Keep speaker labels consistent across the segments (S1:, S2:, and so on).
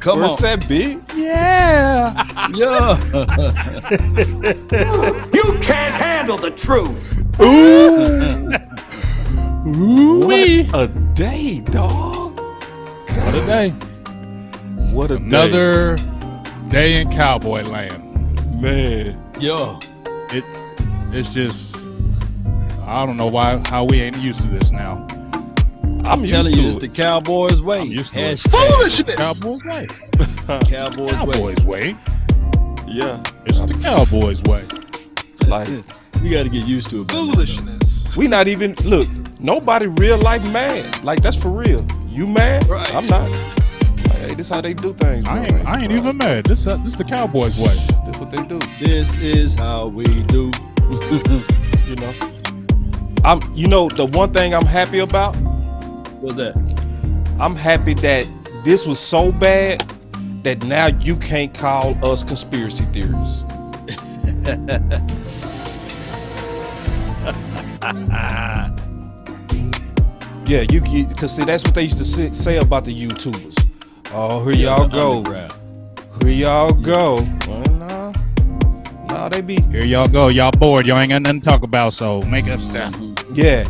S1: Come
S2: Where's
S1: on.
S2: that big?
S3: Yeah.
S1: Yeah.
S4: You can't handle the truth.
S2: What a day, dog.
S3: What a day.
S2: What a
S3: Another day in Cowboy land.
S2: Man.
S1: Yeah.
S3: It's just, I don't know how we ain't used to this now.
S2: I'm
S1: telling
S2: used to
S1: you, it's the Cowboys way.
S3: I'm used to it.
S1: Hashtag
S3: Cowboys way.
S1: Cowboys way.
S2: Yeah.
S3: It's the Cowboys way.
S2: Like,
S1: We got to get used to it.
S5: Foolishness.
S2: we not even, look, nobody real life mad. Like, that's for real. You mad?
S1: Right.
S2: I'm not. Like, hey, this how they do things.
S3: I
S2: man.
S3: ain't even mad. This the Cowboys way.
S2: This what they do.
S1: This is how we do.
S2: You know. You know, the one thing I'm happy about,
S1: What's that?
S2: I'm happy that this was so bad that now you can't call us conspiracy theorists. Yeah, you because see that's what they used to say about the YouTubers. Oh, here y'all go. Here y'all go. Well, no, they be.
S3: Here y'all go. Y'all bored. Y'all ain't got nothing to talk about, so make up stuff.
S2: Yeah,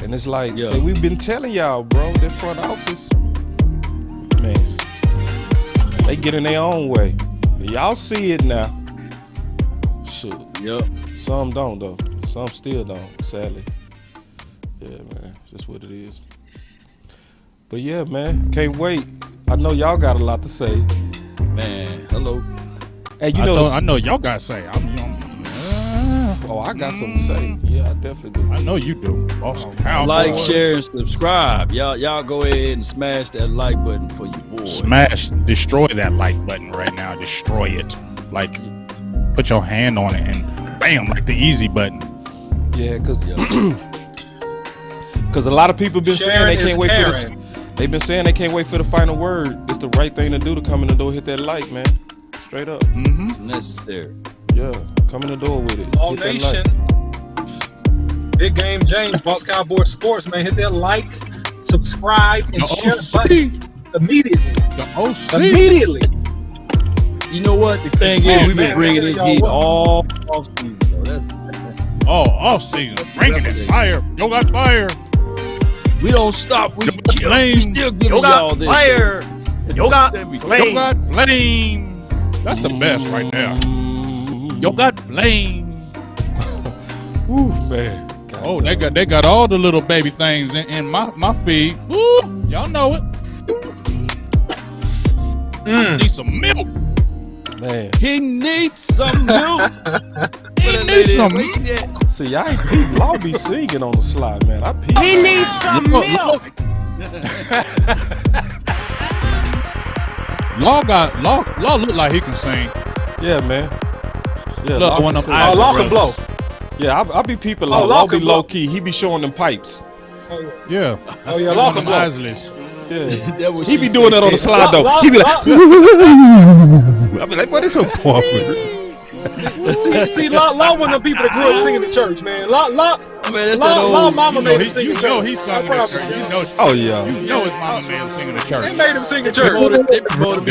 S2: and it's like,
S1: Yeah.
S2: see, we've been telling y'all, bro, that front office, man, they get in their own way. Y'all see it now. Shoot.
S1: Yep.
S2: Some don't though. Some still don't, sadly. Yeah, man, just what it is. But yeah, man, can't wait. I know y'all got a lot to say.
S1: Man, hello.
S2: Hey, you know,
S3: I know y'all got to say.
S2: oh, I got something to say. Yeah, I definitely do.
S3: I know you do. Awesome. Cowboys.
S1: Like, share, and subscribe. Y'all go ahead and smash that like button for your boy.
S3: Smash, destroy that like button right now. Destroy it. Like, put your hand on it and bam, like the easy button.
S2: Yeah, because a lot of people been saying they can't wait for this. They've been saying they can't wait for the final word. It's the right thing to do to come in the door, hit that like, man. Straight up.
S1: It's necessary.
S2: Yeah, come in the door with it.
S5: All
S2: Hit that
S5: nation.
S2: like.
S5: Big Game James, Boss Cowboy Sports, man. Hit that like, subscribe, and
S3: The
S5: share the
S3: OC.
S5: button immediately.
S3: The OC.
S5: Immediately.
S1: You know what? The thing is, we've been bringing this heat all off season, though.
S3: All season. Bringing it. Fire. Yo got fire.
S1: We don't stop. We
S3: Flame.
S1: still giving y'all this.
S4: Fire. Yo got
S3: Yo
S4: flame.
S3: got flame. That's the best right there. Yo got flame.
S2: Ooh, man. God,
S3: Oh, they got all the little baby things in my feed. Ooh, y'all know it. Need some milk.
S2: man.
S1: He needs some milk.
S3: He needs some milk.
S2: See, I ain't peep. Law be singing on the slide, man. I peep.
S4: He needs some milk.
S3: Law look like he can sing.
S2: Yeah, man. Yeah,
S3: Look,
S2: Law
S3: one
S2: can
S3: of them
S2: sing.
S3: eyes
S5: Law can blow.
S2: Yeah, I be peeping
S5: Oh,
S2: Law.
S5: Law
S2: Law be
S5: can blow.
S2: low key. He be showing them pipes.
S3: Yeah.
S5: Oh, yeah, Law
S3: One
S5: can
S3: of them
S5: blow.
S3: eyes-less.
S2: Yeah.
S1: That was
S2: He be
S1: she
S2: doing
S1: said.
S2: that on the slide though.
S5: Law-
S2: He be like,
S5: Law-
S2: I be like, what is her for?
S5: See, Law one of them people that grew up singing in church, man. Law,
S1: Man, that's that
S5: Law
S1: old.
S5: mama made him sing
S3: You
S5: in
S3: know
S5: church.
S3: he's singing in church. You know,
S2: Oh yeah.
S3: you know his mama man singing in
S5: They
S3: church.
S5: made him sing in
S1: They
S5: church.
S1: promoted me to preacher,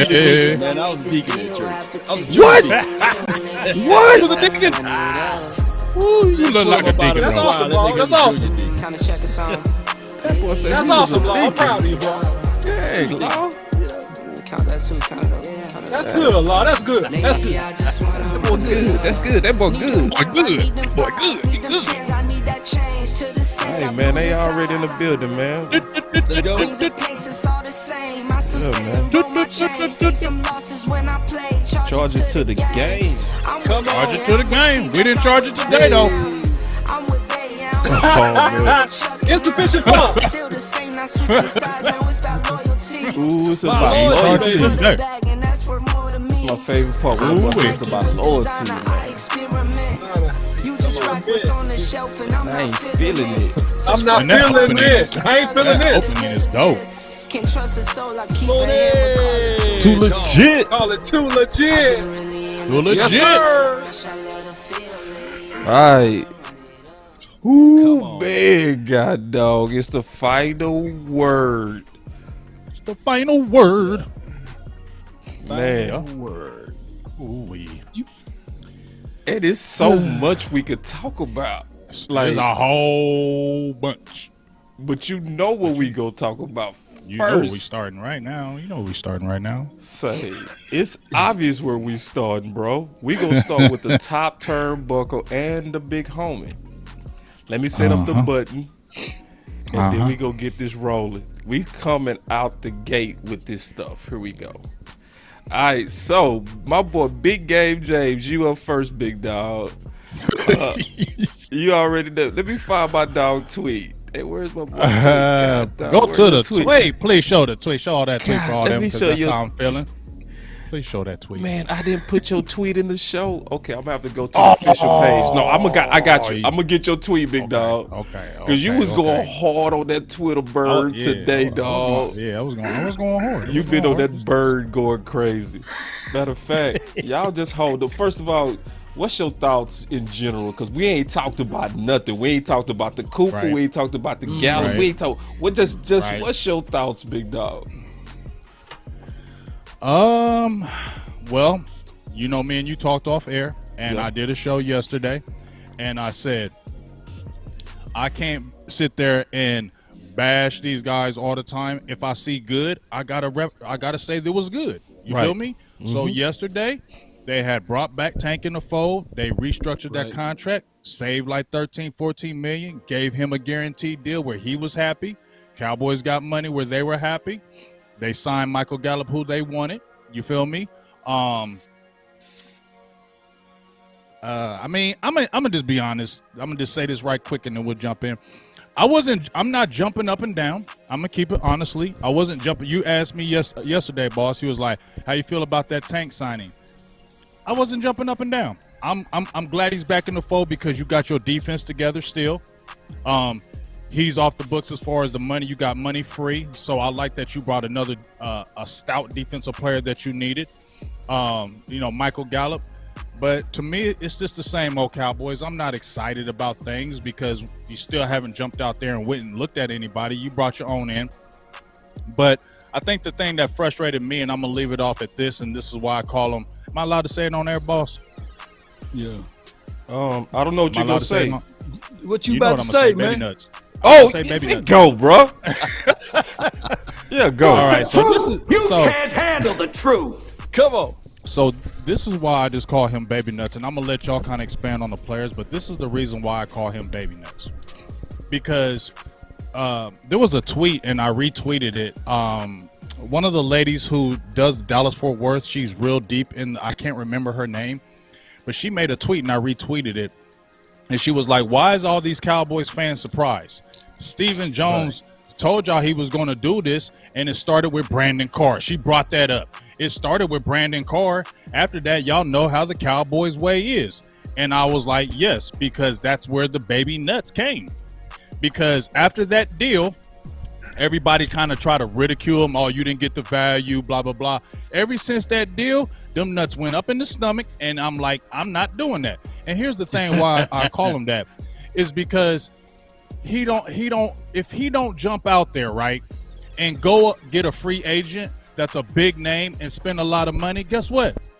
S1: man. I was a deacon at church. I was a
S2: What?
S3: What? Was a deacon? Ooh, you look like a deacon,
S5: That's
S3: bro.
S5: awesome, Law. That's awesome.
S2: That boy said
S5: That's
S2: he was
S5: awesome,
S2: a
S5: Law. I'm
S2: deacon.
S5: proud of you, bro.
S2: Dang, Law.
S5: That's good, Law. That's good. That's good.
S2: That boy good. That's good. That boy good.
S3: Boy, good. Boy, good.
S2: Hey man, they already in the building, man.
S1: Let's go.
S2: Yeah, man. Charge it to the game.
S1: Come
S3: Charge
S1: on.
S3: it to the game. We didn't charge it today, though.
S2: Oh, man.
S5: Insufficient funds.
S2: Ooh, it's
S1: My
S2: about
S1: Lord,
S2: loyalty.
S1: baby.
S3: Today.
S2: It's my favorite part. When it's about loyalty, man. I ain't feeling it.
S5: I'm not
S3: And that
S5: feeling
S3: opening-
S5: this. I ain't feeling
S3: That
S5: this.
S3: opening is dope.
S2: Too legit.
S5: Call it too legit.
S3: Too legit.
S5: Yes, sir.
S2: All right. Ooh, big God, dog. It's the final word.
S3: It's the final word.
S2: Man.
S3: Word. Ooh-wee.
S2: It is so much we could talk about.
S3: There's a whole bunch.
S2: But you know what we gonna talk about first.
S3: You know we starting right now.
S2: Say, it's obvious where we starting, bro. We gonna start with the top turnbuckle and the big homie. Let me set up the button, and then we go get this rolling. We coming out the gate with this stuff. Here we go. All right, so my boy Big Game James, you up first, big dog. You already know. Let me find my dog tweet. Hey, where's my boy?
S3: Go to the tweet. Please show the tweet. Show all that tweet for all them, because that's how I'm feeling. Please show that tweet.
S2: Man, I didn't put your tweet in the show. Okay, I'm gonna have to go to the official page. No, I got you. I'm gonna get your tweet, big dog.
S3: Okay.
S2: Because you was going hard on that Twitter bird today, dog.
S3: I was going hard.
S2: You've been on that bird going crazy. Matter of fact, y'all just hold up. First of all, what's your thoughts in general? Because we ain't talked about nothing. We ain't talked about the Cooper.
S3: Right.
S2: We ain't talked about the Gallup.
S3: Right.
S2: We ain't talked. What's your thoughts, big dog?
S3: Well, you know, me and you talked off air, and I did a show yesterday, and I said I can't sit there and bash these guys all the time. If I see good, I gotta say that was good. You feel me? So yesterday, they had brought back Tank in the fold. They restructured that contract, saved like 13, 14 million, gave him a guaranteed deal where he was happy. Cowboys got money where they were happy. They signed Michael Gallup, who they wanted. You feel me? I mean, I'm gonna just be honest. I'm gonna just say this right quick, and then we'll jump in. I'm not jumping up and down. I'm gonna keep it honestly. I wasn't jumping. You asked me yesterday, boss. He was like, "How you feel about that Tank signing?" I wasn't jumping up and down. I'm glad he's back in the fold because you got your defense together still. He's off the books as far as the money. You got money free. So I like that you brought another a stout defensive player that you needed. Michael Gallup. But to me, it's just the same old Cowboys. I'm not excited about things because you still haven't jumped out there and went and looked at anybody. You brought your own in. But I think the thing that frustrated me, and I'm going to leave it off at this, and this is why I call him. Am I allowed to say it on air, boss?
S1: Yeah.
S2: I don't know what you're going to say.
S1: What you about to say, man?
S3: Baby nuts.
S2: Oh,
S3: baby nuts.
S2: Go, bro. Yeah, go.
S3: All right, so this is
S4: You can't handle the truth.
S1: Come on.
S3: So this is why I just call him Baby Nuts, and I'm gonna let y'all kind of expand on the players, but this is the reason why I call him Baby Nuts, because there was a tweet and I retweeted it. One of the ladies who does Dallas Fort Worth, she's real deep in. I can't remember her name, but she made a tweet and I retweeted it, and she was like, "Why is all these Cowboys fans surprised? Stephen Jones told y'all he was going to do this, and it started with Brandon Carr." She brought that up. It started with Brandon Carr. After that, y'all know how the Cowboys way is. And I was like, yes, because that's where the baby nuts came. Because after that deal, everybody kind of tried to ridicule him. Oh, you didn't get the value, blah, blah, blah. Ever since that deal, them nuts went up in the stomach, and I'm like, I'm not doing that. And here's the thing why I call him that is because if he don't jump out there, right, and go get a free agent that's a big name and spend a lot of money, guess what?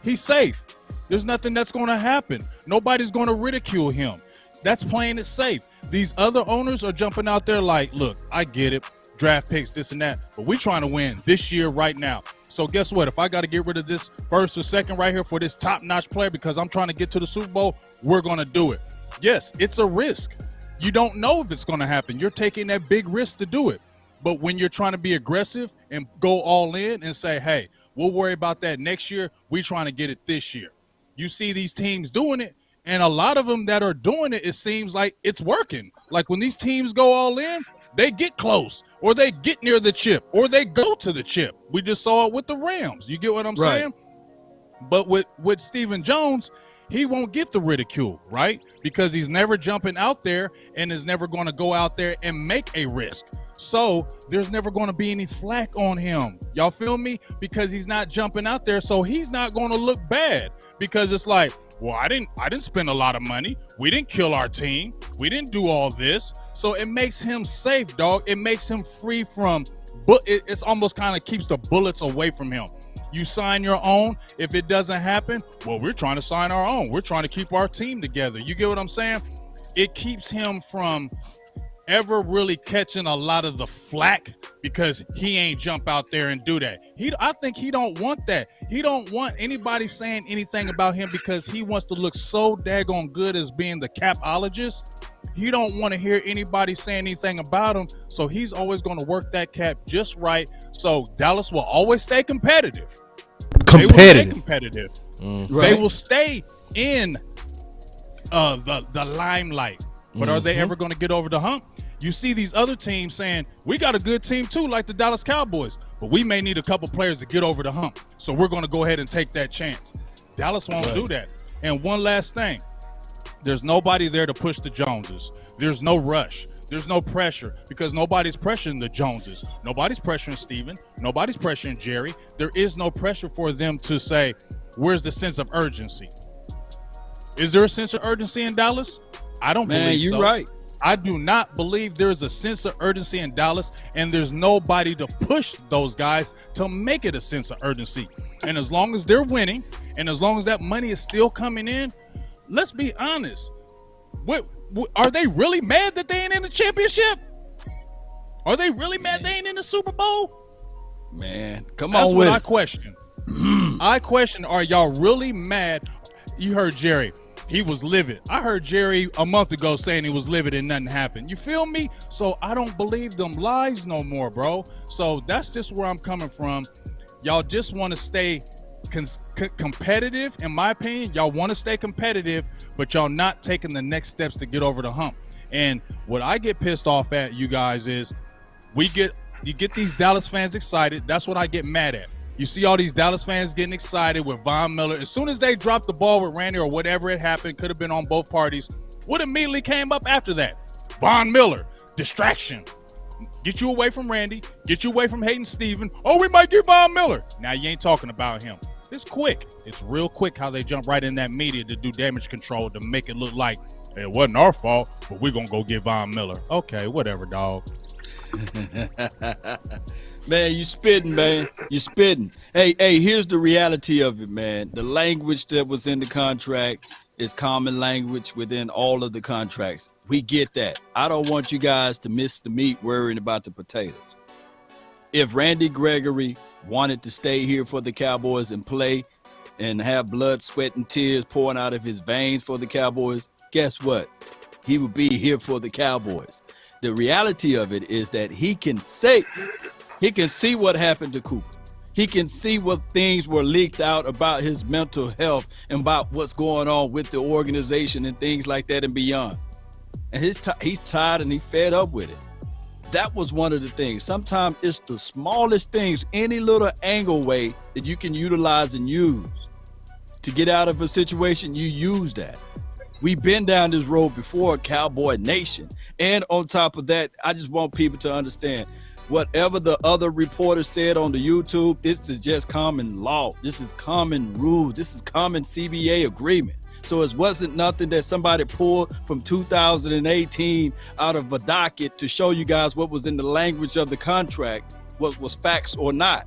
S3: He's safe. There's nothing that's going to happen. Nobody's going to ridicule him. That's playing it safe. These other owners are jumping out there like, look, I get it, draft picks, this and that, but we're trying to win this year right now. So guess what? If I got to get rid of this first or second right here for this top-notch player because I'm trying to get to the Super Bowl, we're going to do it. Yes, it's a risk. You don't know if it's going to happen. You're taking that big risk to do it. But when you're trying to be aggressive and go all in and say, hey, we'll worry about that next year, we're trying to get it this year. You see these teams doing it, and a lot of them that are doing it, it seems like it's working. Like when these teams go all in, they get close, or they get near the chip, or they go to the chip. We just saw it with the Rams. You get what I'm saying? But with Stephen Jones, he won't get the ridicule, right? Because he's never jumping out there and is never going to go out there and make a risk. So there's never going to be any flack on him. Y'all feel me? Because he's not jumping out there, so he's not going to look bad. Because it's like, well, I didn't spend a lot of money. We didn't kill our team. We didn't do all this. So it makes him safe, dog. It makes him free from, but it's almost kind of keeps the bullets away from him. You sign your own. If it doesn't happen, well, we're trying to sign our own. We're trying to keep our team together. You get what I'm saying? It keeps him from ever really catching a lot of the flack because he ain't jump out there and do that. I think he don't want that. He don't want anybody saying anything about him because he wants to look so daggone good as being the capologist. He don't want to hear anybody saying anything about him, so he's always going to work that cap just right. So Dallas will always stay competitive. They will stay competitive. They will stay in the limelight. But are they ever going to get over the hump? You see these other teams saying, we got a good team too, like the Dallas Cowboys, but we may need a couple players to get over the hump. So we're going to go ahead and take that chance. Dallas won't do that. And one last thing, there's nobody there to push the Joneses. There's no rush. There's no pressure because nobody's pressuring the Joneses. Nobody's pressuring Steven. Nobody's pressuring Jerry. There is no pressure for them to say, where's the sense of urgency? Is there a sense of urgency in Dallas? I don't believe so.
S1: Man, you're right.
S3: I do not believe there's a sense of urgency in Dallas, and there's nobody to push those guys to make it a sense of urgency. And as long as they're winning, and as long as that money is still coming in, let's be honest. What are they really mad that they ain't in the championship? Are they really mad they ain't in the Super Bowl?
S1: Man, come
S3: That's
S1: on
S3: what
S1: with
S3: I
S1: it.
S3: question. I question, are y'all really mad? You heard Jerry. He was livid. I heard Jerry a month ago saying he was livid and nothing happened. You feel me? So I don't believe them lies no more, bro. So that's just where I'm coming from. Y'all just want to stay competitive. In my opinion, y'all want to stay competitive, but y'all not taking the next steps to get over the hump. And what I get pissed off at, you guys, is you get these Dallas fans excited. That's what I get mad at. You see all these Dallas fans getting excited with Von Miller. As soon as they dropped the ball with Randy or whatever it happened, could have been on both parties, what immediately came up after that? Von Miller, distraction. Get you away from Randy. Get you away from hating Steven. Oh, we might get Von Miller. Now you ain't talking about him. It's quick. It's real quick how they jump right in that media to do damage control to make it look like it wasn't our fault, but we're going to go get Von Miller. Okay, whatever, dog.
S1: Man, you spitting, man. You spitting. Hey, here's the reality of it, man. The language that was in the contract is common language within all of the contracts. We get that. I don't want you guys to miss the meat worrying about the potatoes. If Randy Gregory wanted to stay here for the Cowboys and play and have blood, sweat, and tears pouring out of his veins for the Cowboys, guess what? He would be here for the Cowboys. The reality of it is that he can see what happened to Cooper. He can see what things were leaked out about his mental health and about what's going on with the organization and things like that and beyond. And he's tired and he's fed up with it. That was one of the things. Sometimes it's the smallest things, any little angle way that you can utilize and use to get out of a situation, you use that. We've been down this road before, Cowboy Nation. And on top of that, I just want people to understand, whatever the other reporter said on the YouTube, this is just common law. This is common rules. This is common CBA agreement. So it wasn't nothing that somebody pulled from 2018 out of a docket to show you guys what was in the language of the contract, what was facts or not.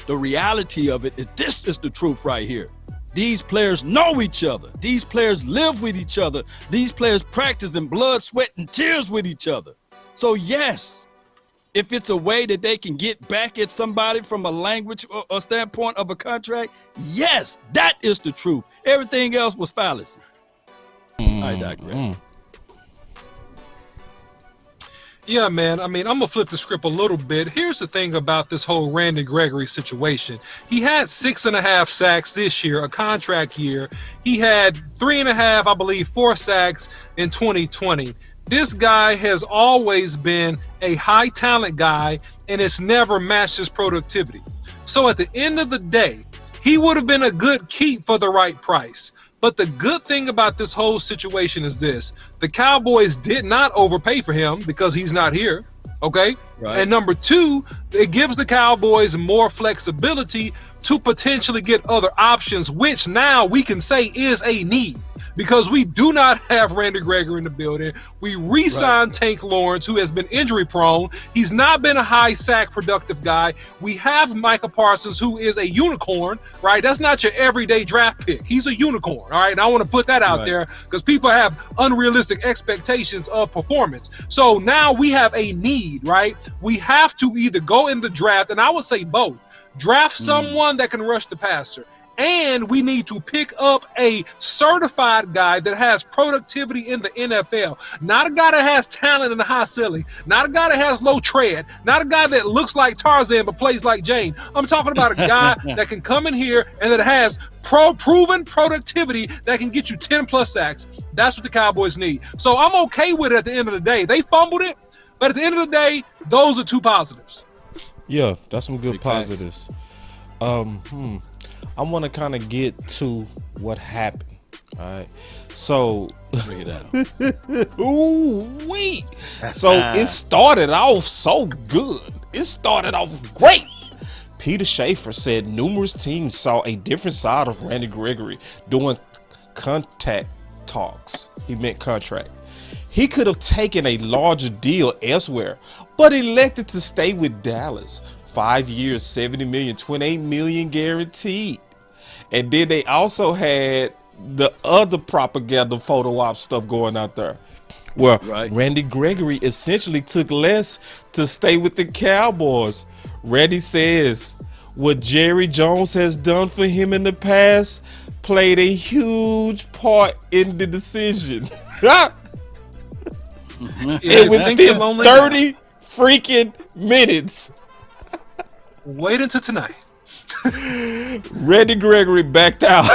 S1: The reality of it is this is the truth right here. These players know each other. These players live with each other. These players practice in blood, sweat, and tears with each other. So yes, if it's a way that they can get back at somebody from a language or standpoint of a contract, yes, that is the truth. Everything else was fallacy. I digress.
S5: Yeah, man. I mean, I'm going to flip the script a little bit. Here's the thing about this whole Randy Gregory situation. He had 6.5 sacks this year, a contract year. He had 3.5, I believe, 4 sacks in 2020. This guy has always been a high talent guy, and it's never matched his productivity. So at the end of the day, he would have been a good keep for the right price. But the good thing about this whole situation is this. The Cowboys did not overpay for him because he's not here, okay? Right. And number two, it gives the Cowboys more flexibility to potentially get other options, which now we can say is a need. because we do not have Randy Gregory in the building. We re-signed Tank Lawrence, who has been injury prone. He's not been a high sack productive guy. We have Micah Parsons, who is a unicorn, right? That's not your everyday draft pick. He's a unicorn, all right? And I want to put that out there because people have unrealistic expectations of performance. So now we have a need, right? We have to either go in the draft, and I would say both. Draft someone that can rush the passer. And we need to pick up a certified guy that has productivity in the NFL. Not a guy that has talent in the high ceiling. Not a guy that has low tread. Not a guy that looks like Tarzan but plays like Jane. I'm talking about a guy that can come in here and that has proven productivity that can get you 10-plus sacks. That's what the Cowboys need. So I'm okay with it at the end of the day. They fumbled it, but at the end of the day, those are two positives.
S2: Yeah, that's some good positives. I want to kind of get to what happened. All right, so
S1: bring it out.
S2: Ooh-wee. So it started off so good. It started off great. Peter Schaefer said numerous teams saw a different side of Randy Gregory during contact talks. He meant contract. He could have taken a larger deal elsewhere, but elected to stay with Dallas. 5 years, $70 million, $28 million guaranteed. And then they also had the other propaganda photo op stuff going out there. Well, Randy Gregory essentially took less to stay with the Cowboys. Randy says what Jerry Jones has done for him in the past played a huge part in the decision. And within 30 freaking minutes.
S5: Wait until tonight.
S2: Randy Gregory backed out.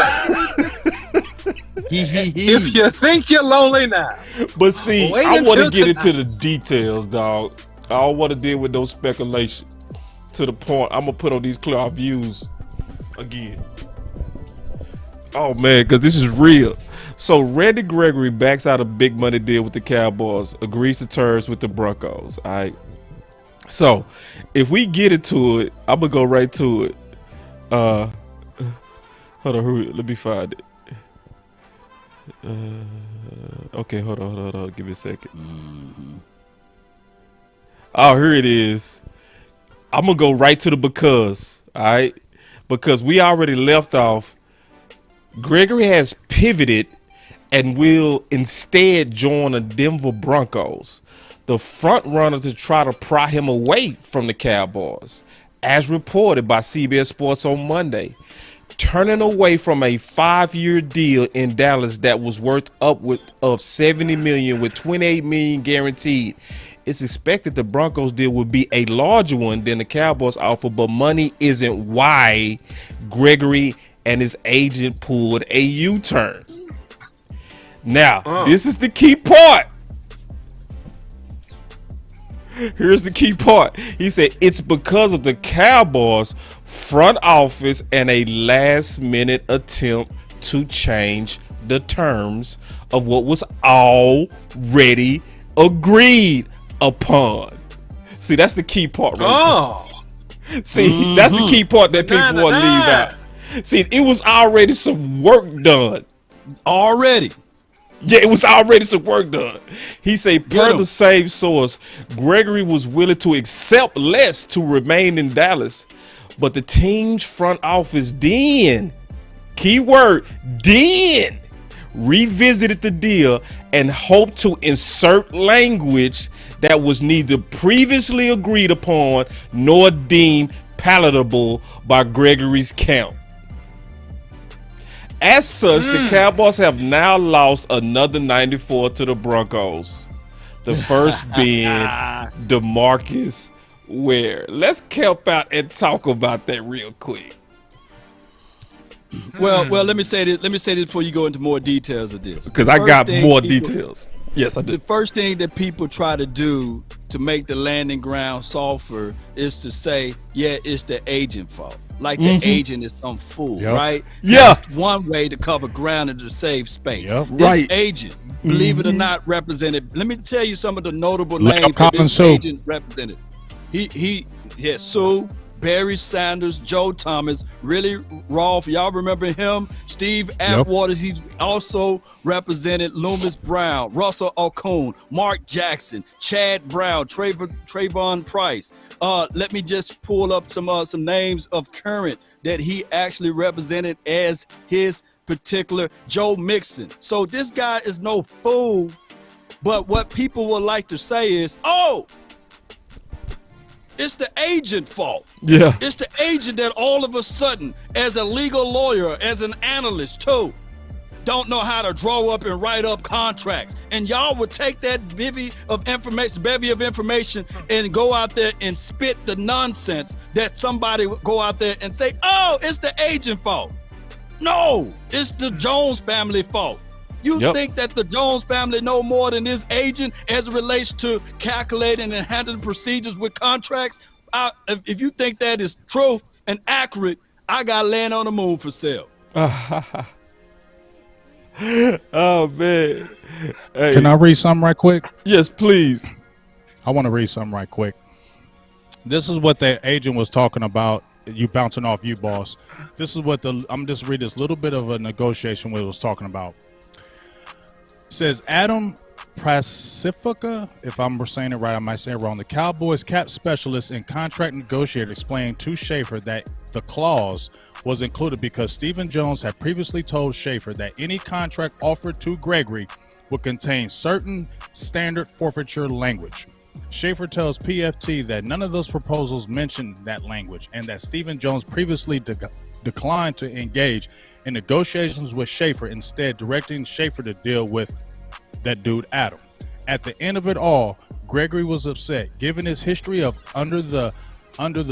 S5: If you think you're lonely now.
S2: But see, I want to get into the details, dog. I don't want to deal with no speculation. To the point, I'm going to put on these clear views again. Oh, man, because this is real. So Randy Gregory backs out a big money deal with the Cowboys, agrees to terms with the Broncos. All right. So if we get into it, I'm going to go right to it. Hold on, hurry, let me find it. Okay, hold on. Give me a second. Oh, here it is. I'm going to go right to the because, all right? Because we already left off. Gregory has pivoted and will instead join the Denver Broncos, the front runner to try to pry him away from the Cowboys, as reported by CBS Sports on Monday. Turning away from a 5-year deal in Dallas that was worth upward of $70 million with $28 million guaranteed. It's expected the Broncos deal would be a larger one than the Cowboys offer, but money isn't why Gregory and his agent pulled a U-turn. Now, this is the key part. Here's the key part. He said it's because of the Cowboys front office and a last-minute attempt to change the terms of what was already agreed upon. See, that's the key part right there. See, that's the key part that people want to leave out. See, it was already some work done.
S1: Already.
S2: Yeah, it was already some work done. He said, per the same source, Gregory was willing to accept less to remain in Dallas, but the team's front office then, keyword, then revisited the deal and hoped to insert language that was neither previously agreed upon nor deemed palatable by Gregory's count. As such, the Cowboys have now lost another 94 to the Broncos. The first being DeMarcus Ware. Let's camp out and talk about that real quick.
S1: Well, let me say this. Let me say this before you go into more details of this.
S2: Because I got more details. Yes, I do.
S1: The first thing that people try to do to make the landing ground softer is to say, yeah, it's the agent fault. Like the agent is some fool, right?
S2: Yeah.
S1: That's one way to cover ground and to save space.
S3: Yep.
S1: This agent, believe it or not, represented. Let me tell you some of the notable names that this agent represented. He had Sue, Barry Sanders, Joe Thomas, Willie Rolfe. Y'all remember him? Steve Atwater. He's also represented Loomis Brown, Russell Okung, Mark Jackson, Chad Brown, Trayvon Price. Let me just pull up some names of current that he actually represented as his particular Joe Mixon. So this guy is no fool. But what people would like to say is, oh, it's the agent fault.
S2: Yeah.
S1: It's the agent that all of a sudden, as a legal lawyer, as an analyst too, don't know how to draw up and write up contracts. And y'all would take that bevy of information and go out there and spit the nonsense that somebody would go out there and say, oh, it's the agent fault. No, it's the Jones family fault. You think that the Jones family know more than this agent as it relates to calculating and handling procedures with contracts? If you think that is true and accurate, I got land on the moon for sale.
S2: Oh, man. Hey.
S3: Can I read something right quick?
S2: Yes, please.
S3: I want to read something right quick. This is what the agent was talking about. You bouncing off you, boss. This is what I'm just read this little bit of a negotiation what it was talking about. It says Adam Pacifica, if I'm saying it right, I might say it wrong. The Cowboys cap specialist and contract negotiator explained to Schaefer that the clause was included because Stephen Jones had previously told Schaefer that any contract offered to Gregory would contain certain standard forfeiture language. Schaefer tells PFT that none of those proposals mentioned that language and that Stephen Jones previously declined to engage in negotiations with Schaefer, instead directing Schaefer to deal with that dude Adam. At the end of it all, Gregory was upset. Given his history of under the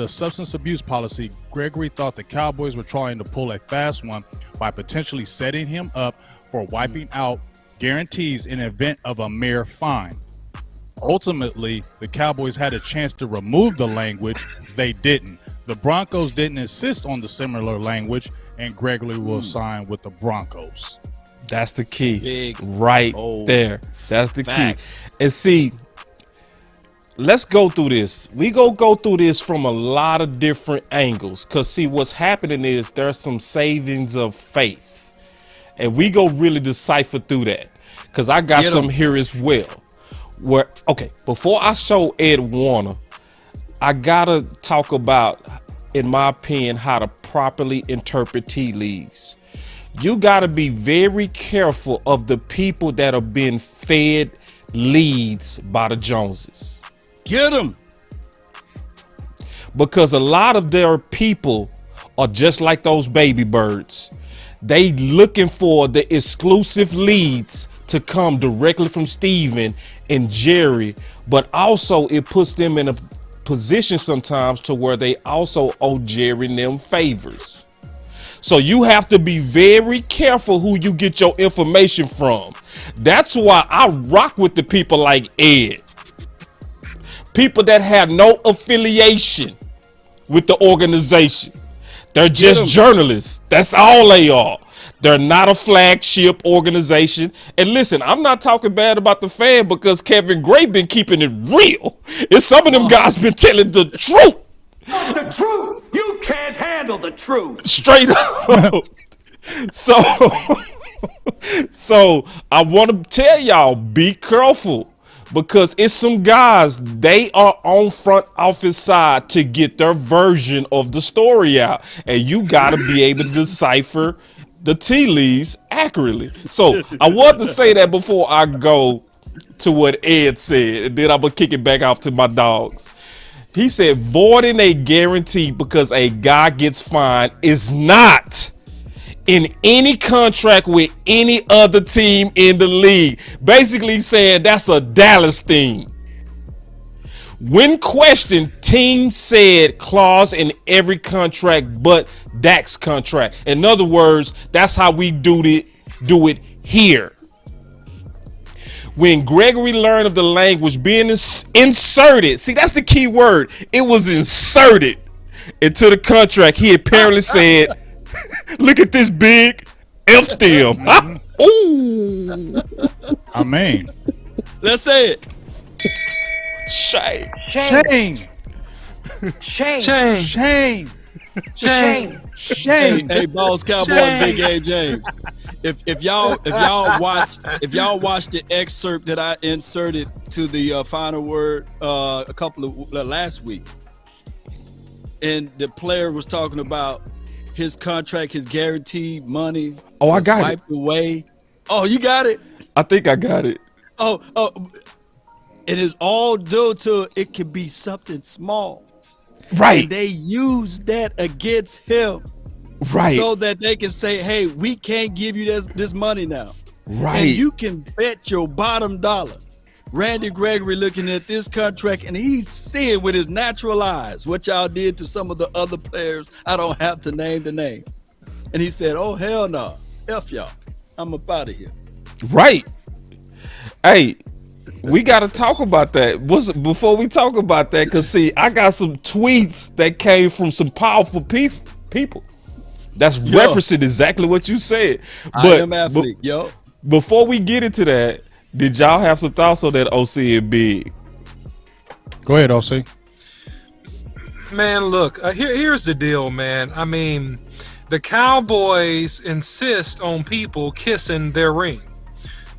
S3: substance abuse policy, Gregory thought the Cowboys were trying to pull a fast one by potentially setting him up for wiping out guarantees in event of a mere fine. Ultimately, the Cowboys had a chance to remove the language. They didn't. The Broncos didn't insist on the similar language, and Gregory will sign with the Broncos.
S2: That's the key.
S1: Big
S2: right there. That's the
S1: fact.
S2: key. And see, let's go through this. We go through this from a lot of different angles. Because, see, what's happening is there's some savings of face. And we go really decipher through that. Because I got some here as well. Where, okay, before I show Ed Warner, I got to talk about, in my opinion, how to properly interpret tea leaves. You got to be very careful of the people that are being fed leads by the Joneses.
S1: Get them.
S2: Because a lot of their people are just like those baby birds. They looking for the exclusive leads to come directly from Steven and Jerry, but also it puts them in a position sometimes to where they also owe Jerry and them favors. So you have to be very careful who you get your information from. That's why I rock with the people like Ed. People that have no affiliation with the organization. They're just journalists. That's all they are. They're not a flagship organization. And listen, I'm not talking bad about the fan because Kevin Gray been keeping it real. And some of them guys been telling the truth.
S4: Not the truth. You can't handle the truth.
S2: Straight up. So I want to tell y'all, be careful. Because it's some guys, they are on front office side to get their version of the story out. And you got to be able to decipher the tea leaves accurately. So I want to say that before I go to what Ed said. And then I'm going to kick it back off to my dogs. He said voiding a guarantee because a guy gets fined is not in any contract with any other team in the league. Basically saying that's a Dallas thing. When questioned, team said clause in every contract but Dak's contract. In other words, that's how we do it here. When Gregory learned of the language being inserted, see, that's the key word. It was inserted into the contract. He apparently said, look at this big F them. Ooh.
S3: I mean,
S1: Let's say it.
S2: Shame.
S3: shame.
S6: Shame.
S5: Shame.
S3: Shame.
S6: Shame.
S3: Shame.
S1: Hey, Boss Cowboy and Big A James. If y'all watch the excerpt that I inserted to the final word a couple of last week, and the player was talking about his contract, his guaranteed money.
S2: Oh, I got
S1: wiped away. Oh, you got it.
S2: I think I got it.
S1: Oh, it is all due to it could be something small.
S2: Right.
S1: And they use that against him.
S2: Right.
S1: So that they can say, hey, we can't give you this money now.
S2: Right.
S1: And you can bet your bottom dollar. Randy Gregory looking at this contract and he's seeing with his natural eyes what y'all did to some of the other players. I don't have to name the name. And he said, oh, hell no. F y'all. I'm up out of here.
S2: Right. Hey, we got to talk about that. Before we talk about that, because, see, I got some tweets that came from some powerful people. That's referencing exactly what you said. But,
S1: I am athlete, yo.
S2: Before we get into that, did y'all have some thoughts on that OC and Big?
S3: Go ahead, OC.
S5: Man, look, here's the deal, man. I mean, the Cowboys insist on people kissing their ring.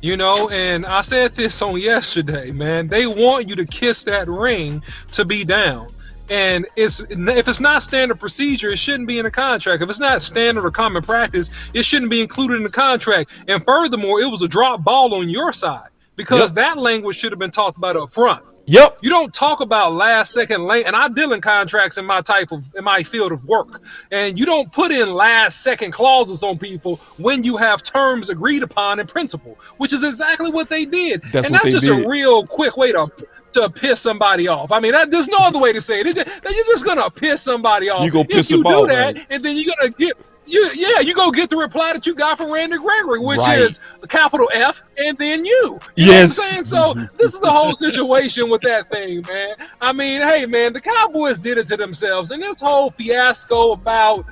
S5: You know, and I said this on yesterday, man. They want you to kiss that ring to be down. And if it's not standard procedure, it shouldn't be in the contract. If it's not standard or common practice, it shouldn't be included in the contract. And furthermore, it was a drop ball on your side because that language should have been talked about up front.
S2: Yep.
S5: You don't talk about last second late, and I deal in contracts in my field of work, and you don't put in last second clauses on people when you have terms agreed upon in principle, which is exactly what they did. That's just a real quick way to piss somebody off. I mean, there's no other way to say it. You're just gonna piss somebody off.
S2: You go piss
S5: if you
S2: them
S5: do
S2: off,
S5: that,
S2: right?
S5: and then you're gonna get. You go get the reply that you got from Randy Gregory, which is a capital F and then you. You know what I'm saying? So this is the whole situation with that thing, man. I mean, hey, man, the Cowboys did it to themselves. And this whole fiasco about,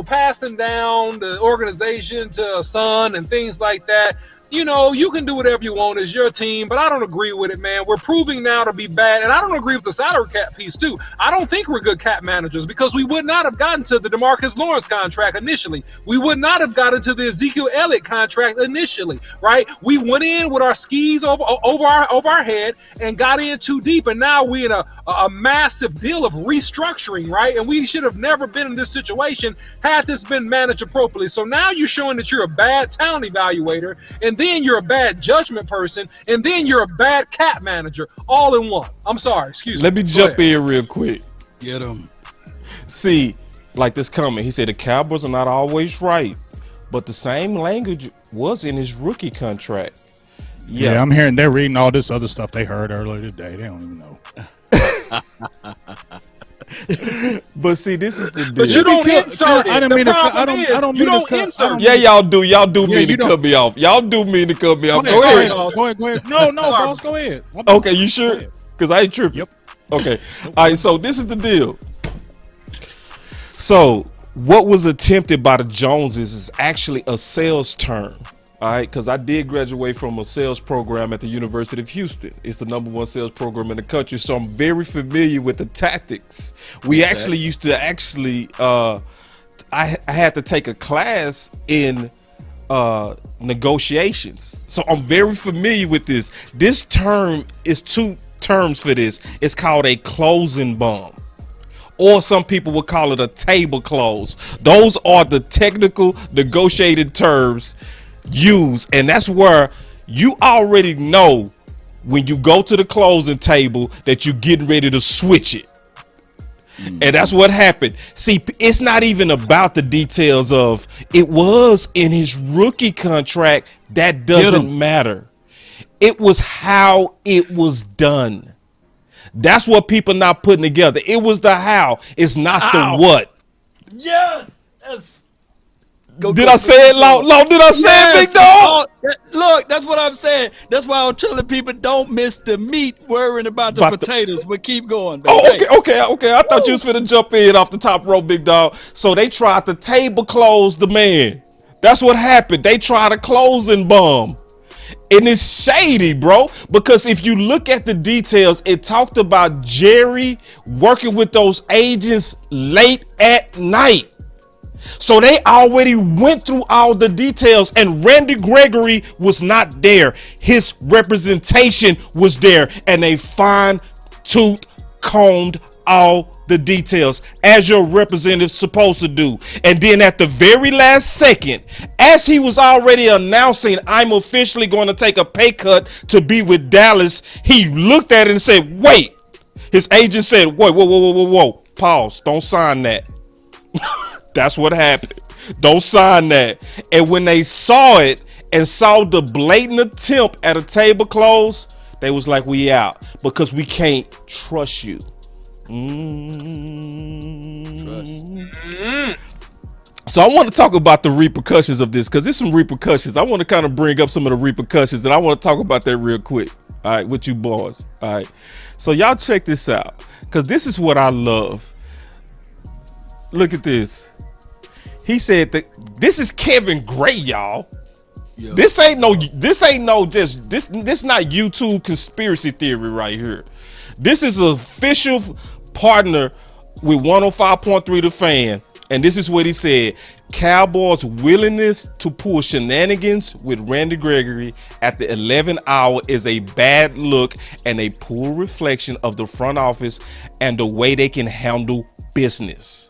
S5: passing down the organization to a son and things like that, you can do whatever you want as your team, but I don't agree with it, man. We're proving now to be bad, and I don't agree with the salary cap piece, too. I don't think we're good cap managers because we would not have gotten to the DeMarcus Lawrence contract initially. We would not have gotten to the Ezekiel Elliott contract initially, right? We went in with our skis over our head and got in too deep, and now we're in a massive deal of restructuring, right? And we should have never been in this situation had this been managed appropriately. So now you're showing that you're a bad talent evaluator, and then you're a bad judgment person, and then you're a bad cap manager, all in one. I'm sorry, excuse me.
S2: Let me jump in real quick.
S1: Get him.
S2: See, like this comment, he said the Cowboys are not always right, but the same language was in his rookie contract.
S3: Yeah, I'm hearing they're reading all this other stuff they heard earlier today. They don't even know.
S2: But see, this is the deal.
S5: But you don't insert it. I don't mean to insert.
S2: Yeah, y'all do. Y'all do mean to cut me off. Y'all do mean to cut me off. Go ahead.
S3: Go ahead. No, boss, go ahead.
S2: Okay, you sure? Because I ain't tripping.
S3: Yep.
S2: Okay. All right, so this is the deal. So what was attempted by the Joneses is actually a sales term. All right, because I did graduate from a sales program at the University of Houston. It's the #1 sales program in the country, so I'm very familiar with the tactics. We actually used to I had to take a class in negotiations, so I'm very familiar with this. This term is 2 terms for this. It's called a closing bomb, or some people would call it a table close. Those are the technical negotiated terms used, and that's where you already know when you go to the closing table that you're getting ready to switch it. And that's what happened. See, it's not even about the details of it was in his rookie contract. That doesn't matter. It was how it was done. That's what people not putting together. It was the how. It's not the what.
S1: Yes.
S2: Did I say it loud? Did I say it, big dog?
S1: Look, that's what I'm saying. That's why I'm telling people don't miss the meat worrying about the potatoes, but keep going. Baby.
S2: Oh, okay. I thought you was finna jump in off the top rope, big dog. So they tried to table close the man. That's what happened. They tried a closing bomb. And it's shady, bro, because if you look at the details, it talked about Jerry working with those agents late at night. So they already went through all the details, and Randy Gregory was not there. His representation was there, and they fine-tooth combed all the details as your representative's supposed to do. And then at the very last second, as he was already announcing, I'm officially going to take a pay cut to be with Dallas, he looked at it and said, wait. His agent said, whoa, pause, don't sign that. That's what happened. Don't sign that. And when they saw it and saw the blatant attempt at a table close, they was like, we out, because we can't trust you. So I want to talk about the repercussions of this, because there's some repercussions. I want to kind of bring up some of the repercussions, and I want to talk about that real quick. All right, with you boys. All right. So y'all check this out, because this is what I love. Look at this. He said that this is Kevin Gray, y'all. Yo. This ain't no just this not YouTube conspiracy theory right here. This is an official partner with 105.3 The Fan, and this is what he said. Cowboys' willingness to pull shenanigans with Randy Gregory at the 11th hour is a bad look and a poor reflection of the front office and the way they can handle business.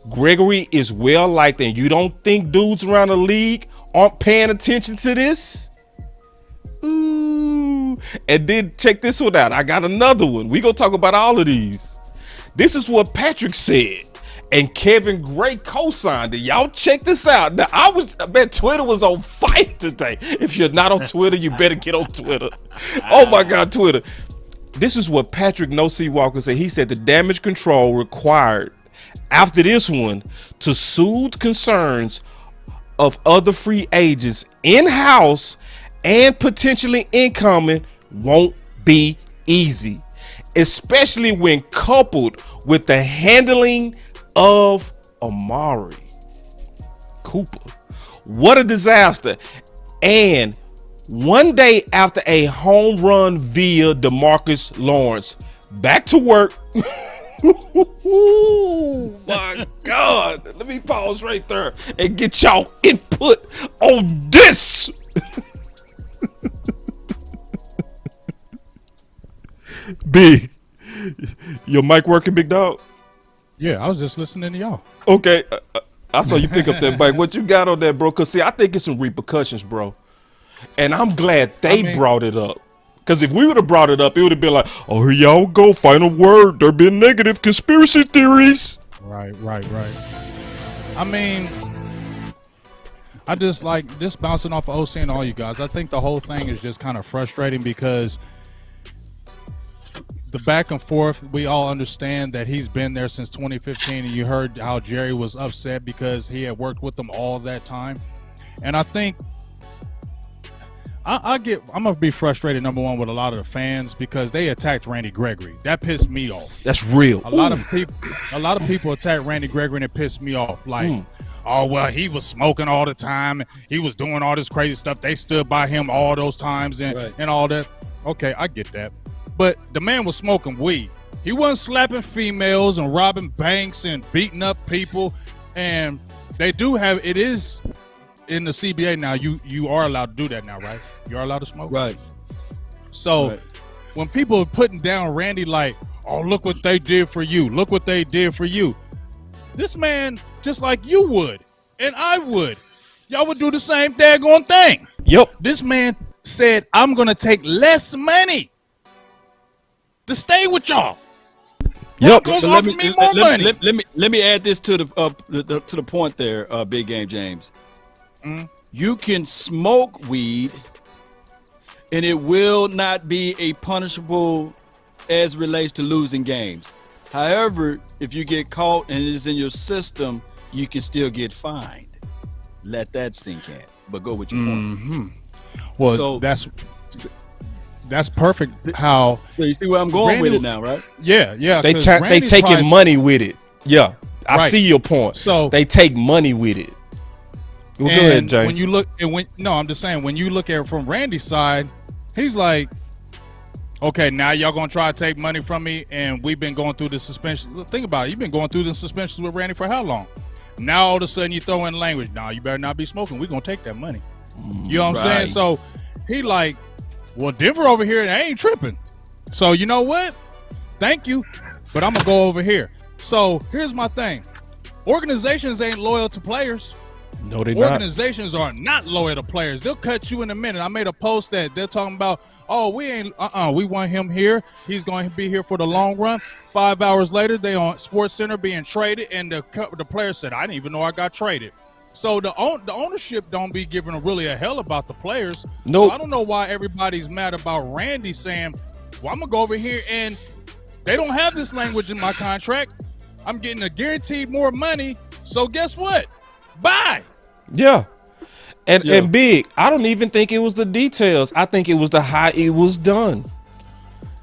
S2: Gregory is well liked, and you don't think dudes around the league aren't paying attention to this? Ooh. And then check this one out. I got another one. We gonna talk about all of these. This is what Patrick said, and Kevin Gray co-signed it. Y'all check this out. Now Twitter was on fire today. If you're not on Twitter, you better get on Twitter. Oh my God, Twitter. This is what Patrick No C Walker said. He said the damage control required after this one to soothe concerns of other free agents in-house and potentially incoming won't be easy, especially when coupled with the handling of Amari Cooper. What a disaster. And one day after a home run via DeMarcus Lawrence, back to work. Oh my God. Let me pause right there and get y'all input on this. Big, your mic working, big dog?
S3: Yeah, I was just listening to y'all.
S2: Okay, I saw you pick up that mic. What you got on that, bro? Because see, I think it's some repercussions, bro. And I'm glad they brought it up. Because if we would have brought it up, it would have been like, oh, here y'all go, final word. There been negative conspiracy theories.
S3: Right. I mean, I just like this bouncing off of OC and all you guys. I think the whole thing is just kind of frustrating because the back and forth, we all understand that he's been there since 2015, and you heard how Jerry was upset because he had worked with them all that time. And I think I'm gonna be frustrated, number one, with a lot of the fans because they attacked Randy Gregory. That pissed me off.
S2: That's real.
S3: A lot of people attacked Randy Gregory, and it pissed me off. Like, oh well, he was smoking all the time. He was doing all this crazy stuff. They stood by him all those times and all that. Okay, I get that. But the man was smoking weed. He wasn't slapping females and robbing banks and beating up people. And they do have, it is in the CBA now, you are allowed to do that now, right? You are allowed to smoke?
S1: Right.
S3: So when people are putting down Randy like, oh, look what they did for you. Look what they did for you. This man, just like you would, and I would, y'all would do the same daggone thing.
S2: Yep.
S3: This man said, I'm going to take less money to stay with y'all.
S2: Yep.
S3: Let
S1: me add this to the point there, Big Game James. You can smoke weed and it will not be a punishable as relates to losing games. However, if you get caught and it is in your system, you can still get fined. Let that sink in. But go with your point.
S3: Well, so that's perfect. How?
S1: So you see where I'm going with it now, right?
S3: Yeah.
S2: They taking money with it. Yeah, I see your point.
S3: So
S2: they take money with it. Well, go ahead, James.
S3: When you look, I'm just saying, when you look at it from Randy's side, he's like, okay, now y'all gonna try to take money from me, and we've been going through the suspension. Think about it. You've been going through the suspensions with Randy for how long? Now all of a sudden you throw in language. Nah, you better not be smoking. We're gonna take that money. You know what I'm saying? So he like, well, Denver over here, they ain't tripping. So you know what? Thank you, but I'm gonna go over here. So here's my thing. Organizations ain't loyal to players.
S2: No, they're not.
S3: Organizations are not loyal to players. They'll cut you in a minute. I made a post that they're talking about, oh, we want him here. He's going to be here for the long run. 5 hours later, they on Sports Center being traded, and the player said, I didn't even know I got traded. So the ownership don't be giving really a hell about the players.
S2: Nope.
S3: So I don't know why everybody's mad about Randy saying, well, I'm going to go over here, and they don't have this language in my contract. I'm getting a guaranteed more money. So guess what? Bye.
S2: Yeah. And Big, I don't even think it was the details. I think it was the how it was done.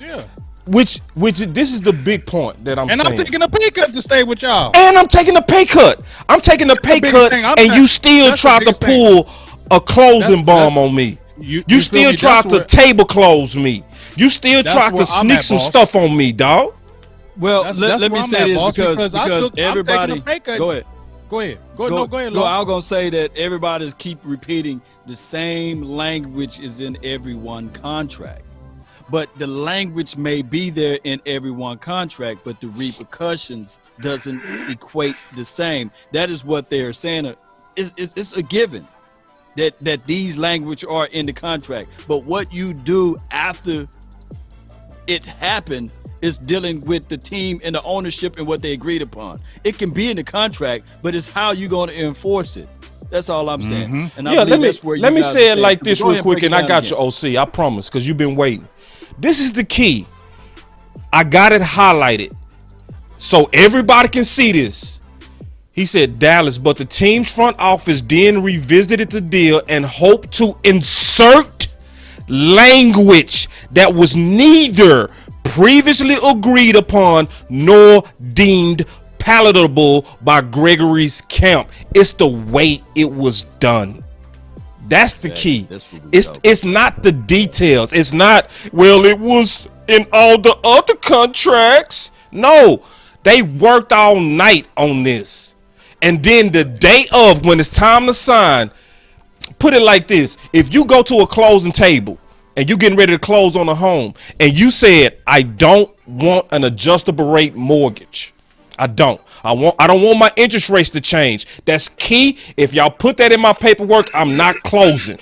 S3: Yeah.
S2: Which this is the big point that I'm saying.
S3: And I'm taking a pay cut to stay with y'all.
S2: And I'm taking a pay cut. I'm taking a pay cut, and you still tried to pull a closing bomb on me. You still tried to table close me. You still tried to sneak some stuff on me, dog.
S1: Well, let me say this because everybody. Go ahead.
S3: Go ahead. Go ahead.
S1: I was gonna say that everybody's keep repeating the same language is in every one contract, but the language may be there in every one contract, but the repercussions doesn't equate the same. That is what they're saying. It's a given that these language are in the contract, but what you do after it happened is dealing with the team and the ownership and what they agreed upon. It can be in the contract, but it's how you're going to enforce it. That's all I'm saying.
S2: Mm-hmm. And let me say it like this real quick, and I got you, OC. I promise, because you've been waiting. This is the key. I got it highlighted so everybody can see this. He said Dallas, but the team's front office then revisited the deal and hoped to insert language that was neither previously agreed upon nor deemed palatable by Gregory's camp. It's the way it was done. That's the key. It's not the details. It's not, well, it was in all the other contracts. No, they worked all night on this. And then the day of, when it's time to sign, put it like this. If you go to a closing table and you getting ready to close on a home, and you said, I don't want an adjustable rate mortgage. I don't want my interest rates to change. That's key. If y'all put that in my paperwork, I'm not closing.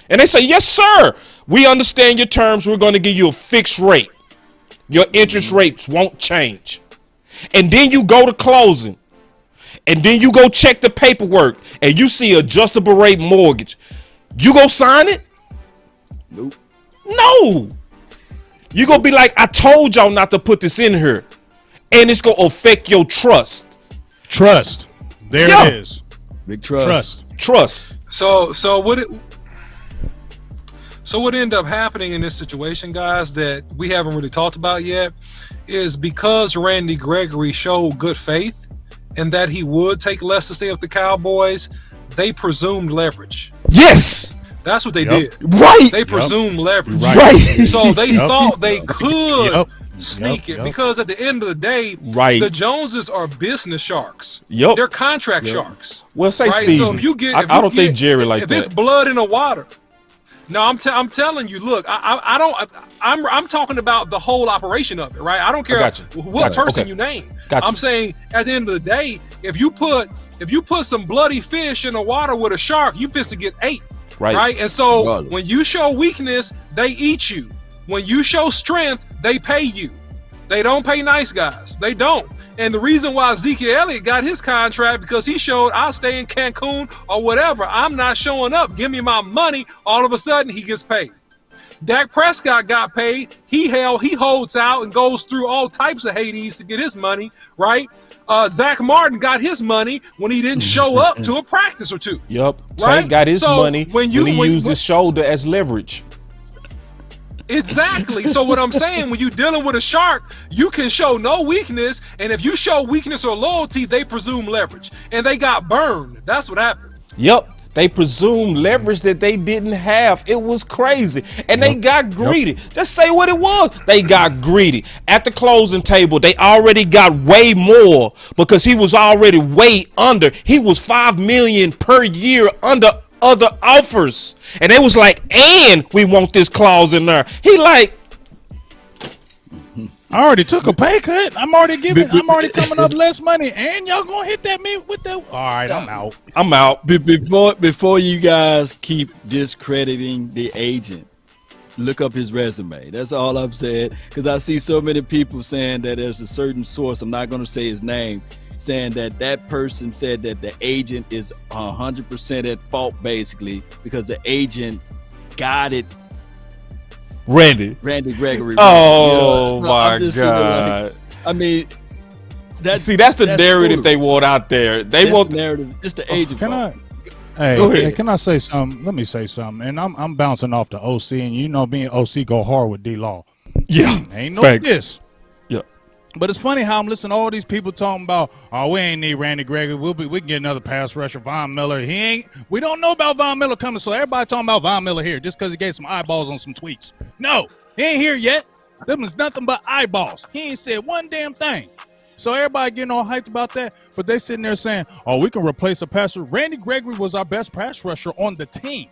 S2: And they say, yes, sir. We understand your terms. We're going to give you a fixed rate. Your interest rates won't change. And then you go to closing. And then you go check the paperwork and you see adjustable rate mortgage. You go sign it?
S1: Nope.
S2: No. You're going to be like, I told y'all not to put this in here. And it's going to affect your trust.
S3: Trust. There it is.
S1: Big trust.
S2: Trust.
S5: So what ended up happening in this situation, guys, that we haven't really talked about yet, is because Randy Gregory showed good faith and that he would take less to stay with the Cowboys, they presumed leverage.
S2: Yes.
S5: That's what they did.
S2: Right.
S5: They presumed leverage.
S2: Right.
S5: So they thought they could sneak it because at the end of the day, the Joneses are business sharks. They're contract sharks.
S2: Well, say
S5: right?
S2: Steve.
S5: So if you get,
S2: I don't think Jerry like that.
S5: If it's blood in the water. No, I'm telling you. Look, I'm talking about the whole operation of it, right? I don't care what person you name. I'm saying at the end of the day, if you put some bloody fish in the water with a shark, you fist to get ate. Right. And so when you show weakness, they eat you. When you show strength, they pay you. They don't pay nice guys. They don't. And the reason why Ezekiel Elliott got his contract, because he showed I'll stay in Cancun or whatever. I'm not showing up. Give me my money. All of a sudden, he gets paid. Dak Prescott got paid. He holds out and goes through all types of Hades to get his money, right? Zach Martin got his money when he didn't show up to a practice or two.
S2: Yep.
S5: Right?
S2: Tank got his money when he used his shoulder as leverage.
S5: Exactly. So what I'm saying, when you're dealing with a shark, you can show no weakness, and if you show weakness or loyalty, they presume leverage, and they got burned. That's what happened.
S2: Yep. They presumed leverage that they didn't have. It was crazy. And they got greedy. Just say what it was. They got greedy. At the closing table, they already got way more because he was already way under. He was $5 million per year under other offers. And they was like, and we want this clause in there. He like,
S3: I already took a pay cut. I'm already coming up less money, and y'all gonna hit that me with that. All right, I'm out.
S2: I'm out.
S1: Before you guys keep discrediting the agent, look up his resume. That's all I'm saying, because I see so many people saying that there's a certain source, I'm not going to say his name, saying that that person said that the agent is 100% at fault, basically, because the agent guided
S2: Randy
S1: Gregory.
S2: Oh, my God.
S1: Like, I mean, that's the
S2: narrative
S1: cool.
S2: they want out there. They want
S1: the narrative. It's the agent.
S3: Hey, can I say something? Let me say something. And I'm bouncing off the OC, and you know me and OC go hard with D-Law.
S2: Yeah.
S3: Ain't no
S2: Fact.
S3: diss.
S2: Yeah.
S3: But it's funny how I'm listening to all these people talking about, oh, we ain't need Randy Gregory. We can get another pass rusher, Von Miller. We don't know about Von Miller coming, so everybody talking about Von Miller here just because he gave some eyeballs on some tweets. No, he ain't here yet. Them was nothing but eyeballs. He ain't said one damn thing. So everybody getting all hyped about that, but they sitting there saying, oh, we can replace a passer. Randy Gregory was our best pass rusher on the team.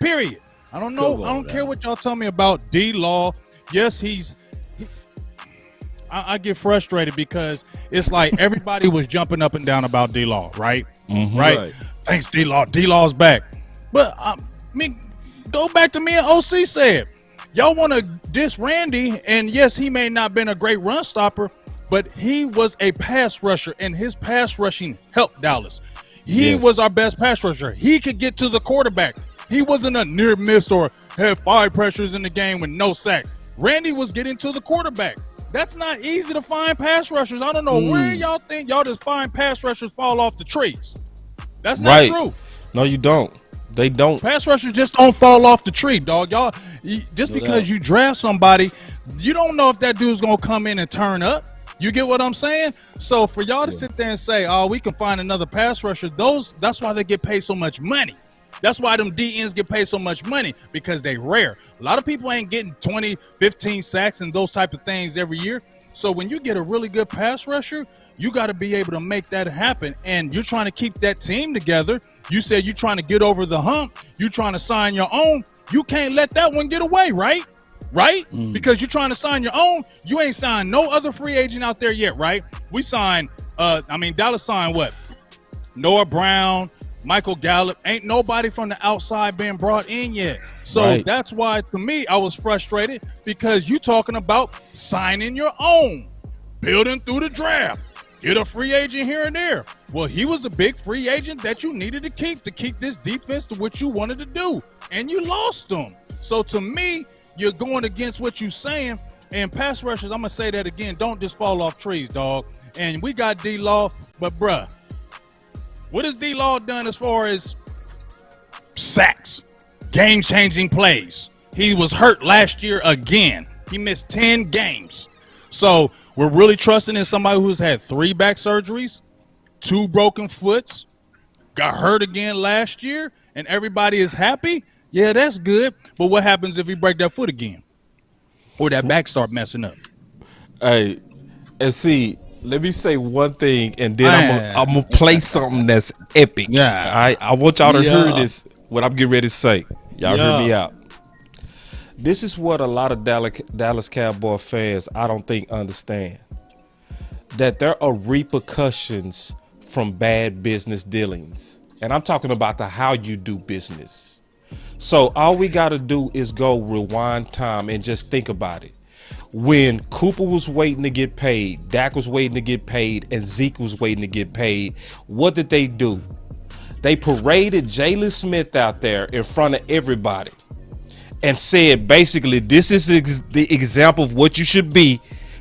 S3: Period. I don't know. I don't care what y'all tell me about D-Law. Yes, I get frustrated because it's like everybody was jumping up and down about D-Law, right? Mm-hmm. Right? Thanks, D-Law. D-Law's back. But go back to me and OC said. Y'all want to diss Randy, and yes, he may not have been a great run stopper, but he was a pass rusher, and his pass rushing helped Dallas. He was our best pass rusher. He could get to the quarterback. He wasn't a near miss or had 5 pressures in the game with no sacks. Randy was getting to the quarterback. That's not easy to find pass rushers. I don't know where y'all think y'all just find pass rushers fall off the trees. That's not true.
S2: No, you don't. They don't.
S3: Pass rushers just don't fall off the tree, dog. Y'all, just because you draft somebody, you don't know if that dude's going to come in and turn up. You get what I'm saying? So for y'all to sit there and say, oh, we can find another pass rusher, that's why they get paid so much money. That's why them DNs get paid so much money, because they rare. A lot of people ain't getting 20, 15 sacks and those type of things every year. So when you get a really good pass rusher, you got to be able to make that happen. And you're trying to keep that team together. You said you're trying to get over the hump. You're trying to sign your own. You can't let that one get away, right? Right? Because you're trying to sign your own. You ain't signed no other free agent out there yet, right? We signed, Dallas signed what? Noah Brown, Michael Gallup. Ain't nobody from the outside being brought in yet. So that's why, to me, I was frustrated, because you talking about signing your own, building through the draft, get a free agent here and there. Well, he was a big free agent that you needed to keep this defense to what you wanted to do, and you lost them. So to me, you're going against what you're saying. And pass rushers, I'm going to say that again, don't just fall off trees, dog. And we got D-Law, but bruh, what has D-Law done as far as sacks, game-changing plays? He was hurt last year again. He missed 10 games. So we're really trusting in somebody who's had 3 back surgeries, 2 broken foots, got hurt again last year, and everybody is happy? Yeah, that's good. But what happens if he break that foot again? Or that back start messing up?
S2: Hey, and see, let me say one thing, and then I'm gonna play something that's epic.
S3: Yeah,
S2: I want y'all to hear this. What I'm getting ready to say, y'all hear me out. This is what a lot of Dallas Cowboy fans, I don't think, understand. That there are repercussions from bad business dealings, and I'm talking about how you do business. So all we got to do is go rewind time and just think about it. When Cooper was waiting to get paid, Dak was waiting to get paid, and Zeke was waiting to get paid, what did they do? They paraded Jalen Smith out there in front of everybody and said, basically, this is the example of what you should be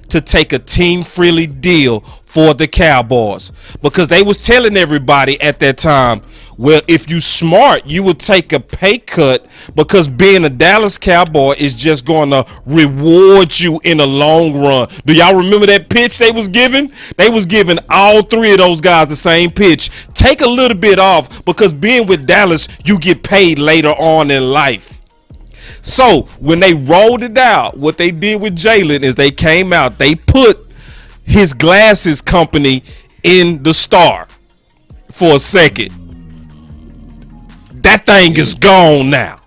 S2: to take a team-friendly deal for the Cowboys, because they was telling everybody at that time, well, if you smart, you will take a pay cut, because being a Dallas Cowboy is just going to reward you in the long run. Do y'all remember that pitch they was giving? They was giving all three of those guys the same pitch. Take a little bit off, because being with Dallas, you get paid later on in life. So when they rolled it out, what they did with Jalen is they came out, they put his glasses company in the Star for a second. That thing is gone now.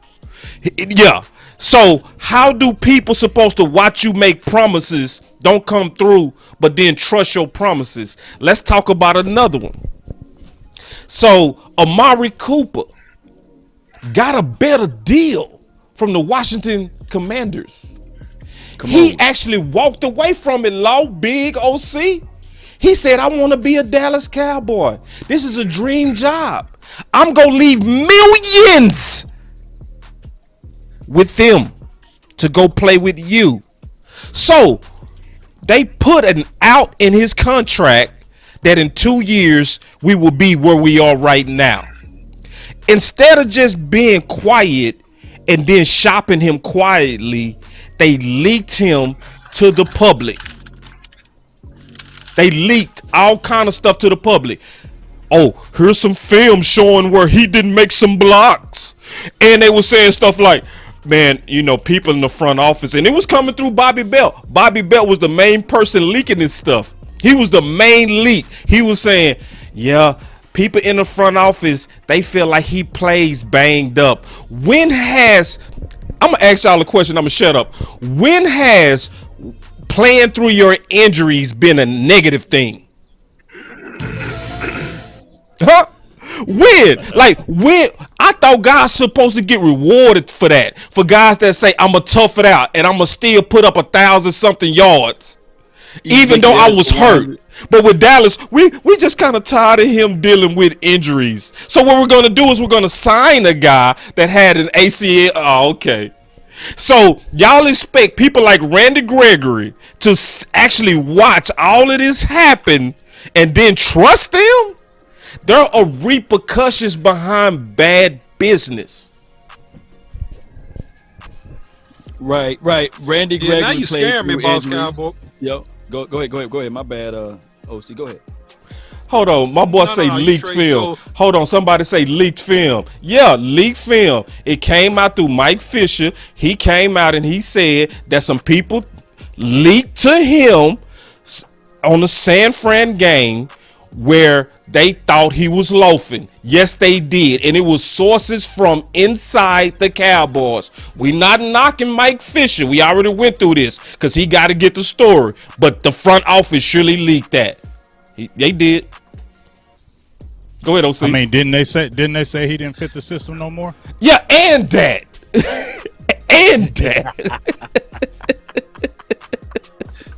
S2: Yeah. So how do people supposed to watch you make promises, don't come through, but then trust your promises? Let's talk about another one. So Amari Cooper got a better deal from the Washington Commanders. He actually walked away from it, big OC. He said, I want to be a Dallas Cowboy. This is a dream job. I'm going to leave millions with them to go play with you. So they put an out in his contract that in 2 years we will be where we are right now. Instead of just being quiet and then shopping him quietly, they leaked him to the public. They leaked all kind of stuff to the public. Oh, here's some film showing where he didn't make some blocks. And they were saying stuff like, man, you know, people in the front office. And it was coming through Bobby Belt. Bobby Belt was the main person leaking this stuff. He was the main leak. He was saying, yeah, people in the front office, they feel like he plays banged up. I'm going to ask y'all a question. I'm going to shut up. When has playing through your injuries been a negative thing? Huh? When I thought guys supposed to get rewarded for that. For guys that say, I'm going to tough it out and I'm going to still put up 1,000-something yards. Even though I was hurt. But with Dallas, we just kind of tired of him dealing with injuries. So what we're going to do is we're going to sign a guy that had an ACL. Oh, okay. So y'all expect people like Randy Gregory to actually watch all of this happen and then trust them? There are repercussions behind bad business.
S1: Right. Randy Gregory.
S5: Now you scaring me, Boss Cowboy.
S1: Yo, go ahead. My bad, OC. Go ahead.
S2: Hold on, my boy say leaked film. Hold on, somebody say leaked film. Yeah, leaked film. It came out through Mike Fisher. He came out and he said that some people leaked to him on the San Fran game where they thought he was loafing. Yes, they did. And it was sources from inside the Cowboys. We not knocking Mike Fisher. We already went through this because he got to get the story. But the front office surely leaked that. They did. Go ahead, OC.
S3: I mean, didn't they say he didn't fit the system no more?
S2: Yeah, and that. And that.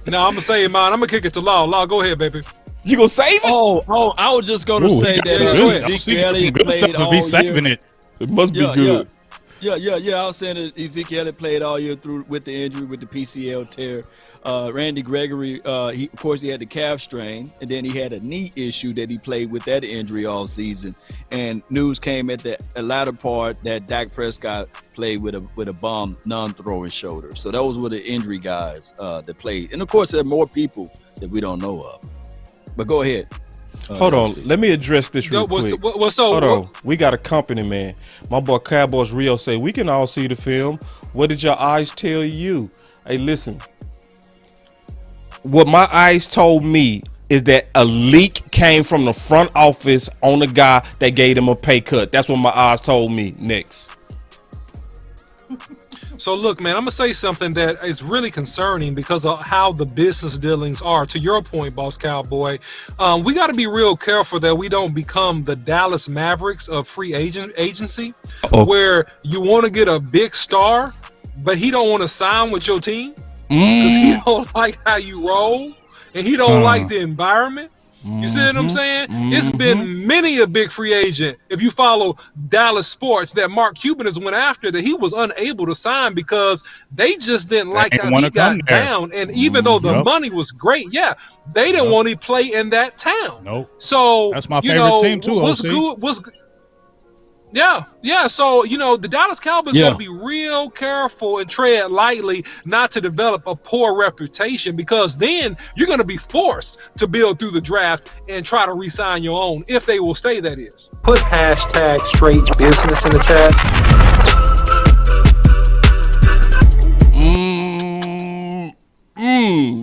S5: Now I'm gonna say mine. I'm gonna kick it to Law. Law, go ahead, baby.
S2: You gonna save it?
S1: Oh, I was just gonna say that Ezekiel Elliott played all year.
S2: It must be good.
S1: Yeah. I was saying that Ezekiel Elliott played all year through with the injury, with the PCL tear. Randy Gregory, he had the calf strain, and then he had a knee issue that he played with that injury all season. And news came at the latter part that Dak Prescott played with a bum non-throwing shoulder. So those were the injury guys that played. And of course, there are more people that we don't know of. But go ahead.
S2: Hold on. Let me address this real quick. Hold on. We got a company, man. My boy Cowboys Rio say, we can all see the film. What did your eyes tell you? Hey, listen. What my eyes told me is that a leak came from the front office on the guy that gave him a pay cut. That's what my eyes told me. Next.
S5: So look, man, I'm gonna say something that is really concerning because of how the business dealings are. To your point, Boss Cowboy, we got to be real careful that we don't become the Dallas Mavericks of free agency, where you want to get a big star, but he don't want to sign with your team because he don't like how you roll and he don't like the environment. You see what I'm saying? It's been many a big free agent, if you follow Dallas sports, that Mark Cuban has went after that he was unable to sign because they just didn't like how he got down. And even though the money was great, they didn't want to play in that town.
S3: Nope.
S5: So
S3: that's my favorite team too.
S5: What's good? Yeah. So, the Dallas Cowboys got to be real careful and tread lightly not to develop a poor reputation, because then you're going to be forced to build through the draft and try to re-sign your own, if they will stay, that is.
S6: Put hashtag straight business in the chat.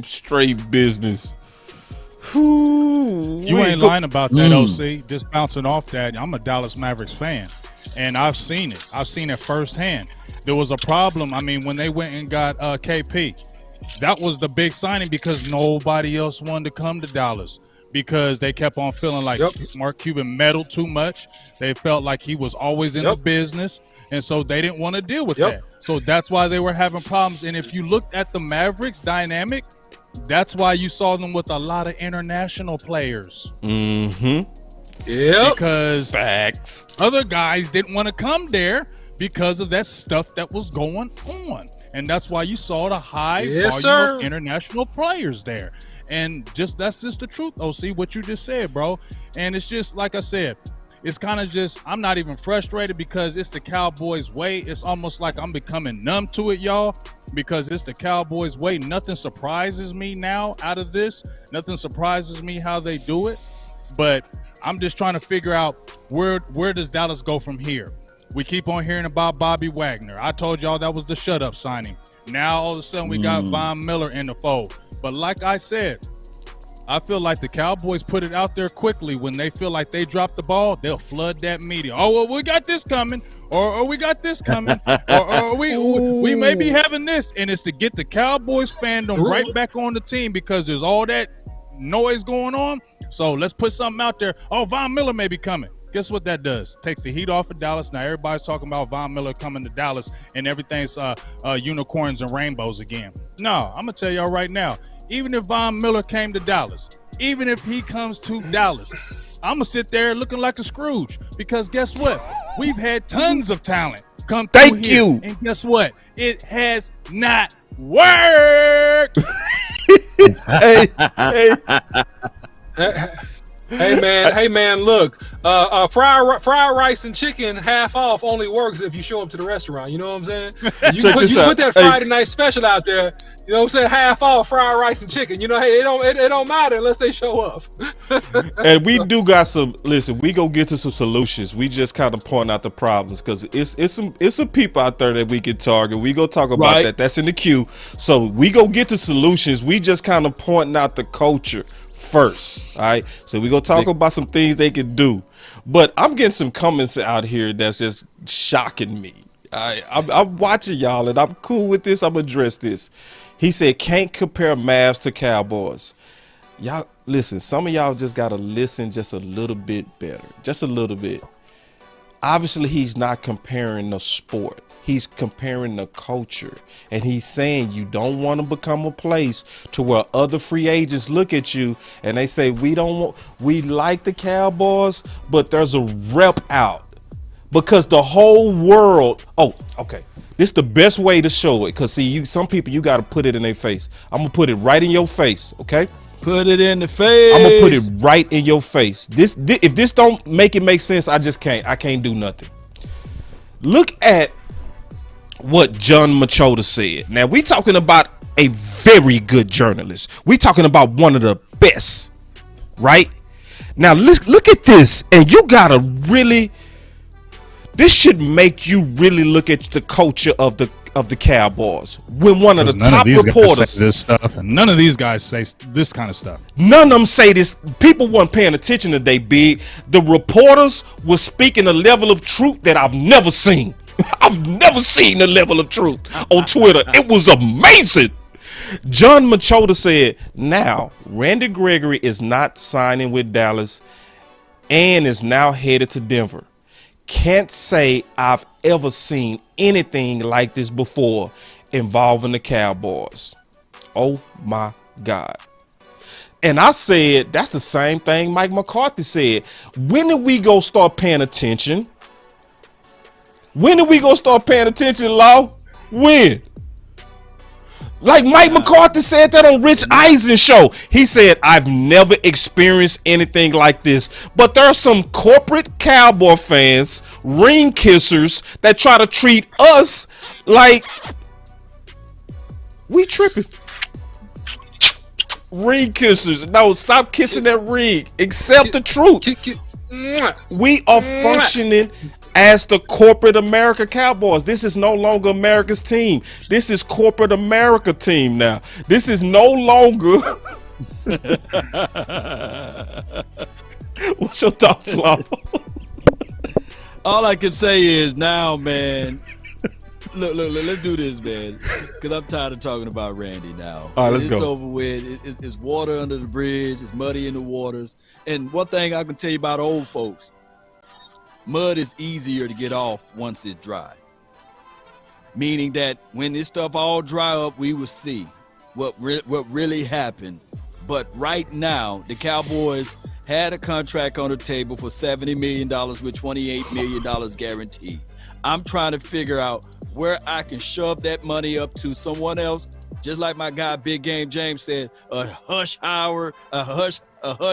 S2: Straight business.
S3: You ain't lying about that, OC. Just bouncing off that, I'm a Dallas Mavericks fan, and I've seen it. I've seen it firsthand. There was a problem. I mean, when they went and got KP, that was the big signing because nobody else wanted to come to Dallas because they kept on feeling like Mark Cuban meddled too much. They felt like he was always in the business, and so they didn't want to deal with that. So that's why they were having problems. And if you looked at the Mavericks dynamic, that's why you saw them with a lot of international players. Because
S2: facts.
S3: Other guys didn't want to come there because of that stuff that was going on. And that's why you saw the high volume of international players there. And that's just the truth, OC, what you just said, bro. And it's just, like I said, it's kind of just, I'm not even frustrated because it's the Cowboys' way. It's almost like I'm becoming numb to it, y'all, because it's the Cowboys' way. Nothing surprises me now out of this. Nothing surprises me how they do it. But I'm just trying to figure out where does Dallas go from here? We keep on hearing about Bobby Wagner. I told y'all that was the shut-up signing. Now, all of a sudden, we got Von Miller in the fold. But like I said, I feel like the Cowboys put it out there quickly. When they feel like they drop the ball, they'll flood that media. Oh, well, we got this coming, or we got this coming, or we may be having this. And it's to get the Cowboys fandom right back on the team because there's all that noise going on. So let's put something out there. Oh, Von Miller may be coming. Guess what that does? Takes the heat off of Dallas. Now everybody's talking about Von Miller coming to Dallas and everything's unicorns and rainbows again. No, I'm going to tell y'all right now, even if Von Miller came to Dallas, even if he comes to Dallas, I'm going to sit there looking like a Scrooge because guess what? We've had tons of talent come through
S2: Thank
S3: here,
S2: you.
S3: and guess what? It has not worked.
S5: Hey man, look, fried rice and chicken half off only works if you show up to the restaurant. You know what I'm saying? You put that Friday night special out there. You know what I'm saying? Half off fried rice and chicken. You know, hey, it don't matter unless they show up.
S2: And we do got some. Listen, we go get to some solutions. We just kind of point out the problems because it's some people out there that we can target. We go talk about that. That's in the queue. So we go get to solutions. We just kind of pointing out the culture first. All right. So we go talk about some things they can do. But I'm getting some comments out here that's just shocking me. I'm watching y'all and I'm cool with this. I'm gonna address this. He said, can't compare Mavs to Cowboys. Y'all, listen, some of y'all just got to listen just a little bit better. Just a little bit. Obviously, he's not comparing the sport. He's comparing the culture. And he's saying you don't want to become a place to where other free agents look at you and they say, we like the Cowboys, but there's a rep out. Because the whole world, this is the best way to show it. Because see, some people, you got to put it in their face. I'm going to put it right in your face, okay?
S1: Put it in the face.
S2: I'm going to put it right in your face. If this don't make it make sense, I can't do nothing. Look at what John Machota said. Now, we talking about a very good journalist. We talking about one of the best, right? Now, look at this. And you got to really... This should make you really look at the culture of the Cowboys. When one of the top reporters
S3: say this stuff, and none of these guys say this kind of stuff.
S2: None of them say this. People weren't paying attention today, Big. The reporters were speaking a level of truth that I've never seen. I've never seen the level of truth on Twitter. It was amazing. John Machota said, now, Randy Gregory is not signing with Dallas and is now headed to Denver. Can't say I've ever seen anything like this before involving the Cowboys. Oh my God. And I said, that's the same thing Mike McCarthy said. When did we go start paying attention? When did we go start paying attention, Law? When? Like Mike McCarthy said that on Rich Eisen show. He said, I've never experienced anything like this. But there are some corporate Cowboy fans, ring kissers, that try to treat us like we tripping. Ring kissers. No, stop kissing that ring. Accept the truth. We are functioning as the corporate America Cowboys. This is no longer America's team. This is corporate America team now. This is no longer. What's your thoughts, Law?
S1: All I can say is now, man. Look, let's do this, man. Because I'm tired of talking about Randy now.
S2: All right, let's go.
S1: It's over with. It's water under the bridge. It's muddy in the waters. And one thing I can tell you about old folks, mud is easier to get off once it's dry. Meaning that when this stuff all dry up, we will see what really happened. But right now, the Cowboys had a contract on the table for $70 million with $28 million guaranteed. I'm trying to figure out where I can shove that money up to someone else, just like my guy Big Game James said, a hush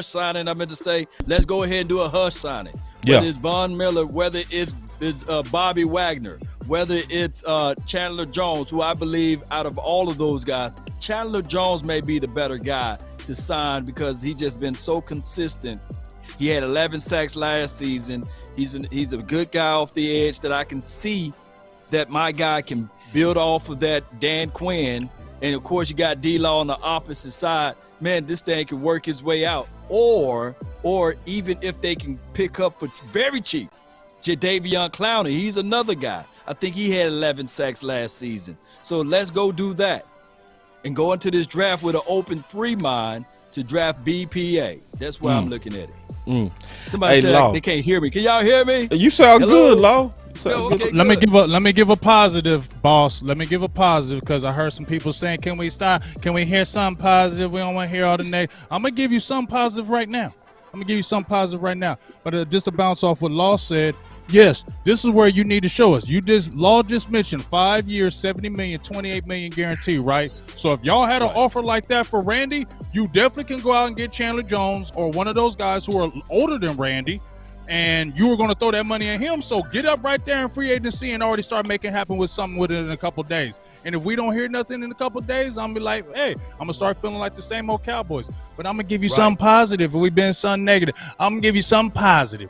S1: signing. I meant to say, let's go ahead and do a hush signing. Whether it's Von Miller, whether it's Bobby Wagner, whether it's Chandler Jones, who I believe out of all of those guys, Chandler Jones may be the better guy to sign because he just been so consistent. He had 11 sacks last season. He's a good guy off the edge that I can see that my guy can build off of that Dan Quinn. And, of course, you got D-Law on the opposite side. Man, this thing can work its way out. Or even if they can pick up for very cheap, Jadeveon Clowney, he's another guy. I think he had 11 sacks last season. So let's go do that and go into this draft with an open free mind to draft BPA. That's where I'm looking at it. Somebody said they can't hear me. Can y'all hear me?
S2: You sound good, Law.
S3: Okay, let me give a positive, boss. Let me give a positive because I heard some people saying, "Can we stop? Can we hear something positive? We don't want to hear all the negative." I'm gonna give you something positive right now. But just to bounce off what Law said, yes, this is where you need to show us. Law just mentioned 5 years, $70 million, $28 million guarantee, right? So if y'all had an offer like that for Randy, you definitely can go out and get Chandler Jones or one of those guys who are older than Randy. And you were going to throw that money at him, so get up right there in free agency and already start making happen with something within in a couple of days. And if we don't hear nothing in a couple of days, I'm going to be like, hey, I'm going to start feeling like the same old Cowboys. But I'm going to give you something positive. If we've been something negative, I'm going to give you something positive.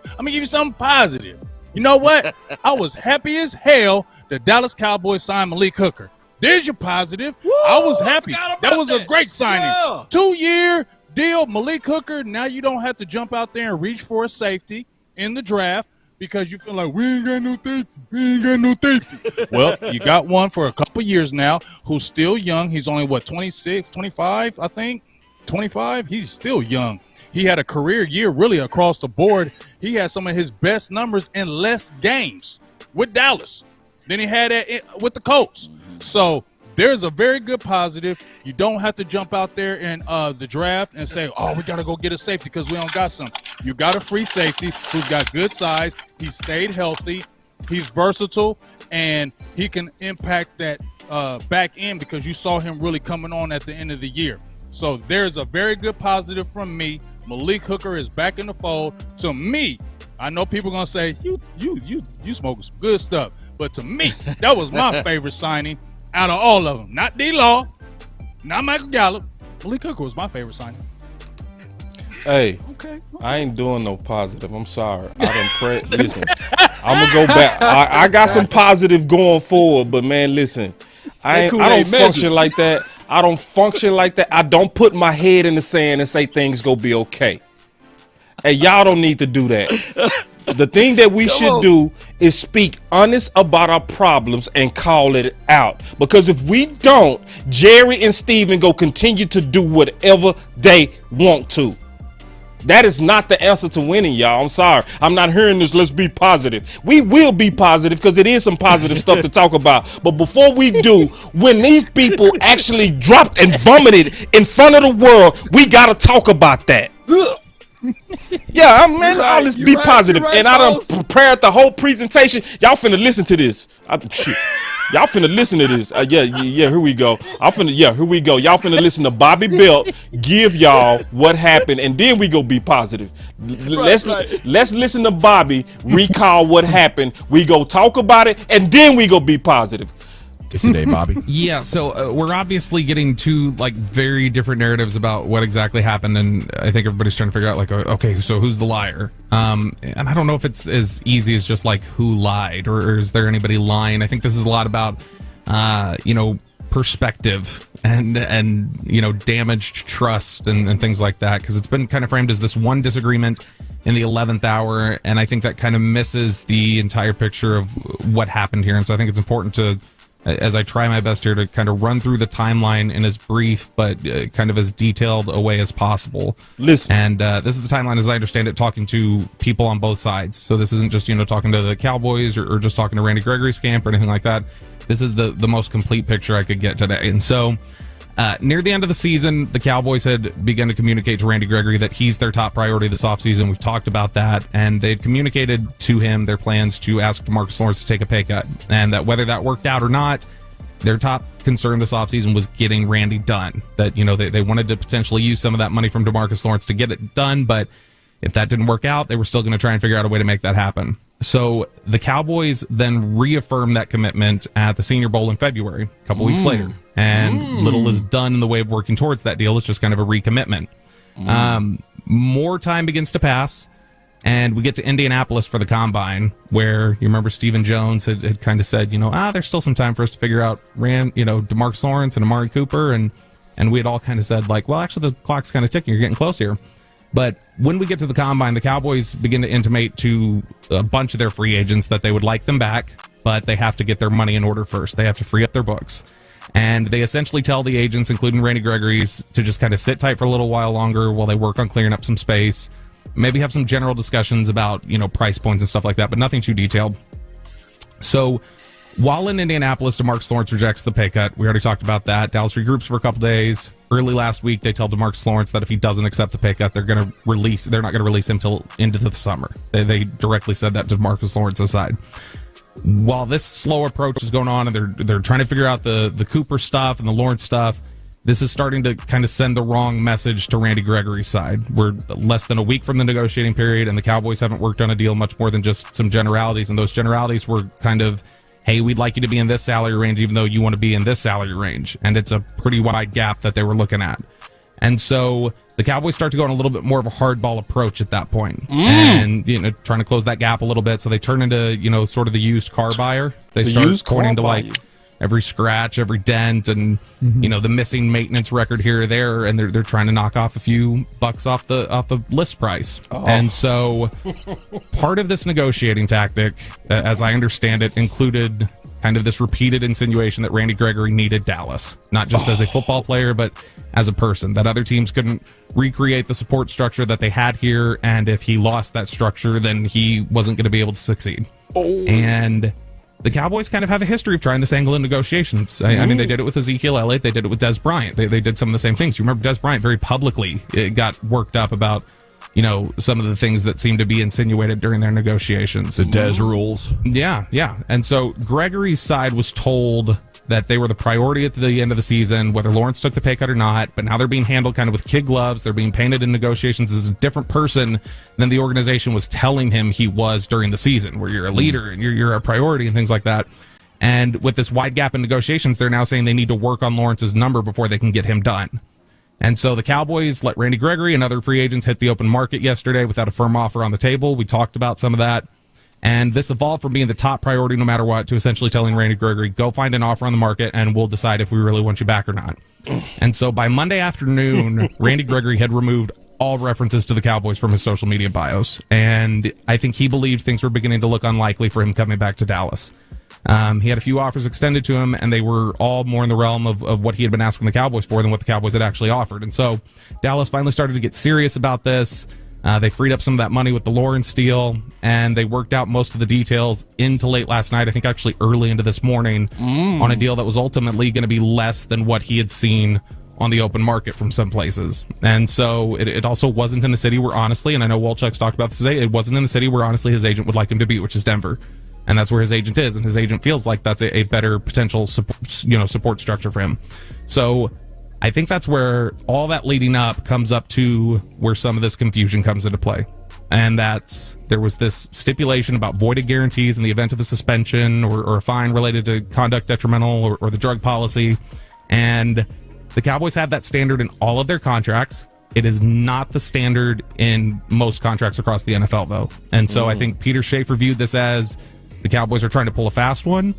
S3: You know what? I was happy as hell the Dallas Cowboys signed Malik Hooker. There's your positive.
S1: Woo,
S3: I was happy. That was a great signing.
S1: Yeah.
S3: 2-year deal, Malik Hooker. Now you don't have to jump out there and reach for a safety in the draft because you feel like we ain't got no safety. Well, you got one for a couple years now who's still young. He's only, 26, 25, I think? 25? He's still young. He had a career year really across the board. He had some of his best numbers in less games with Dallas than he had with the Colts. So there's a very good positive. You don't have to jump out there in the draft and say, oh, we got to go get a safety because we don't got some. You got a free safety who's got good size. He stayed healthy. He's versatile, and he can impact that back end because you saw him really coming on at the end of the year. So there's a very good positive from me. Malik Hooker is back in the fold. To me, I know people are going to say, you smoking some good stuff. But to me, that was my favorite signing out of all of them. Not D-Law, not Michael Gallup. Malik Hooker was my favorite signing.
S2: Hey, okay. I ain't doing no positive. I'm sorry. Listen, I'm going to go back. I got some positive going forward, but, man, listen. I don't function like that. I don't function like that. I don't put my head in the sand and say things go be okay. Hey, y'all don't need to do that. The thing that we should do is speak honest about our problems and call it out. Because if we don't, Jerry and Steven go continue to do whatever they want to. That is not the answer to winning, y'all. I'm sorry. I'm not hearing this. Let's be positive. We will be positive because it is some positive stuff to talk about. But before we do, when these people actually dropped and vomited in front of the world, we got to talk about that. Yeah, man,
S1: right,
S2: let's be positive.
S1: Right,
S2: and I done
S1: boss.
S2: prepared the whole presentation. Y'all finna listen to this. Y'all finna listen to this. Yeah, here we go. Here we go. Y'all finna listen to Bobby Belt give y'all what happened, and then we go be positive. Let's listen to Bobby recall what happened. We go talk about it, and then we go be positive.
S7: It's today, Bobby.
S8: Yeah, so we're obviously getting two very different narratives about what exactly happened, and I think everybody's trying to figure out okay, so who's the liar? And I don't know if it's as easy as just who lied, or is there anybody lying? I think this is a lot about perspective and damaged trust and things like that, because it's been kind of framed as this one disagreement in the 11th hour, and I think that kind of misses the entire picture of what happened here. And so I think it's important to, as I try my best here, to kind of run through the timeline in as brief but kind of as detailed a way as possible.
S2: Listen.
S8: And this is the timeline as I understand it, talking to people on both sides. So this isn't just, talking to the Cowboys or just talking to Randy Gregory's camp or anything like that. This is the most complete picture I could get today. And so near the end of the season, the Cowboys had begun to communicate to Randy Gregory that he's their top priority this offseason. We've talked about that, and they'd communicated to him their plans to ask DeMarcus Lawrence to take a pay cut, and that whether that worked out or not, their top concern this offseason was getting Randy done. That, they wanted to potentially use some of that money from DeMarcus Lawrence to get it done, but if that didn't work out, they were still going to try and figure out a way to make that happen. So the Cowboys then reaffirmed that commitment at the Senior Bowl in February, a couple weeks later. And little is done in the way of working towards that deal. It's just kind of a recommitment. More time begins to pass, and we get to Indianapolis for the Combine, where you remember Stephen Jones had kind of said, there's still some time for us to figure out DeMarcus Lawrence and Amari Cooper, and we had all kind of said, well, actually the clock's kind of ticking. You're getting close here. But when we get to the Combine, the Cowboys begin to intimate to a bunch of their free agents that they would like them back, but they have to get their money in order first. They have to free up their books. And they essentially tell the agents, including Randy Gregory's, to just kind of sit tight for a little while longer while they work on clearing up some space. Maybe have some general discussions about, price points and stuff like that, but nothing too detailed. So while in Indianapolis, DeMarcus Lawrence rejects the pay cut. We already talked about that. Dallas regroups for a couple days. Early last week, they tell DeMarcus Lawrence that if he doesn't accept the pay cut, they're not going to release him till into the summer. They directly said that to DeMarcus Lawrence's side. While this slow approach is going on, and they're trying to figure out the Cooper stuff and the Lawrence stuff, this is starting to kind of send the wrong message to Randy Gregory's side. We're less than a week from the negotiating period, and the Cowboys haven't worked on a deal much more than just some generalities, and those generalities were kind of, hey, we'd like you to be in this salary range even though you want to be in this salary range, and it's a pretty wide gap that they were looking at. And so the Cowboys start to go on a little bit more of a hardball approach at that point, and trying to close that gap a little bit. So they turn into sort of the used car buyer. They start pointing to every scratch, every dent, and the missing maintenance record here or there, and they're trying to knock off a few bucks off the list price. And so part of this negotiating tactic, as I understand it, included kind of this repeated insinuation that Randy Gregory needed Dallas, not just as a football player, but as a person, that other teams couldn't recreate the support structure that they had here, and if he lost that structure, then he wasn't going to be able to succeed. And the Cowboys kind of have a history of trying this angle in negotiations. I mean, they did it with Ezekiel Elliott. They did it with Des Bryant. They did some of the same things. You remember Des Bryant very publicly got worked up about, some of the things that seemed to be insinuated during their negotiations.
S7: The Des rules.
S8: Yeah. And so Gregory's side was told that they were the priority at the end of the season, whether Lawrence took the pay cut or not, but now they're being handled kind of with kid gloves. They're being painted in negotiations as a different person than the organization was telling him he was during the season, where you're a leader and you're a priority and things like that. And with this wide gap in negotiations, they're now saying they need to work on Lawrence's number before they can get him done. And so the Cowboys let Randy Gregory and other free agents hit the open market yesterday without a firm offer on the table. We talked about some of that. And this evolved from being the top priority no matter what to essentially telling Randy Gregory, go find an offer on the market and we'll decide if we really want you back or not. And so by Monday afternoon, Randy Gregory had removed all references to the Cowboys from his social media bios. And I think he believed things were beginning to look unlikely for him coming back to Dallas. He had a few offers extended to him, and they were all more in the realm of what he had been asking the Cowboys for than what the Cowboys had actually offered. And so Dallas finally started to get serious about this. They freed up some of that money with the Lawrence deal, and they worked out most of the details into late last night, I think actually early into this morning, on a deal that was ultimately going to be less than what he had seen on the open market from some places. And so it also wasn't in the city where, honestly, and I know Walchuk's talked about this today, it wasn't in the city where, honestly, his agent would like him to be, which is Denver. And that's where his agent is, and his agent feels like that's a better potential support structure for him. So I think that's where all that leading up comes up to where some of this confusion comes into play. And that's, there was this stipulation about voided guarantees in the event of a suspension or a fine related to conduct detrimental or the drug policy. And the Cowboys have that standard in all of their contracts. It is not the standard in most contracts across the NFL, though. And so I think Peter Schaefer viewed this as the Cowboys are trying to pull a fast one,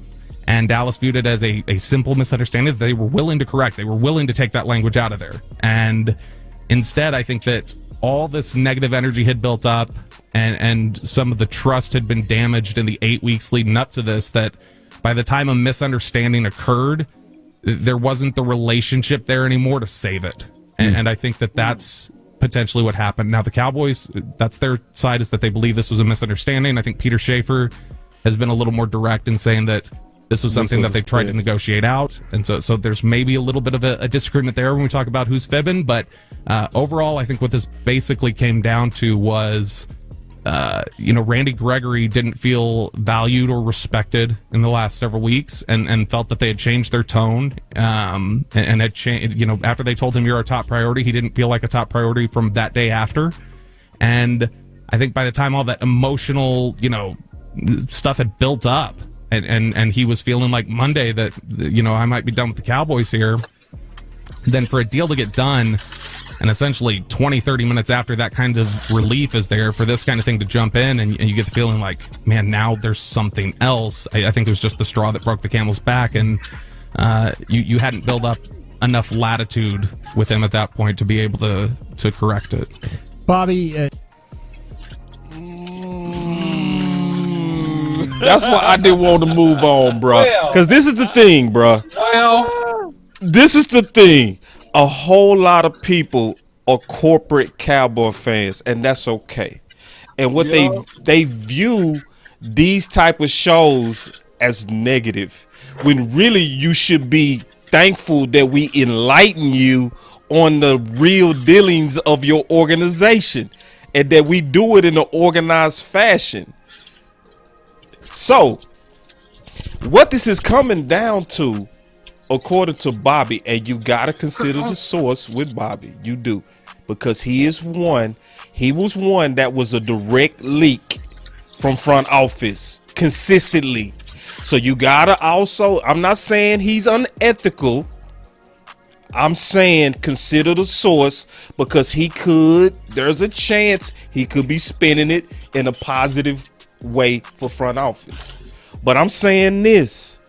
S8: and Dallas viewed it as a simple misunderstanding that they were willing to correct. They were willing to take that language out of there. And instead, I think that all this negative energy had built up, and some of the trust had been damaged in the 8 weeks leading up to this, that by the time a misunderstanding occurred, there wasn't the relationship there anymore to save it. And I think that that's potentially what happened. Now, the Cowboys, that's their side, is that they believe this was a misunderstanding. I think Peter Schaefer has been a little more direct in saying that this was something that they tried to negotiate out. And so there's maybe a little bit of a disagreement there when we talk about who's fibbing. But overall, I think what this basically came down to was, Randy Gregory didn't feel valued or respected in the last several weeks, and felt that they had changed their tone, and had changed. After they told him you're our top priority, he didn't feel like a top priority from that day after. And I think by the time all that emotional, stuff had built up, and he was feeling like Monday that, I might be done with the Cowboys here, then for a deal to get done, and essentially 20-30 minutes after that kind of relief is there, for this kind of thing to jump in, and you get the feeling like, man, now there's something else. I think it was just the straw that broke the camel's back, and you hadn't built up enough latitude with him at that point to be able to correct it.
S9: Bobby,
S2: that's why I didn't want to move on, bro. Because this is the thing, bro. This is the thing. A whole lot of people are corporate Cowboy fans, and that's okay. And what they view these type of shows as negative, when really you should be thankful that we enlighten you on the real dealings of your organization, and that we do it in an organized fashion. So, what this is coming down to, according to Bobby, and you got to consider the source with Bobby, you do, because he was one that was a direct leak from front office consistently. So you got to also, I'm not saying he's unethical, I'm saying consider the source, because there's a chance he could be spinning it in a positive way for front office. But I'm saying this,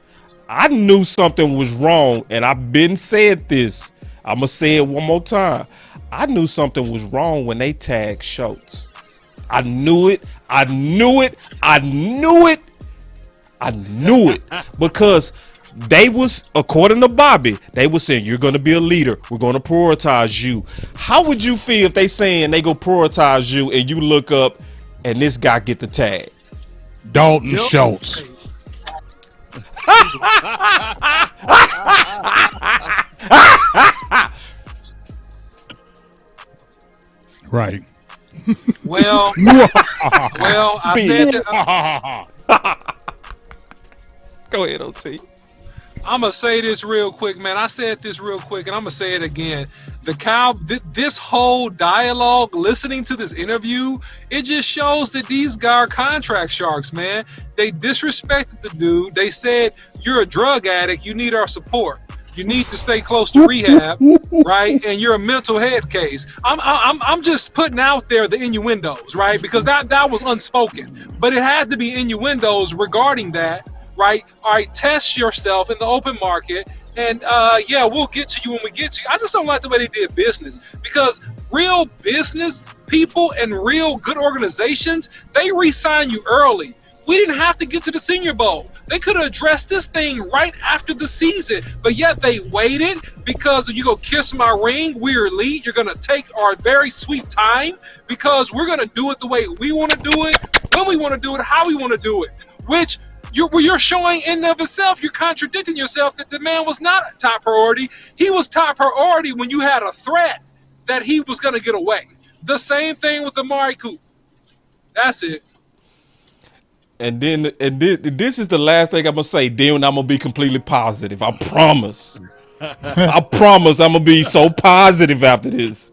S2: I knew something was wrong, and I've been said this. I'm going to say it one more time. I knew something was wrong when they tagged Schultz. I knew it. Because they was, according to Bobby, they was saying, you're going to be a leader. We're going to prioritize you. How would you feel if they saying they go prioritize you, and you look up and this guy get the tag?
S3: Dalton Schultz. Right.
S5: Well, I said that.
S2: Go ahead, OC.
S5: I'm gonna say this real quick, man. I said this real quick, and I'm gonna say it again. This whole dialogue, listening to this interview, it just shows that these guys are contract sharks, man. They disrespected the dude. They said, you're a drug addict, you need our support. You need to stay close to rehab, right? And you're a mental head case. I'm just putting out there the innuendos, right? Because that was unspoken, but it had to be innuendos regarding that, right? All right, test yourself in the open market. And we'll get to you when we get to you. I just don't like the way they did business, because real business people and real good organizations, they re-sign you early. We didn't have to get to the Senior Bowl. They could have addressed this thing right after the season, but yet they waited because you go kiss my ring, we're elite. You're going to take our very sweet time because we're going to do it the way we want to do it, when we want to do it, how we want to do it, which you're showing in and of itself, you're contradicting yourself that the man was not top priority. He was top priority when you had a threat that he was going to get away. The same thing with Amari Cooper. That's it.
S2: And then this is the last thing I'm gonna say. Then I'm gonna be completely positive. I promise. I promise I'm gonna be so positive after this.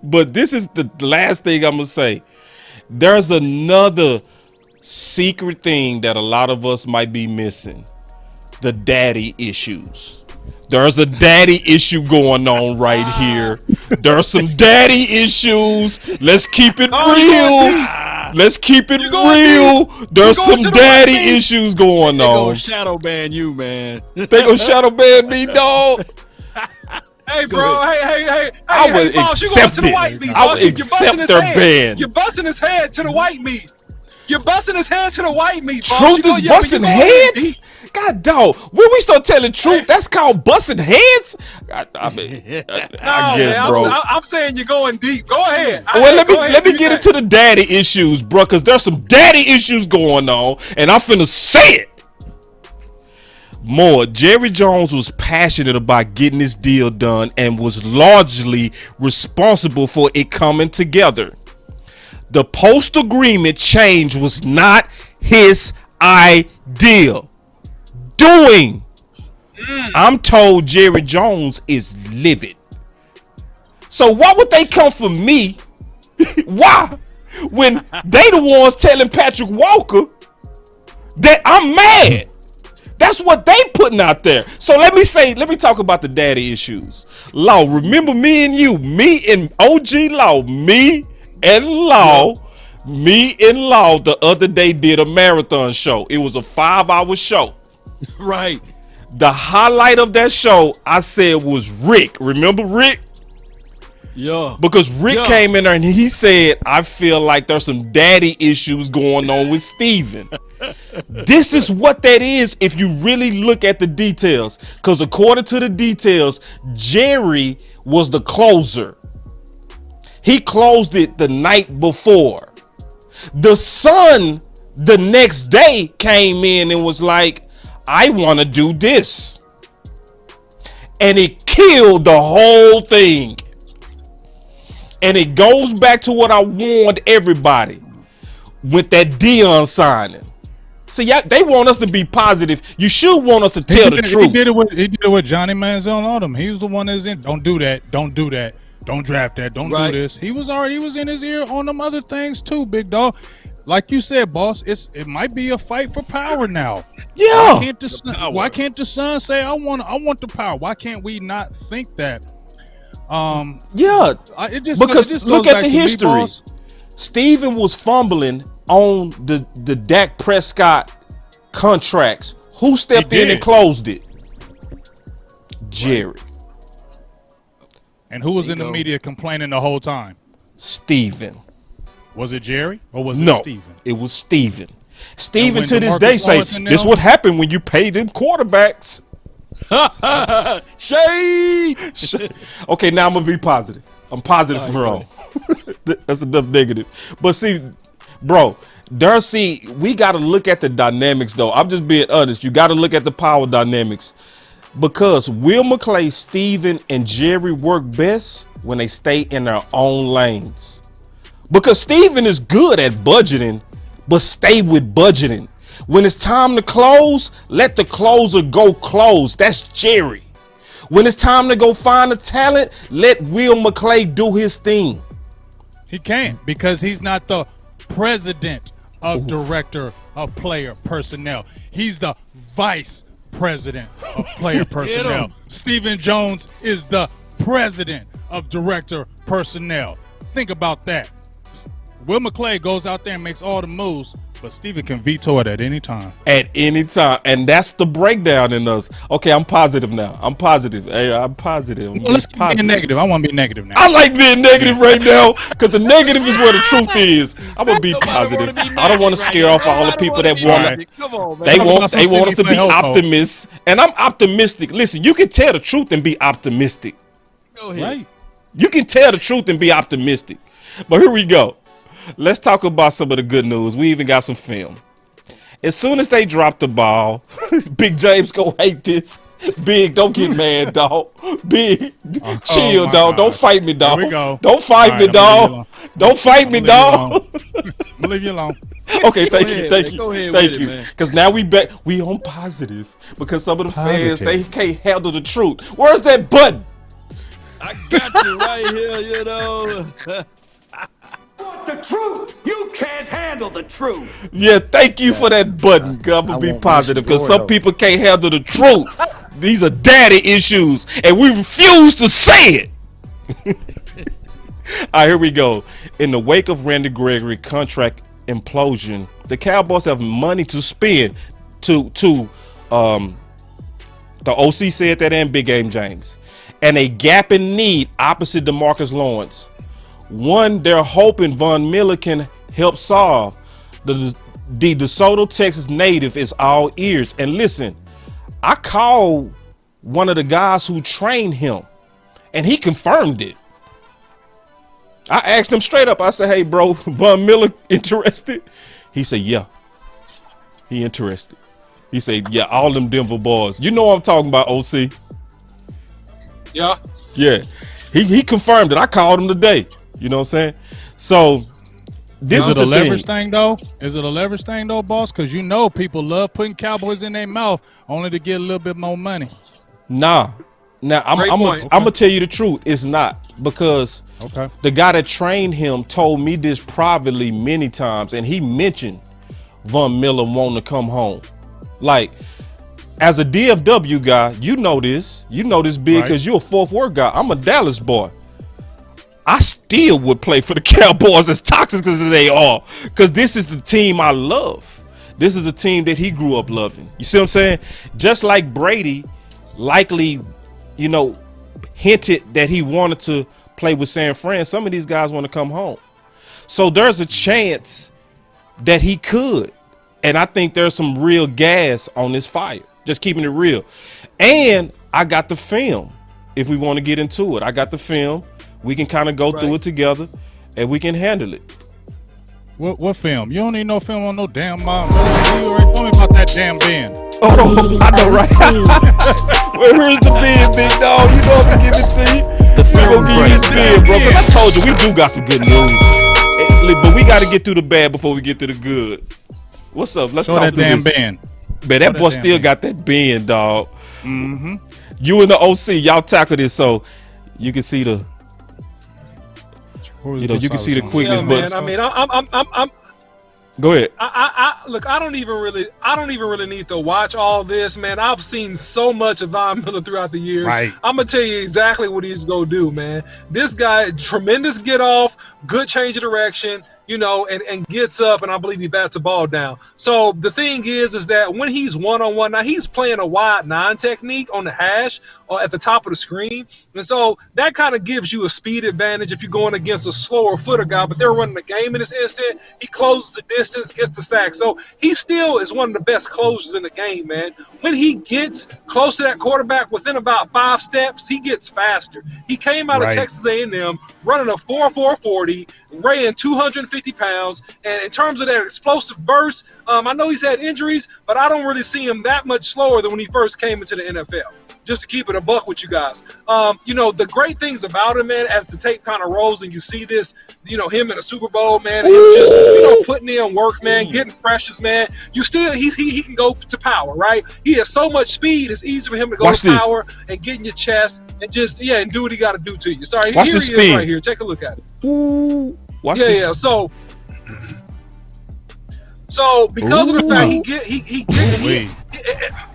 S2: But this is the last thing I'm gonna say. There's another secret thing that a lot of us might be missing: the daddy issues. There's a daddy issue going on right here. There's some daddy issues. Let's keep it real. Let's keep it real. There's some daddy issues going on.
S1: They gonna shadow ban you, man.
S2: They gonna shadow ban me, dog.
S5: Hey, bro. Hey.
S2: I would
S5: boss,
S2: accept it. I would accept their ban.
S5: You're busting his head to the white meat. You're busting his head to the white meat, boss.
S2: Truth is busting heads? God, dog. When we start telling truth, that's called busting heads? I guess,
S5: man,
S2: bro.
S5: I'm saying you're going deep. Go ahead.
S2: Well, let me get into the daddy issues, bro, because there's some daddy issues going on, and I'm finna say it. More, Jerry Jones was passionate about getting this deal done and was largely responsible for it coming together. The post-agreement change was not his idea. I'm told Jerry Jones is livid. So why would they come for me? Why? When they the ones telling Patrick Walker that I'm mad. That's what they putting out there. So let me talk about the daddy issues. Law, remember me and you, me and OG Law, me and Law the other day did a marathon show. It was a 5-hour show.
S1: Right.
S2: The highlight of that show, I said, was Rick. Remember Rick?
S1: Yeah.
S2: Because Rick came in there and he said, I feel like there's some daddy issues going on with Steven. This is what that is if you really look at the details. Because according to the details, Jerry was the closer. He closed it the night before. The son the next day came in and was like, I want to do this. And it killed the whole thing. And it goes back to what I warned everybody with that Dion signing. See, they want us to be positive. You should want us to tell the truth.
S3: He did it with Johnny Manziel and all them. He was the one that's in. Don't do that. Don't do that. Don't draft that. Don't do this. He was in his ear on them other things too, big dog. Like you said, boss, it might be a fight for power now.
S2: Yeah.
S3: Why can't the son say I want the power? Why can't we not think that?
S2: Because look at the history. Steven was fumbling on the Dak Prescott contracts. Who stepped in and closed it? Jerry. Right.
S3: And who was in the media complaining the whole time?
S2: Steven.
S3: Was it Jerry or was it Steven?
S2: It was Steven. Steven to this day say, this is what happened when you pay them quarterbacks.
S1: Shade.
S2: Okay, now I'm going to be positive. I'm positive from here on. That's enough negative. But see, bro, we got to look at the dynamics, though. I'm just being honest. You got to look at the power dynamics. Because Will McClay, Steven, and Jerry work best when they stay in their own lanes. Because Steven is good at budgeting, but stay with budgeting. When it's time to close, let the closer go close. That's Jerry. When it's time to go find the talent, let Will McClay do his thing.
S3: He can't because he's not the president of director of player personnel. He's the vice president of player personnel. Steven Jones is the president of director personnel. Think about that. Will McClay goes out there and makes all the moves, But Steven can veto it at any time.
S2: At any time. And that's the breakdown in us. Okay, I'm positive now. I'm positive. Hey, I'm positive.
S3: Well, let's keep being negative. I want to be negative now.
S2: I like being negative right now because the negative is where the truth is. I'm going to be positive. I don't want to scare off all the people that want to. They want us to be optimists. And I'm optimistic. Listen, you can tell the truth and be optimistic.
S1: Go ahead.
S3: Right.
S2: You can tell the truth and be optimistic. But here we go. Let's talk about some of the good news. We even got some film. As soon as they drop the ball, Big James gonna hate this. Big, don't get mad, dog. Big, chill, dog. Don't fight me, dog.
S3: Here we go.
S2: Don't fight me, dog. Don't fight me, dog.
S3: I'll leave you alone.
S2: Okay, thank you.
S1: Go ahead
S2: Thank
S1: with
S2: you.
S1: it, man.
S2: Because now we on positive. Because some of the fans, they can't handle the truth. Where's that button?
S1: I got you right here, you know.
S4: The truth! You can't handle the truth!
S2: Yeah, thank you for that button. I'm gonna be positive because some people can't handle the truth. These are daddy issues, and we refuse to say it. All right, here we go. In the wake of Randy Gregory contract implosion, the Cowboys have money to spend. The OC said that, and Big Game James, and a gap in need opposite DeMarcus Lawrence. One they're hoping Von Miller can help solve. The DeSoto, Texas native is all ears. And listen, I called one of the guys who trained him, and he confirmed it. I asked him straight up. I said, "Hey, bro, Von Miller interested?" He said, "Yeah, he interested." He said, "Yeah, all them Denver boys. You know what I'm talking about, OC."
S5: Yeah.
S2: Yeah, he confirmed it. I called him today. You know what I'm saying? So this is
S3: it a
S2: the
S3: leverage
S2: thing.
S3: thing though? Is it a leverage thing though, boss? Because you know people love putting Cowboys in their mouth only to get a little bit more money.
S2: Nah. Now I'm gonna tell you the truth. It's not, because the guy that trained him told me this privately many times, and he mentioned Von Miller wanting to come home. Like, as a DFW guy, you know this big because you're a Fourth Ward guy. I'm a Dallas boy. I still would play for the Cowboys, as toxic as they are, because this is the team I love. This is a team that he grew up loving. You see what I'm saying? Just like Brady likely, hinted that he wanted to play with San Fran, some of these guys want to come home. So there's a chance that he could. And I think there's some real gas on this fire. Just keeping it real. And I got the film, if we want to get into it. I got the film. We can kind of go through it together, and we can handle it.
S3: What film? You don't need no film on no damn mom. You already told me about that damn band.
S2: Oh, I know, right? Well, here's the band, big dog. You know I'm gonna give it to you. We're gonna give you this band, bro. Because I told you, we do got some good news. But we got to get through the bad before we get to the good. What's up? Let's talk
S3: that
S2: through
S3: damn
S2: this.
S3: band.
S2: Man, that boy still got that band, dog.
S3: Mm-hmm.
S2: You and the OC, y'all tackle this so you can see the. You can see the quickness,
S5: man,
S2: but
S5: I mean, I'm
S2: go ahead.
S5: Look, I don't even really need to watch all this, man. I've seen so much of Von Miller throughout the years.
S3: Right.
S5: I'm gonna tell you exactly what he's gonna do, man. This guy, tremendous get off, good change of direction, and gets up, and I believe he bats the ball down. So the thing is that when he's one-on-one, now he's playing a wide nine technique on the hash or at the top of the screen, and so that kind of gives you a speed advantage if you're going against a slower footer guy, but they're running the game in this instant. He closes the distance, gets the sack. So he still is one of the best closers in the game, man. When he gets close to that quarterback within about 5 steps, he gets faster. He came out of Texas A&M running a 4.40, weighing 250 pounds, and in terms of that explosive burst, I know he's had injuries, but I don't really see him that much slower than when he first came into the NFL. Just to keep it a buck with you guys. The great things about him, man, as the tape kind of rolls and you see this, him in a Super Bowl, man, him just, putting in work, man, getting pressures, man. He can go to power, right? He has so much speed, it's easy for him to go to power and get in your chest and just, and do what he got to do to you. Sorry, here he is right here. Take a look at it.
S2: Ooh. Watch
S5: this.
S2: Yeah.
S5: So because of the fact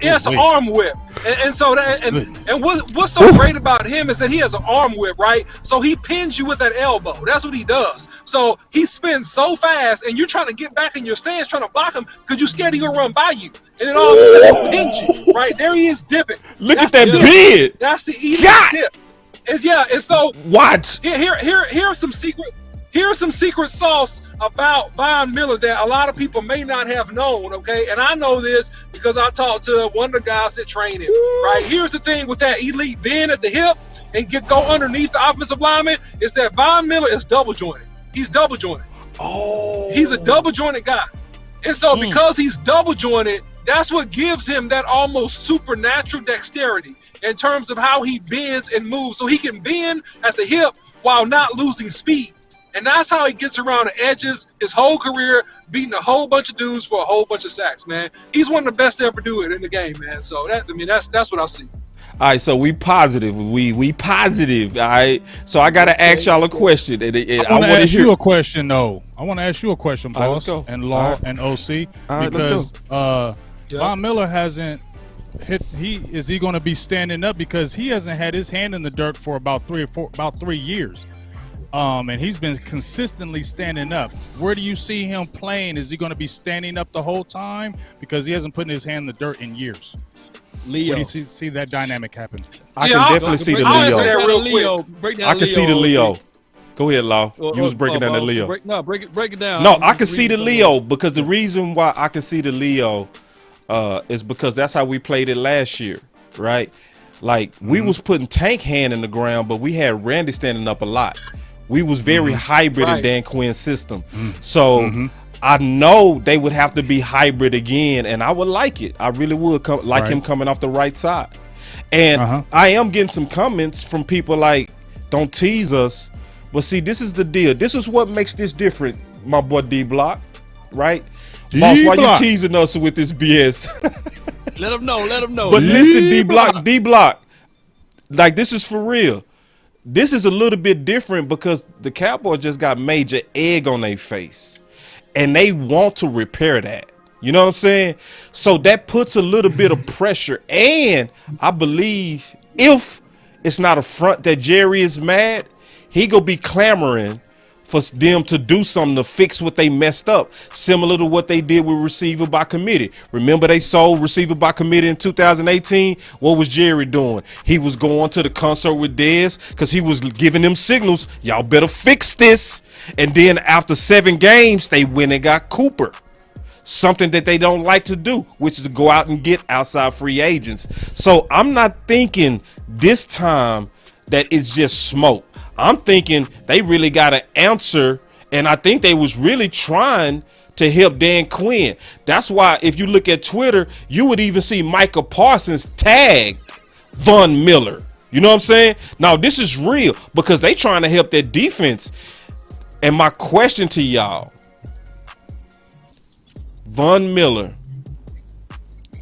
S5: he has an arm whip. And so that and what's so great about him is that he has an arm whip, right? So he pins you with that elbow. That's what he does. So he spins so fast, and you're trying to get back in your stance, trying to block him because you're scared he's gonna run by you. And then all of a sudden he pins you, right? There he is dipping.
S2: Look
S5: That's
S2: at that
S5: the
S2: beard.
S5: That's the easy
S2: God.
S5: dip. And so
S2: Watch.
S5: here's some secret sauce about Von Miller that a lot of people may not have known, okay? And I know this because I talked to one of the guys that train him, right? Here's the thing with that elite bend at the hip and go underneath the offensive lineman is that Von Miller is double jointed. He's double jointed. Oh. He's a double jointed guy. And so because he's double jointed, that's what gives him that almost supernatural dexterity in terms of how he bends and moves. So he can bend at the hip while not losing speed. And that's how he gets around the edges his whole career, beating a whole bunch of dudes for a whole bunch of sacks, man. He's one of the best to ever do it in the game, man. So that's what I see.
S2: All right, so we positive. We positive. All right. So I gotta ask y'all a question. And
S3: I want to ask you a question, though. I want to ask you a question,
S2: All right, let's
S3: boss,
S2: go.
S3: and Law
S2: All right.
S3: and OC,
S2: All right,
S3: because
S2: let's
S3: Von Miller hasn't hit. Is he going to be standing up because he hasn't had his hand in the dirt for about 3 years. And he's been consistently standing up. Where do you see him playing? Is he going to be standing up the whole time? Because he hasn't put his hand in the dirt in years.
S1: Leo.
S3: Where do you see that dynamic happen?
S2: I can definitely see the Leo. I can see the Leo. Go ahead, Law. You was breaking down the Leo.
S1: Break it down.
S2: No, I can see the Leo because the reason why I can see the Leo is because that's how we played it last year, right? Like we was putting Tank hand in the ground, but we had Randy standing up a lot. We was very hybrid in Dan Quinn's system. So I know they would have to be hybrid again, and I would like it. I really would like him coming off the right side. And I am getting some comments from people like, don't tease us. But see, this is the deal. This is what makes this different, my boy D-Block, right? Boss, why you teasing us with this BS?
S1: Let them know.
S2: But listen, D-Block, like this is for real. This is a little bit different because the Cowboys just got major egg on their face, and they want to repair that. You know what I'm saying? So that puts a little bit of pressure, and I believe if it's not a front that Jerry is mad, he gonna be clamoring for them to do something to fix what they messed up, similar to what they did with receiver by committee. Remember they sold receiver by committee in 2018? What was Jerry doing? He was going to the concert with Dez because he was giving them signals, y'all better fix this. And then after 7 games, they went and got Cooper. Something that they don't like to do, which is to go out and get outside free agents. So I'm not thinking this time that it's just smoke. I'm thinking they really got an answer, and I think they was really trying to help Dan Quinn. That's why if you look at Twitter, you would even see Micah Parsons tagged Von Miller. You know what I'm saying? Now, this is real because they trying to help their defense. And my question to y'all, Von Miller,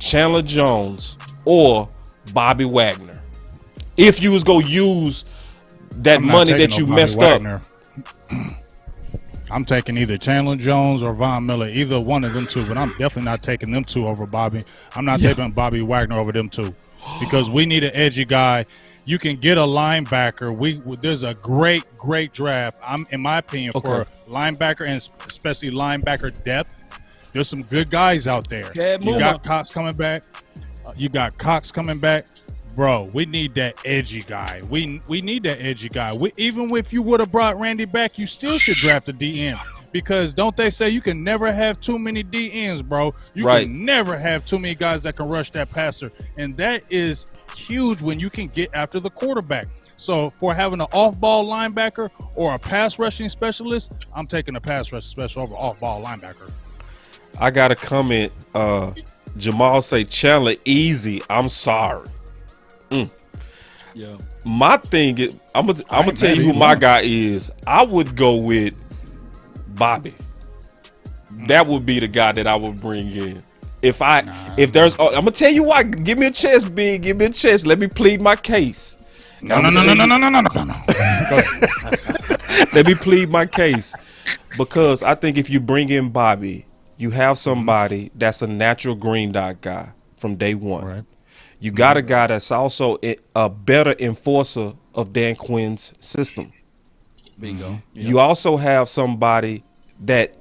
S2: Chandler Jones, or Bobby Wagner, if you was going to use that money that you messed up.
S3: I'm taking either Chandler Jones or Von Miller, either one of them two, but I'm definitely not taking them two over Bobby. I'm not taking Bobby Wagner over them two because we need an edgy guy. You can get a linebacker. There's a great draft, in my opinion, for linebacker and especially linebacker depth. There's some good guys out there. You got Cox coming back. Bro, we need that edgy guy. We need that edgy guy. Even if you would have brought Randy back, you still should draft a DN. Because don't they say you can never have too many DNs, bro? You can never have too many guys that can rush that passer. And that is huge when you can get after the quarterback. So for having an off-ball linebacker or a pass rushing specialist, I'm taking a pass rushing specialist over off-ball linebacker.
S2: I got a comment. Jamal say, Chandler, easy. I'm sorry.
S1: Yeah.
S2: My thing is, I'm gonna tell you who my guy is. I would go with Bobby. That would be the guy that I would bring in. If there's, I'm gonna tell you why. Give me a chance, Big. Give me a chance. Let me plead my case.
S3: No.
S2: Let me plead my case because I think if you bring in Bobby, you have somebody that's a natural green dot guy from day one.
S3: Right.
S2: You got a guy that's also a better enforcer of Dan Quinn's system.
S1: Bingo.
S2: You also have somebody that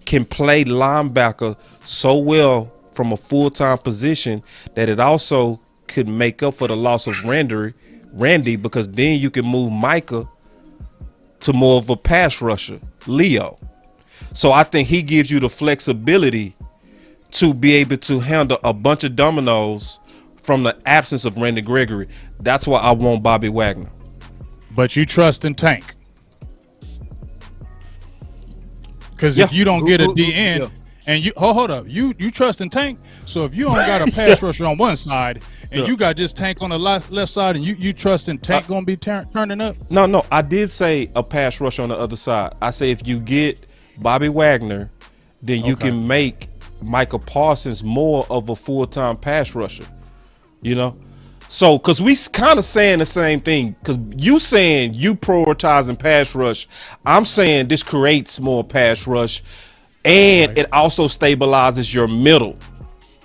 S2: can play linebacker so well from a full-time position that it also could make up for the loss of Randy, because then you can move Micah to more of a pass rusher, Leo. So I think he gives you the flexibility to be able to handle a bunch of dominoes from the absence of Randy Gregory. That's why I want Bobby Wagner.
S3: But you trust in Tank. Because if you don't get a DN and you hold up, you trust in Tank. So if you don't got a pass rusher on one side and you got just Tank on the left side, and you trust in Tank gonna be turning up?
S2: No, I did say a pass rusher on the other side. I say if you get Bobby Wagner, then you can make Micah Parsons more of a full-time pass rusher. You know? So, because we kind of saying the same thing. Because you saying you prioritizing pass rush. I'm saying this creates more pass rush. And it also stabilizes your middle.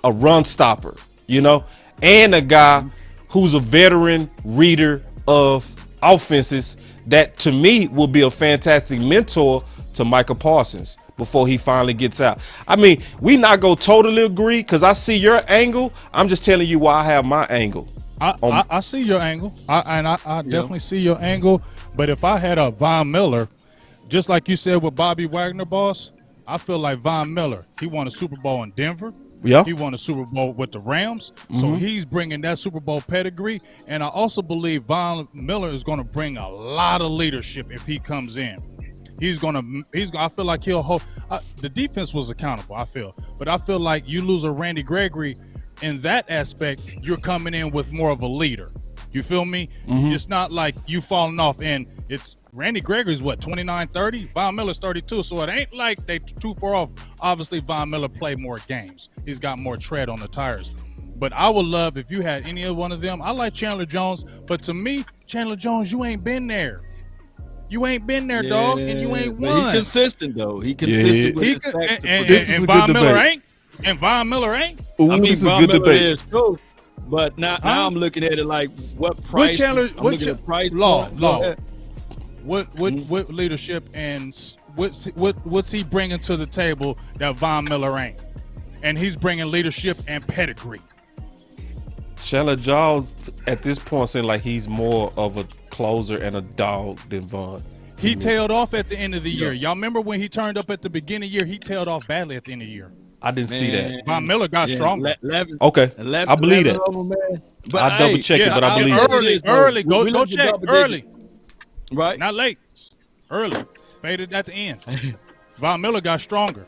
S2: A run stopper. You know? And a guy who's a veteran reader of offenses that, to me, will be a fantastic mentor to Micah Parsons before he finally gets out. I mean, we not go totally agree because I see your angle. I'm just telling you why I have my angle.
S3: I see your angle. I definitely see your angle. But if I had a Von Miller, just like you said with Bobby Wagner, boss, I feel like Von Miller, he won a Super Bowl in Denver.
S2: Yeah.
S3: He won a Super Bowl with the Rams. So he's bringing that Super Bowl pedigree. And I also believe Von Miller is going to bring a lot of leadership if he comes in. I feel like he'll hold. The defense was accountable, I feel. But I feel like you lose a Randy Gregory in that aspect, you're coming in with more of a leader. You feel me? It's not like you falling off, and it's Randy Gregory's what, 29, 30? Von Miller's 32, so it ain't like they too far off. Obviously, Von Miller played more games. He's got more tread on the tires. But I would love if you had any of one of them. I like Chandler Jones, but to me, Chandler Jones, you ain't been there. You ain't been there, dog, and you ain't won.
S1: He consistent though. He consistent with his sacks.
S3: And Von Miller ain't. And Von Miller ain't.
S2: Ooh,
S1: I mean,
S2: this is
S1: Von
S2: a good
S1: Miller
S2: debate.
S1: is true, but now I'm looking at it like what price?
S3: What leadership and what's he bringing to the table that Von Miller ain't? And he's bringing leadership and pedigree.
S2: Chandler Jones at this point seems like he's more of a closer and a dog than Von.
S3: He tailed off at the end of the year. Y'all remember when he turned up at the beginning of the year? He tailed off badly at the end of the year.
S2: I didn't see that.
S3: Von Miller got stronger.
S1: 11,
S2: okay,
S1: 11,
S2: I believe that.
S1: But
S2: I double check it, but I believe it.
S3: Early. Go check early.
S1: Right?
S3: Not late. Early. Faded at the end. Von Miller got stronger.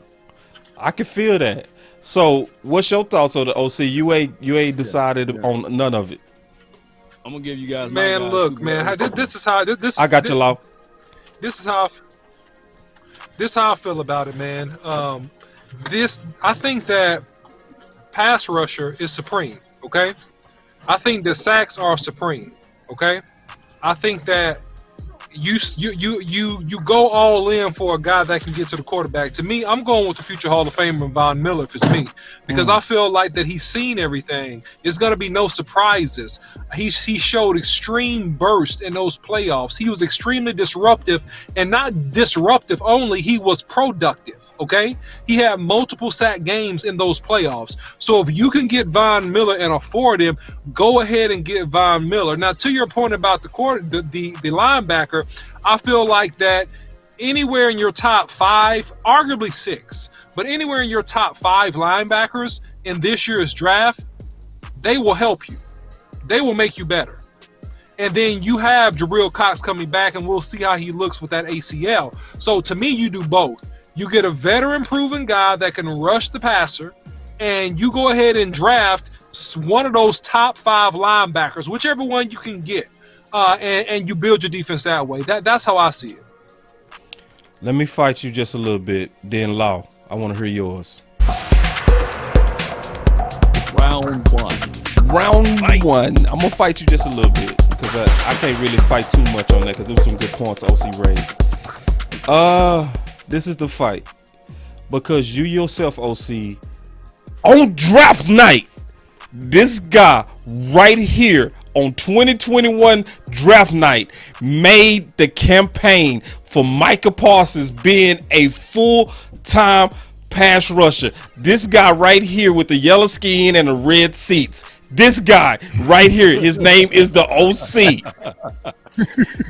S2: I can feel that. So, what's your thoughts on the OC? You ain't decided on none of it.
S1: I'm gonna give you guys.
S5: Man, look, man. This is how.
S2: I got your law.
S5: This is how I feel about it, man. I think that pass rusher is supreme. Okay, I think the sacks are supreme. Okay, I think that you go all in for a guy that can get to the quarterback. To me, I'm going with the future Hall of Famer Von Miller if it's me, because I feel like that he's seen everything. There's going to be no surprises. He showed extreme burst in those playoffs. He was extremely disruptive, and not disruptive only, he was productive. Okay, he had multiple sack games in those playoffs. So if you can get Von Miller and afford him, go ahead and get Von Miller. Now, to your point about the linebacker, I feel like that anywhere in your top 5, arguably 6, but anywhere in your top 5 linebackers in this year's draft, they will help you. They will make you better. And then you have Jabril Cox coming back, and we'll see how he looks with that ACL. So to me, you do both. You get a veteran proven guy that can rush the passer, and you go ahead and draft one of those top 5 linebackers, whichever one you can get, and you build your defense that way. That's how I see it.
S2: Let me fight you just a little bit. Then Law, I want to hear yours.
S1: Round 1.
S2: Round 1. I'm going to fight you just a little bit because I can't really fight too much on that because there was some good points OC raised. This is the fight because you yourself, OC, on draft night, this guy right here on 2021 draft night made the campaign for Micah Parsons being a full-time pass rusher. This guy right here with the yellow skin and the red seats. This guy right here, his name is the OC.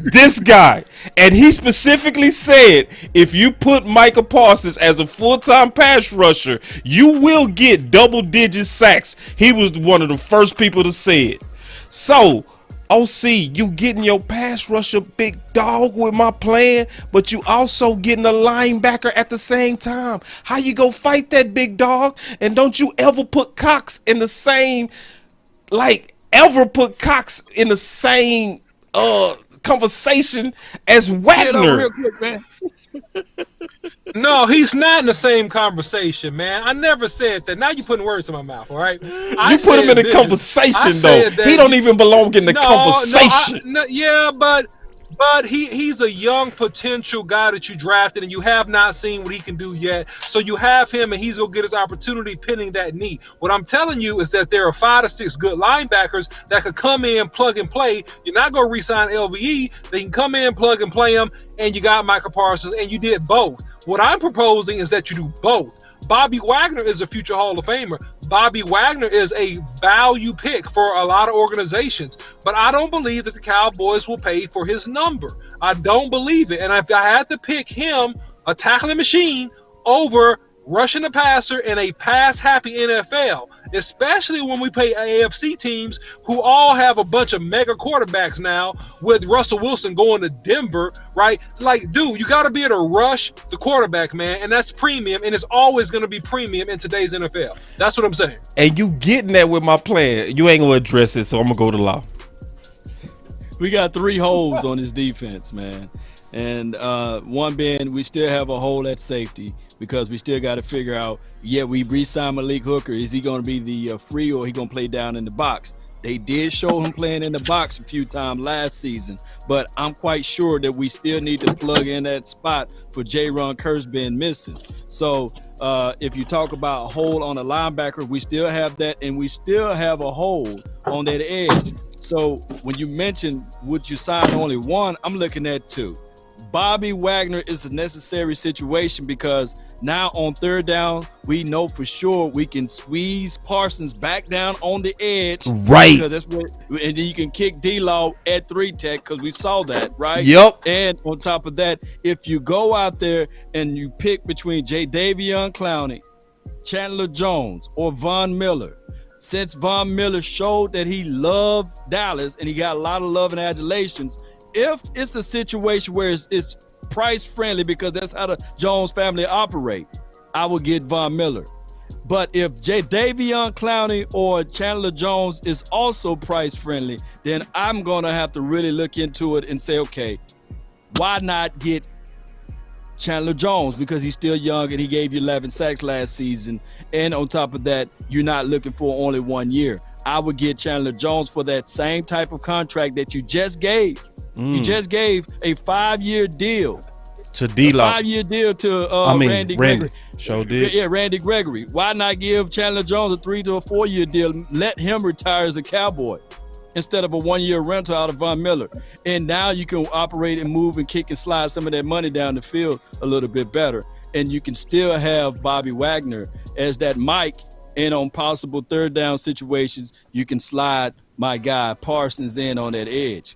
S2: This guy. And he specifically said, if you put Micah Parsons as a full-time pass rusher, you will get double-digit sacks. He was one of the first people to say it. So, OC, you getting your pass rusher big dog with my plan, but you also getting a linebacker at the same time. How you go fight that big dog? And don't you ever put Cox in the same, conversation as Wagner.
S1: Real quick, man.
S5: No, he's not in the same conversation, man. I never said that. Now you're putting words in my mouth, all right?
S2: You put him in a conversation, though. He don't even belong in the conversation.
S5: But he's a young potential guy that you drafted, and you have not seen what he can do yet. So you have him, and he's going to get his opportunity pinning that knee. What I'm telling you is that there are 5 to 6 good linebackers that could come in, plug and play. You're not going to re-sign LVE. They can come in, plug and play him, and you got Micah Parsons, and you did both. What I'm proposing is that you do both. Bobby Wagner is a future Hall of Famer. Bobby Wagner is a value pick for a lot of organizations, but I don't believe that the Cowboys will pay for his number. I don't believe it. And if I had to pick him, a tackling machine, over rushing the passer in a pass-happy NFL, especially when we play AFC teams who all have a bunch of mega quarterbacks now, with Russell Wilson going to Denver, right? Like, dude, you got to be able to rush the quarterback, man, and that's premium, and it's always going to be premium in today's NFL. That's what I'm saying.
S2: And you getting that with my plan. You ain't going to address it, so I'm going to go to law.
S1: We got 3 holes on this defense, man. And one being, we still have a hole at safety because we still got to figure out, we re-signed Malik Hooker. Is he going to be the free, or he going to play down in the box? They did show him playing in the box a few times last season, but I'm quite sure that we still need to plug in that spot for Jaron Kearse being missing. So if you talk about a hole on a linebacker, we still have that, and we still have a hole on that edge. So when you mentioned would you sign only one, I'm looking at 2. Bobby Wagner is a necessary situation because now on 3rd down, we know for sure we can squeeze Parsons back down on the edge.
S2: Right.
S1: Because that's what, and then you can kick D-Law at 3 tech because we saw that, right?
S2: Yep.
S1: And on top of that, if you go out there and you pick between Jadeveon Clowney, Chandler Jones, or Von Miller, since Von Miller showed that he loved Dallas and he got a lot of love and adulations, if it's a situation where it's price friendly because that's how the Jones family operate, I would get Von Miller. But if Jadeveon Clowney or Chandler Jones is also price friendly, then I'm going to have to really look into it and say, okay, why not get Chandler Jones, because he's still young and he gave you 11 sacks last season. And on top of that, you're not looking for only 1 year. I would get Chandler Jones for that same type of contract that you just gave. You just gave a 5-year deal
S2: to D-Law.
S1: 5-year deal to Randy Gregory.
S2: Sure did.
S1: Yeah, Randy Gregory. Why not give Chandler Jones a 3 to a 4-year deal? Let him retire as a Cowboy instead of a 1-year rental out of Von Miller. And now you can operate and move and kick and slide some of that money down the field a little bit better. And you can still have Bobby Wagner as that Mike, and on possible 3rd down situations, you can slide my guy Parsons in on that edge.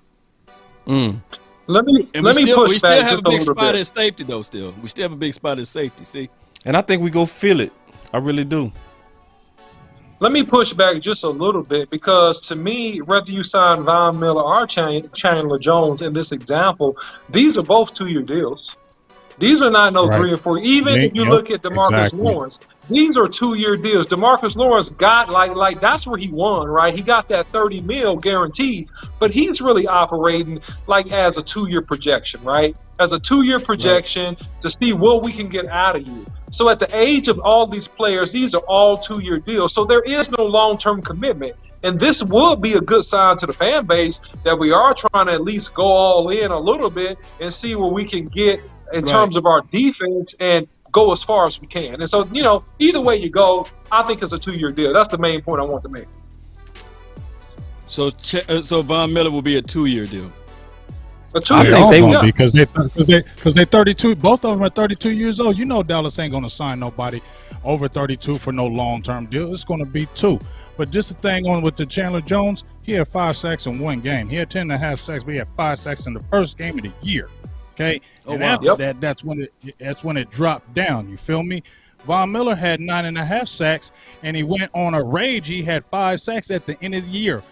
S6: Let me
S1: we still
S6: back
S1: have a big spot
S6: bit.
S1: at safety, though. Still, we still have a big spot at safety. See,
S2: and I think we go feel it. I really do.
S6: Let me push back just a little bit, because to me, whether you sign Von Miller or Chandler Jones in this example, these are both 2-year deals. These are not no 3 or 4. Even if you look at DeMarcus Lawrence, these are 2-year deals. DeMarcus Lawrence got like that's where he won, right? He got that $30 million guaranteed, but he's really operating like as a 2-year projection, right? As a 2-year projection to see what we can get out of you. So at the age of all these players, these are all 2-year deals. So there is no long-term commitment. And this would be a good sign to the fan base that we are trying to at least go all in a little bit and see where we can get in terms of our defense and go as far as we can. And so, either way you go, I think it's a 2-year deal. That's the main point I want to make.
S1: So Von Miller will be a 2-year deal.
S6: A
S3: I
S6: 2
S3: think
S6: year.
S3: they
S6: Yeah.
S3: will because they 32. Both of them are 32 years old. You know Dallas ain't gonna sign nobody over 32 for no long term deal. It's gonna be 2. But just the thing on with the Chandler Jones, he had 5 sacks in one game. He had 10.5 sacks, but he had 5 sacks in the first game of the year. Okay, and after that, that's when it dropped down. You feel me? Von Miller had 9.5 sacks, and he went on a rage. He had 5 sacks at the end of the year.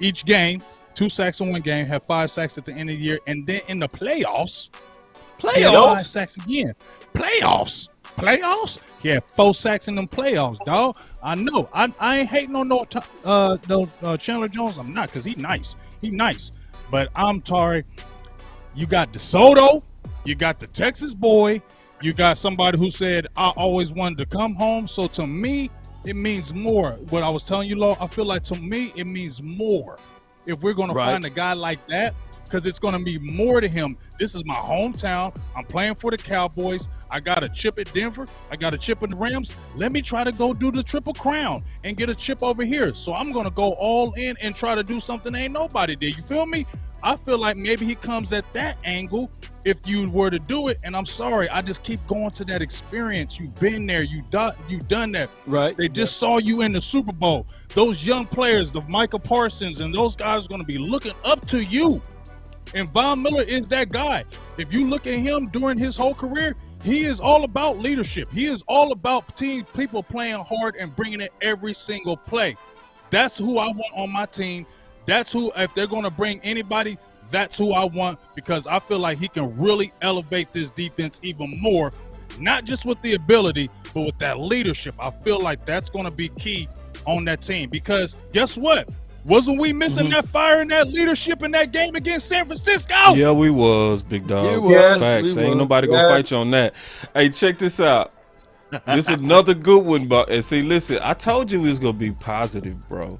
S3: Each game, 2 sacks in one game, had 5 sacks at the end of the year, and then in the playoffs, he had 5 sacks again. Playoffs. He had 4 sacks in them playoffs, dog. I know. I ain't hating on no Chandler Jones. I'm not, because he nice. He nice. But I'm sorry. You got DeSoto. You got the Texas boy. You got somebody who said, I always wanted to come home. So to me, it means more. What I was telling you, Law, I feel like to me, it means more. If we're going to find a guy like that, because it's going to be more to him. This is my hometown. I'm playing for the Cowboys. I got a chip at Denver. I got a chip at the Rams. Let me try to go do the Triple Crown and get a chip over here. So I'm going to go all in and try to do something ain't nobody did. You feel me? I feel like maybe he comes at that angle if you were to do it. And I'm sorry, I just keep going to that experience. You've been there. You've done that.
S1: Right.
S3: They just saw you in the Super Bowl. Those young players, the Micah Parsons, and those guys are going to be looking up to you. And Von Miller is that guy. If you look at him during his whole career, he is all about leadership. He is all about people playing hard and bringing it every single play. That's who I want on my team. That's who, if they're going to bring anybody, that's who I want, because I feel like he can really elevate this defense even more, not just with the ability, but with that leadership. I feel like that's going to be key on that team, because guess what? Wasn't we missing that fire and that leadership in that game against San Francisco?
S2: Yeah, we was, big dog.
S6: Yeah,
S2: Facts.
S1: we
S2: Ain't
S1: was.
S2: nobody gonna fight you on that. Hey, check this out. This is another good one, but and see, listen, I told you we was gonna be positive, bro.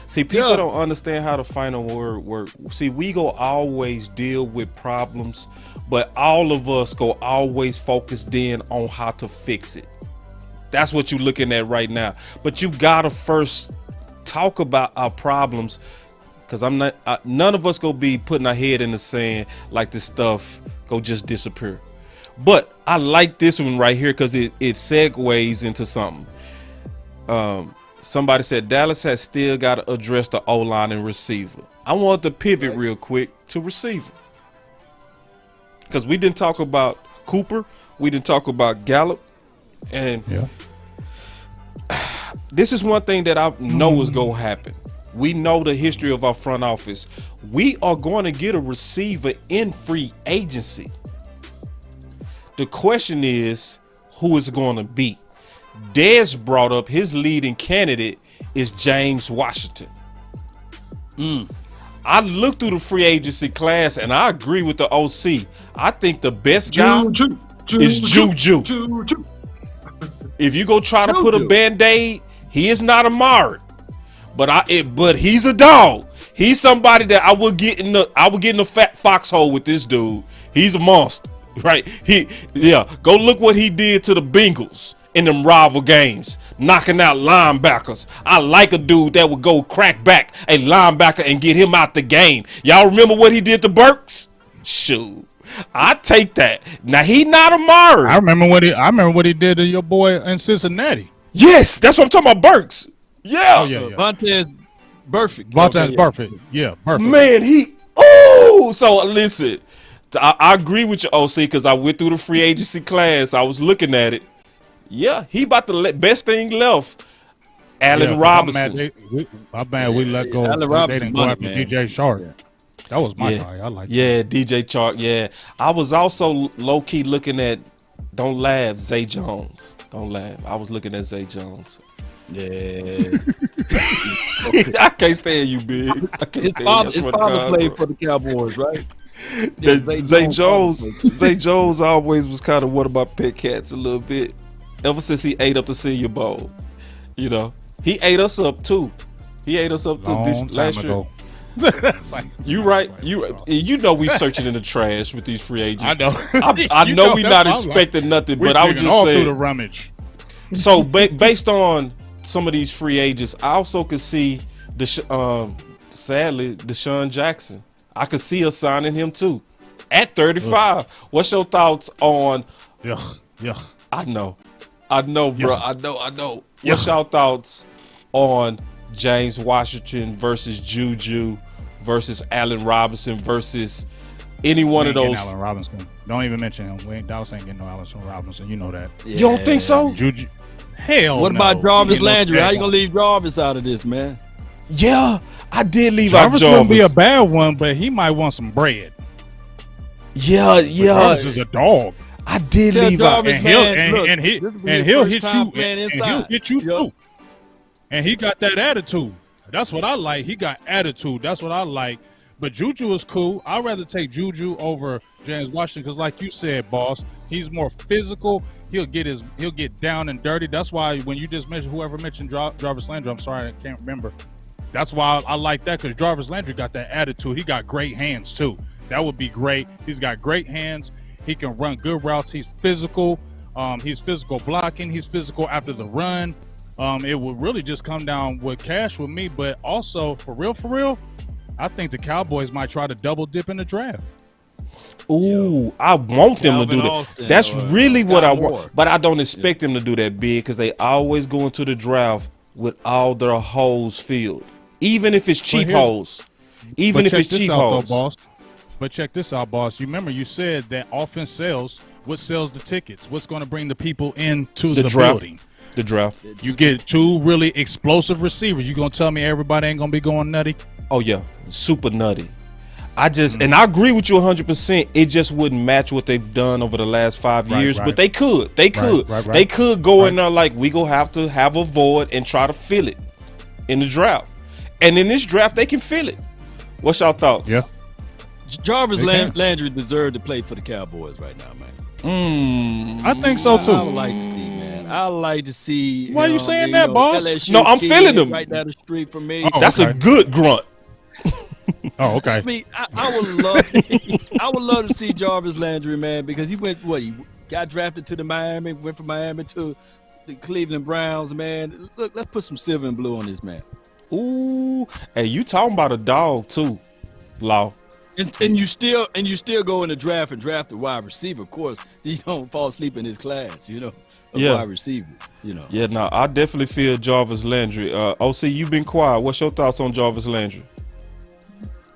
S2: See, people don't understand how the final word works. See, we go always deal with problems, but all of us go always focused in on how to fix it. That's what you're looking at right now. But you gotta first talk about our problems, because none of us go be putting our head in the sand like this stuff go just disappear. But I like this one right here because it segues into something. Somebody said Dallas has still got to address the O-line and receiver. I want to pivot real quick to receiver, because we didn't talk about Cooper, we didn't talk about Gallup, and this is one thing that I know is going to happen. We know the history of our front office. We are going to get a receiver in free agency. The question is, who is it going to be? Dez brought up his leading candidate is James Washington. I looked through the free agency class, and I agree with the OC. I think the best guy is Juju. If you go try to put a Band-Aid, he is not Amari, but he's a dog. He's somebody that I would get in the fat foxhole with this dude. He's a monster, right? Go look what he did to the Bengals in them rival games, knocking out linebackers. I like a dude that would go crack back a linebacker and get him out the game. Y'all remember what he did to Burks? Shoot, I take that. Now he not Amari.
S3: I remember what he did to your boy in Cincinnati.
S2: Yes, that's what I'm talking about, Burks. Yeah.
S3: Oh yeah.
S1: Vontez perfect.
S3: Perfect. Yeah, perfect.
S2: Man, so listen, I agree with you, OC, because I went through the free agency class. I was looking at it. Yeah, he about the best thing left. Allen Robinson.
S3: I'm mad we let go.
S1: Allen
S3: They
S1: Robinson,
S3: didn't go after
S1: man.
S3: DJ Shark. That was my guy. I like
S2: DJ Chark. Yeah, I was also low key looking at. Don't laugh, Zay Jones. Don't laugh. I was looking at Zay Jones.
S1: Yeah.
S2: I can't stand you, big. I can't
S1: His
S2: stand you.
S1: father played for the Cowboys, right?
S2: Zay Jones always was kind of one of my pet cats a little bit. Ever since he ate up the Senior Bowl, he ate us up too. He ate us up this last year. You right. You know we searching in the trash with these free agents.
S3: I know.
S2: I know we not expecting nothing, but I was just
S3: all
S2: saying.
S3: through the rummage.
S2: So based on some of these free agents, I also could see sadly, Deshaun Jackson. I could see us signing him too at 35. Ugh. What's your thoughts on?
S3: Yeah.
S2: I know, bro. I know. What's your thoughts on James Washington versus Juju versus Allen Robinson versus any one of those?
S3: Allen Robinson. Don't even mention him. Dallas ain't getting no Allen Robinson. You know that.
S2: Yeah. You don't think so?
S3: Juju. Hell.
S1: What
S3: no.
S1: about Jarvis Landry? How you gonna leave Jarvis out of this, man?
S2: Yeah, I did leave out Jarvis.
S3: Jarvis wouldn't be a bad one, but he might want some bread.
S2: Yeah.
S3: Jarvis is a dog.
S2: I did leave
S1: Jarvis,
S2: out,
S3: and he'll hit you, and he'll hit you too. And he got that attitude. That's what I like. He got attitude. That's what I like. But Juju is cool. I'd rather take Juju over James Washington because, like you said, boss, he's more physical. He'll get down and dirty. That's why when you just mentioned whoever mentioned Jarvis Landry, I'm sorry, I can't remember. That's why I like that because Jarvis Landry got that attitude. He got great hands too. That would be great. He's got great hands. He can run good routes. He's physical. He's physical blocking. He's physical after the run. It would really just come down with Cash with me. But also, for real, I think the Cowboys might try to double dip in the draft.
S2: Ooh, I want them to do that.
S1: Austin,
S2: That's really what I want.
S1: Moore.
S2: But I don't expect them to do that big because they always go into the draft with all their holes filled. Even if it's cheap holes. Even if it's cheap holes.
S3: Boss. But check this out, boss. You remember you said that offense sells. What sells the tickets? What's going to bring the people into the building?
S2: The draft.
S3: You get two really explosive receivers. You going to tell me everybody ain't going to be going nutty?
S2: Oh, yeah. Super nutty. And I agree with you 100%. It just wouldn't match what they've done over the last 5 years. Right. But they could. They could go in there like we going to have a void and try to fill it in the draft. And in this draft, they can fill it. What's your thoughts?
S3: Yeah.
S1: Jarvis Landry deserved to play for the Cowboys right now, man.
S3: I think so too.
S1: I would like to see, man. I like to see.
S3: Why are you saying that, boss?
S1: LSU
S2: no, I'm feeling them.
S1: Right down the street from me.
S2: Oh, that's a good grunt.
S3: Oh, okay.
S1: I mean, I would love to see Jarvis Landry, man, because he got drafted to the Miami, went from Miami to the Cleveland Browns, man. Look, let's put some silver and blue on this, man.
S2: Ooh, hey, you talking about a dog too, Law?
S1: And you still go in the draft and draft the wide receiver. Of course, you don't fall asleep in his class, wide receiver,
S2: Yeah, no, I definitely feel Jarvis Landry. OC, you've been quiet. What's your thoughts on Jarvis Landry?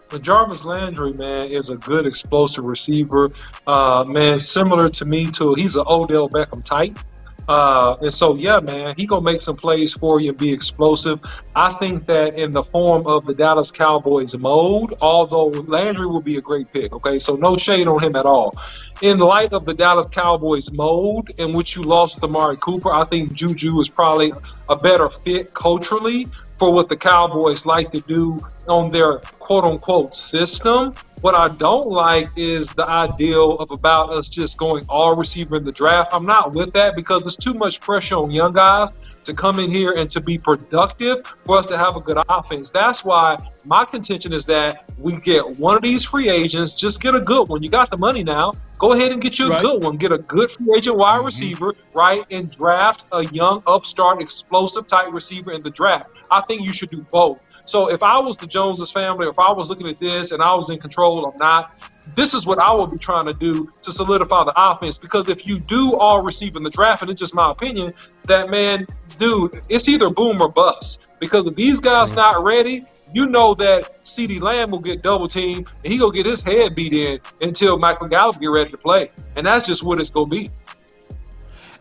S6: But Jarvis Landry, man, is a good explosive receiver. Man, similar to me too. He's an Odell Beckham type. And so, yeah, man, he gonna make some plays for you and be explosive. I think that in the form of the Dallas Cowboys mode, although Landry will be a great pick, okay? So no shade on him at all. In light of the Dallas Cowboys mode in which you lost Amari Cooper, I think Juju is probably a better fit culturally for what the Cowboys like to do on their quote-unquote system. What I don't like is the ideal of about us just going all receiver in the draft. I'm not with that because there's too much pressure on young guys to come in here and to be productive for us to have a good offense. That's why my contention is that we get one of these free agents, just get a good one. You got the money now. Go ahead and get you a good one. Get a good free agent wide receiver, right, and draft a young upstart explosive type receiver in the draft. I think you should do both. So if I was the Joneses family, if I was looking at this and I was in control, I'm not. This is what I would be trying to do to solidify the offense. Because if you do all receive in the draft, and it's just my opinion, that, man, dude, it's either boom or bust. Because if these guys not ready, you know that CeeDee Lamb will get double teamed and he gonna get his head beat in until Michael Gallup get ready to play. And that's just what it's gonna be.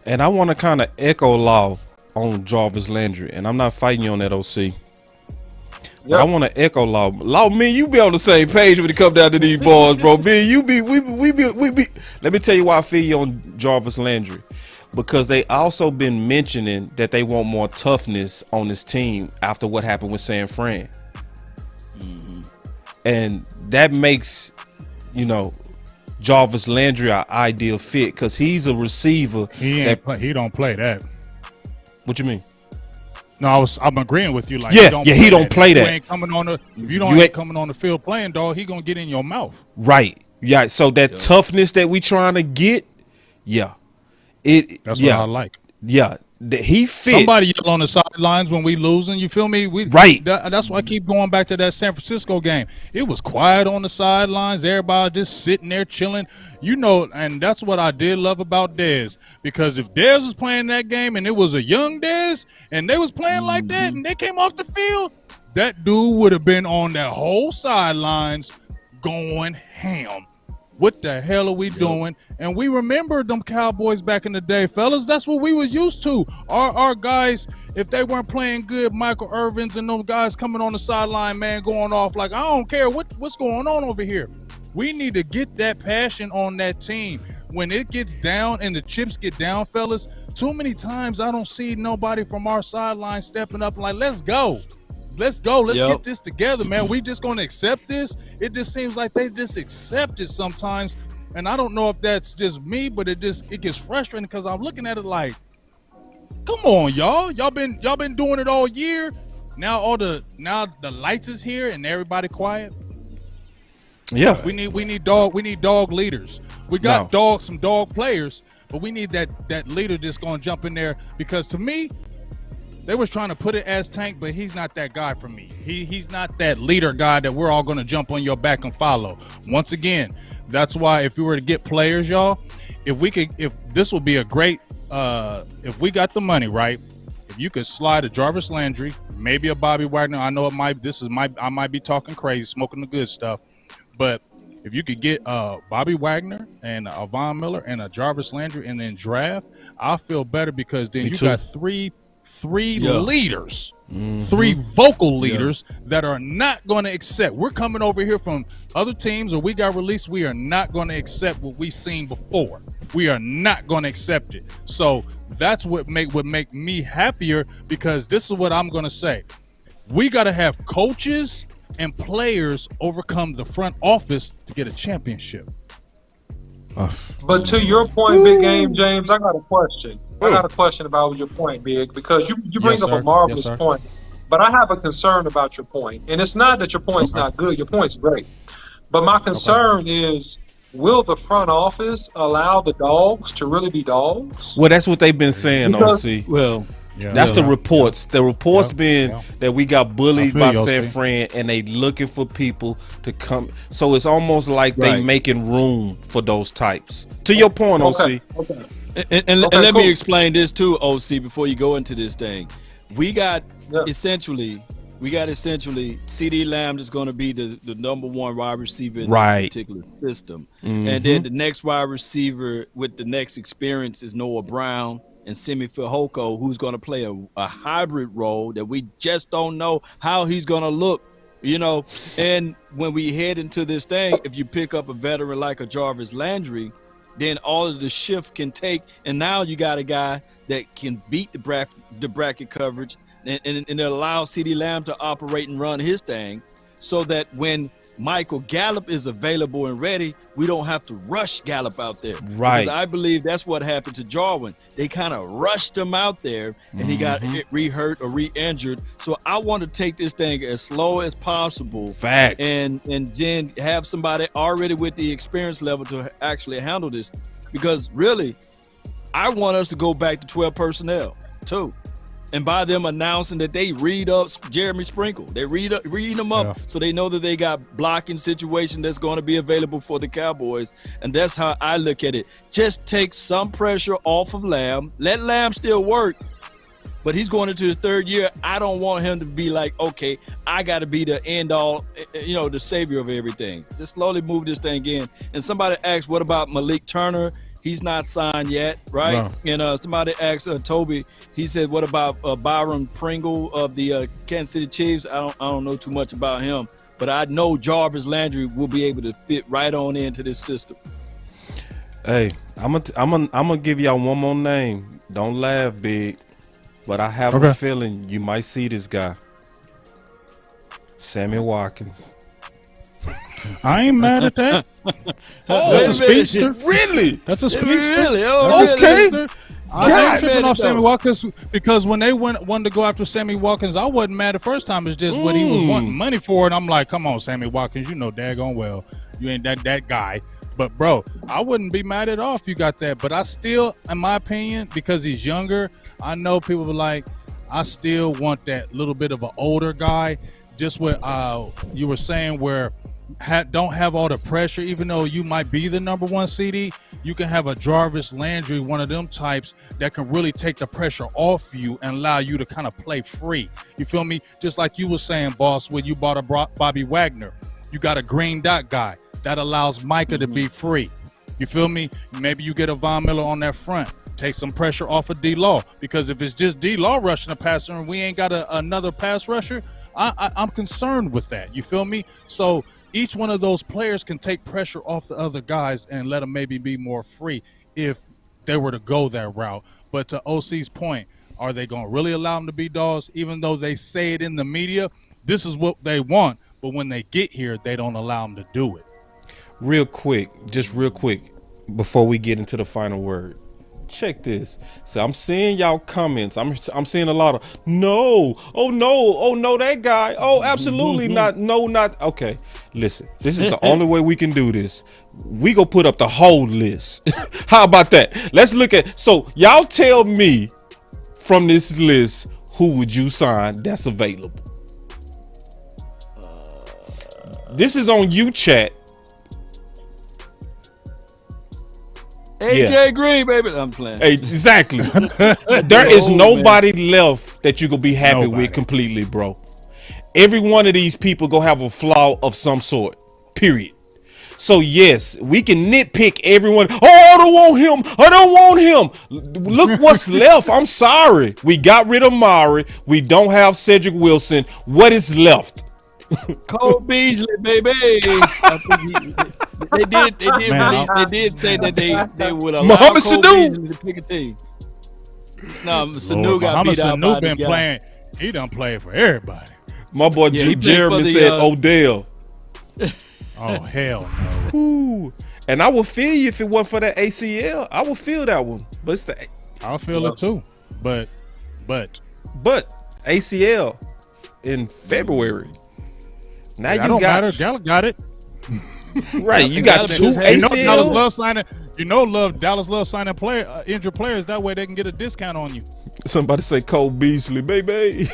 S2: And I want to kind of echo Law on Jarvis Landry, and I'm not fighting you on that, OC. But I want to echo Law. Law, me, you be on the same page when it come down to these boys, bro. Me, we be. Let me tell you why I feel you on Jarvis Landry. Because they also been mentioning that they want more toughness on this team after what happened with San Fran. Mm-hmm. And that makes, Jarvis Landry an ideal fit because he's a receiver.
S3: He don't play that.
S2: What you mean?
S3: No, I'm agreeing with you. Like,
S2: he don't play that.
S3: You ain't coming on the, if you ain't coming on the field playing, dog, he gonna get in your mouth.
S2: Right. Yeah. So that toughness that we trying to get,
S3: that's what I like.
S2: Yeah.
S9: he fit.
S3: Somebody yell on the sidelines when we losing. You feel me?
S9: Right.
S3: That's why I keep going back to that San Francisco game. It was quiet on the sidelines. Everybody just sitting there chilling. You know, and that's what I did love about Dez. Because if Dez was playing that game and it was a young Dez and they was playing like that and they came off the field, that dude would have been on that whole sidelines going ham. What the hell are we doing? And we remember them Cowboys back in the day, fellas. That's what we was used to. Our guys, if they weren't playing good, Michael Irvins and those guys coming on the sideline, man, going off like, I don't care what's going on over here. We need to get that passion on that team. When it gets down and the chips get down, fellas, too many times I don't see nobody from our sideline stepping up like, let's go. Let's go. Let's get this together, man. We just going to accept this. It just seems like they just accept it sometimes. And I don't know if that's just me, but it gets frustrating because I'm looking at it like, come on, y'all. Y'all been doing it all year. Now the lights is here and everybody quiet.
S9: Yeah.
S3: We need dog leaders. We got some dog players, but we need that leader just going to jump in there because to me, they was trying to put it as Tank, but he's not that guy for me. He's not that leader guy that we're all going to jump on your back and follow. Once again, that's why if we were to get players, y'all, if this would be a great, if we got the money, right? If you could slide a Jarvis Landry, maybe a Bobby Wagner. I know I might be talking crazy, smoking the good stuff, but if you could get Bobby Wagner and a Von Miller and a Jarvis Landry and then draft, I feel better because then got three leaders, three vocal leaders that are not going to accept. We're coming over here from other teams or we got released. We are not going to accept what we've seen before. We are not going to accept it. So that's what make me happier because this is what I'm going to say. We got to have coaches and players overcome the front office to get a championship.
S6: But to your point, Big Game, James, I got a question. I got a question about your point, Big, because you bring up a marvelous point. But I have a concern about your point. And it's not that your point's not good. Your point's great. But my concern is, will the front office allow the dogs to really be dogs?
S9: Well, that's what they've been saying, OC.
S1: Well,
S9: that's the reports. The reports being that we got bullied by San Fran and they looking for people to come. So it's almost like they making room for those types. To your point, OC.
S6: Okay.
S1: And let me explain this too, OC, before you go into this thing. We got essentially CD Lamb is going to be the number one wide receiver in this particular system. And then the next wide receiver with the next experience is Noah Brown and Simi Fehoko, who's going to play a hybrid role that we just don't know how he's going to look, you know. And when we head into this thing, if you pick up a veteran like a Jarvis Landry, then all of the shift can take, and now you got a guy that can beat the bracket coverage and it allows CD Lamb to operate and run his thing so that when Michael Gallup is available and ready, we don't have to rush Gallup out there.
S9: Right.
S1: Because I believe that's what happened to Jarwin. They kind of rushed him out there and he got re-hurt or re-injured. So I want to take this thing as slow as possible.
S9: Facts.
S1: And then have somebody already with the experience level to actually handle this. Because really, I want us to go back to 12 personnel too. And by them announcing that they read up Jeremy Sprinkle, they read them up so they know that they got blocking situation that's going to be available for the Cowboys. And that's how I look at it. Just take some pressure off of Lamb. Let Lamb still work, but he's going into his third year. I don't want him to be like, okay, I got to be the end all, you know, the savior of everything. Just slowly move this thing in. And somebody asked, what about Malik Turner? He's not signed yet, right? No. And somebody asked Toby. He said, "What about Byron Pringle of the Kansas City Chiefs?" I don't know too much about him, but I know Jarvis Landry will be able to fit right on into this system.
S9: Hey, I'm gonna give y'all one more name. Don't laugh, Big, but I have a feeling you might see this guy, Sammy Watkins.
S3: I ain't mad at that. That's a speedster.
S9: Really?
S3: That's a speedster.
S1: Really?
S9: Okay.
S3: I ain't tripping off Sammy Watkins because when they wanted to go after Sammy Watkins, I wasn't mad the first time. It's just what he was wanting money for, and I'm like, come on, Sammy Watkins, you know daggone well you ain't that guy. But bro, I wouldn't be mad at all if you got that. But I still, in my opinion, because he's younger, I know people were like, I still want that little bit of an older guy. Just what you were saying, where don't have all the pressure, even though you might be the number one CD. You can have a Jarvis Landry, one of them types that can really take the pressure off you and allow you to kind of play free. You feel me? Just like you were saying, boss, when you bought a Bobby Wagner, you got a green dot guy that allows Micah to be free. You feel me? Maybe you get a Von Miller on that front. Take some pressure off of D-Law, because if it's just D-Law rushing the passer and we ain't got another pass rusher, I'm concerned with that. You feel me? So each one of those players can take pressure off the other guys and let them maybe be more free if they were to go that route. But to OC's point, are they going to really allow them to be dogs? Even though they say it in the media, this is what they want. But when they get here, they don't allow them to do it.
S9: Real quick, before we get into the final word. Check this. So I'm seeing y'all comments. I'm seeing a lot of no, oh no, that guy. Oh, absolutely not. No, not okay. Listen, this is the only way we can do this. We go put up the whole list. How about that? Let's look at. So y'all tell me from this list, who would you sign that's available? This is on you, chat.
S1: AJ Green, baby. I'm playing.
S9: Exactly. There is nobody left that you gonna be happy with completely, bro. Every one of these people gonna have a flaw of some sort. Period. So yes, we can nitpick everyone. Oh, I don't want him. I don't want him. Look what's left. I'm sorry. We got rid of Maury. We don't have Cedric Wilson. What is left?
S1: Cole Beasley, baby. I think they did say that they would allow
S9: Mohamed
S1: Cole
S9: Sanu
S1: Beasley to pick a team. No, Sanu got beat out
S3: Sanu
S1: by
S3: been
S1: the guy.
S3: playing. He done played for everybody.
S9: My boy Jeremy said Odell.
S3: Oh hell no.
S9: Ooh. And I would feel you if it wasn't for that ACL. I would feel that one. But it's the
S3: I'll feel it too. But
S9: ACL in February. Now
S3: that don't matter. Gallup got it.
S9: Right, you got two ACL.
S3: Dallas love signing injured players. That way they can get a discount on you.
S9: Somebody say Cole Beasley, baby.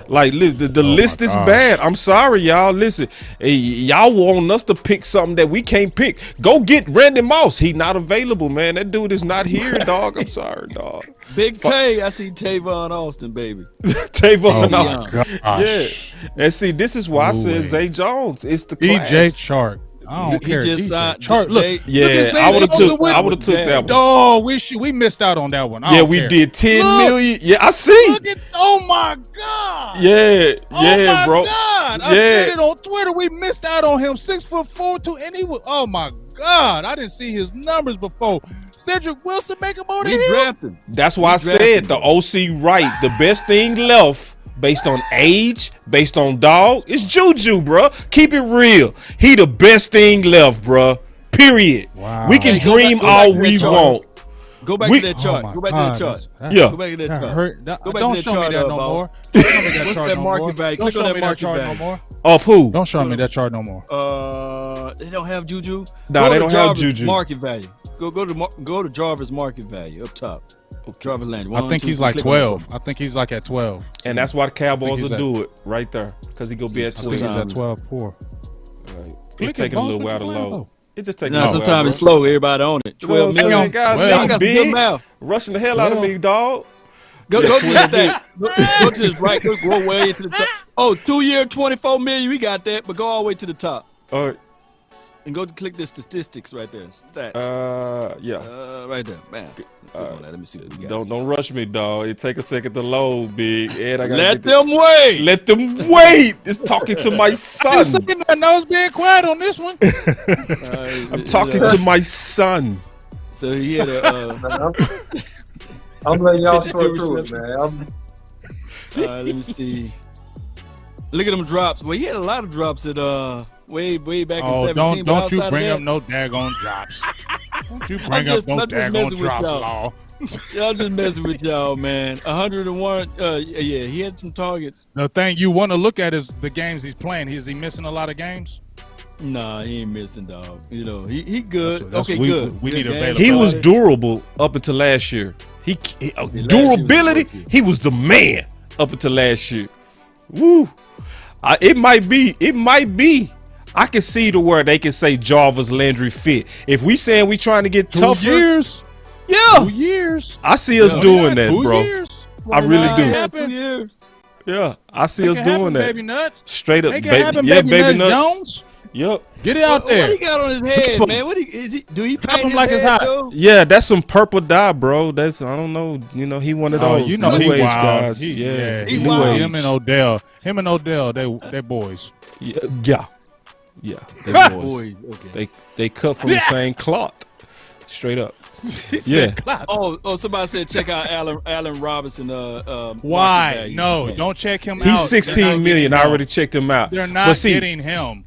S9: Like, listen, the list is bad. I'm sorry, y'all. Listen, y'all want us to pick something that we can't pick. Go get Randy Moss. He not available, man. That dude is not here, dog. I'm sorry, dog.
S1: Big Tay. I see Tavon Austin, baby.
S9: Tavon Austin.
S3: Gosh.
S9: Yeah. And see, this is why I said Zay Jones. It's the class.
S3: DJ Chark. I don't care.
S1: Just signed.
S3: Chark. Look,
S9: yeah, I would have took that one.
S3: Oh, we missed out on that one.
S9: We did 10 million. Yeah, I see.
S3: Oh my God.
S9: Yeah, bro.
S3: God. I said it on Twitter. We missed out on him. 6'4", and he was. Oh my God. I didn't see his numbers before. Cedric Wilson make him on him.
S9: That's why I said the OC right. The best thing left, based on age, based on dog, it's Juju, bro. Keep it real. He the best thing left, bro. Period. Wow. We can dream all we want.
S1: Go back to that chart. Go back to that chart.
S9: Go
S1: back to that chart.
S3: Don't show me that no more. What's
S1: that market value? Click on that market value.
S3: No more.
S9: Of who?
S3: Don't show me that chart no more.
S1: They don't have Juju.
S9: No, they don't have Juju.
S1: Market value. Go to Jarvis market value up top. Jarvis Landry.
S3: I think he's like 12. I think he's like at 12.
S9: And that's why the Cowboys will do it right there, because he gonna be at 12.
S3: I think he's at 12 poor.
S9: Right. It's taking a little while to load. It just takes.
S1: No, sometimes it's slow. Everybody on it. 12 million.
S9: Guys, got big mouth. Rushing the hell out of me, dog.
S1: Go to this thing. Go to this right. Go way to the top. Oh, 2 year, 24 million. We got that, but go all the way to the top.
S9: All right.
S1: And go to click the statistics right there. Stats.
S9: Yeah.
S1: Right there. Bam. Let me see what we got.
S9: Don't rush me, dog. It take a second to load, big. Ed, I gotta
S1: Let them wait.
S9: Let them wait. It's talking to my son.
S3: I know it's being quiet on this one.
S9: I'm talking to my son.
S1: So he had a.
S6: I'm letting y'all sort through it, man.
S1: Let me see. Look at them drops. Well, he had a lot of drops at way back in 17.
S3: Don't you bring up no daggone drops. Don't you bring up no daggone drops, Law.
S1: Y'all just messing with y'all, man. 101. He had some targets.
S3: The thing you want to look at is the games he's playing. Is he missing a lot of games?
S1: Nah, he ain't missing, dog. You know, he good.
S3: That's
S1: okay,
S3: we,
S1: good.
S3: We need
S1: Good game.
S3: availability.
S9: He was durable up until last year. Durability. He was the man up until last year. Woo! It might be. I can see to where they can say Jarvis Landry fit. If we saying we trying to get
S3: 2
S9: tougher,
S3: years.
S9: yeah,
S3: 2 years.
S9: I see us doing that,
S3: 2
S9: bro.
S3: years.
S9: I really do.
S3: Happen.
S9: Yeah, I see us
S3: Make it
S9: doing
S3: happen,
S9: that.
S3: Baby Nuts.
S9: Straight up,
S3: Make it
S9: baby,
S3: happen,
S9: yeah,
S3: baby nuts.
S9: nuts.
S3: Jones.
S9: Yep.
S3: Get it out there.
S1: What he got on his head, man? What he do? He
S3: Drop
S1: paint
S3: him
S1: his
S3: like
S1: head,
S3: it's hot.
S1: Joe?
S9: Yeah, that's some purple dye, bro. That's I don't know. You know, he one of those
S3: You know
S9: new
S3: he
S9: age
S3: wild.
S9: guys.
S3: He
S9: new
S3: wild.
S9: age.
S3: Him and Odell, they boys.
S9: Yeah. They boys.
S1: Okay.
S9: They cut from the same cloth. Straight up. Yeah.
S1: Oh, somebody said check out Allen Robinson.
S3: Why? No, don't check him out.
S9: He's 16 million. I already checked him out.
S3: They're not getting him.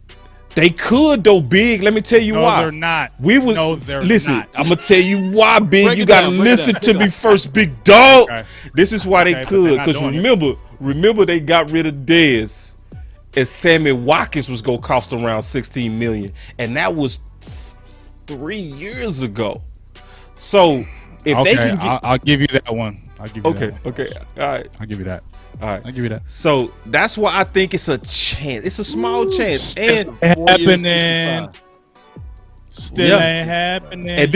S9: They could though, Big. Let me tell you why.
S3: They're not.
S9: Listen,
S3: not.
S9: I'm gonna tell you why, Big.
S1: Break
S9: you
S1: it
S9: gotta
S1: down,
S9: listen to me first, big dog.
S3: Okay.
S9: This is why they
S3: Okay, but
S9: could.
S3: they're not
S9: Because
S3: doing
S9: remember they got rid of Dez, and Sammy Watkins was gonna cost around 16 million, and that was 3 years ago. So if they can get,
S3: I'll give you that one. I'll give you that one.
S9: Okay, all right,
S3: I'll give you that.
S9: all right.
S3: I'll give you that.
S9: So that's why I think it's a chance. It's a small chance, and
S3: Happening. Still ain't happening.
S9: And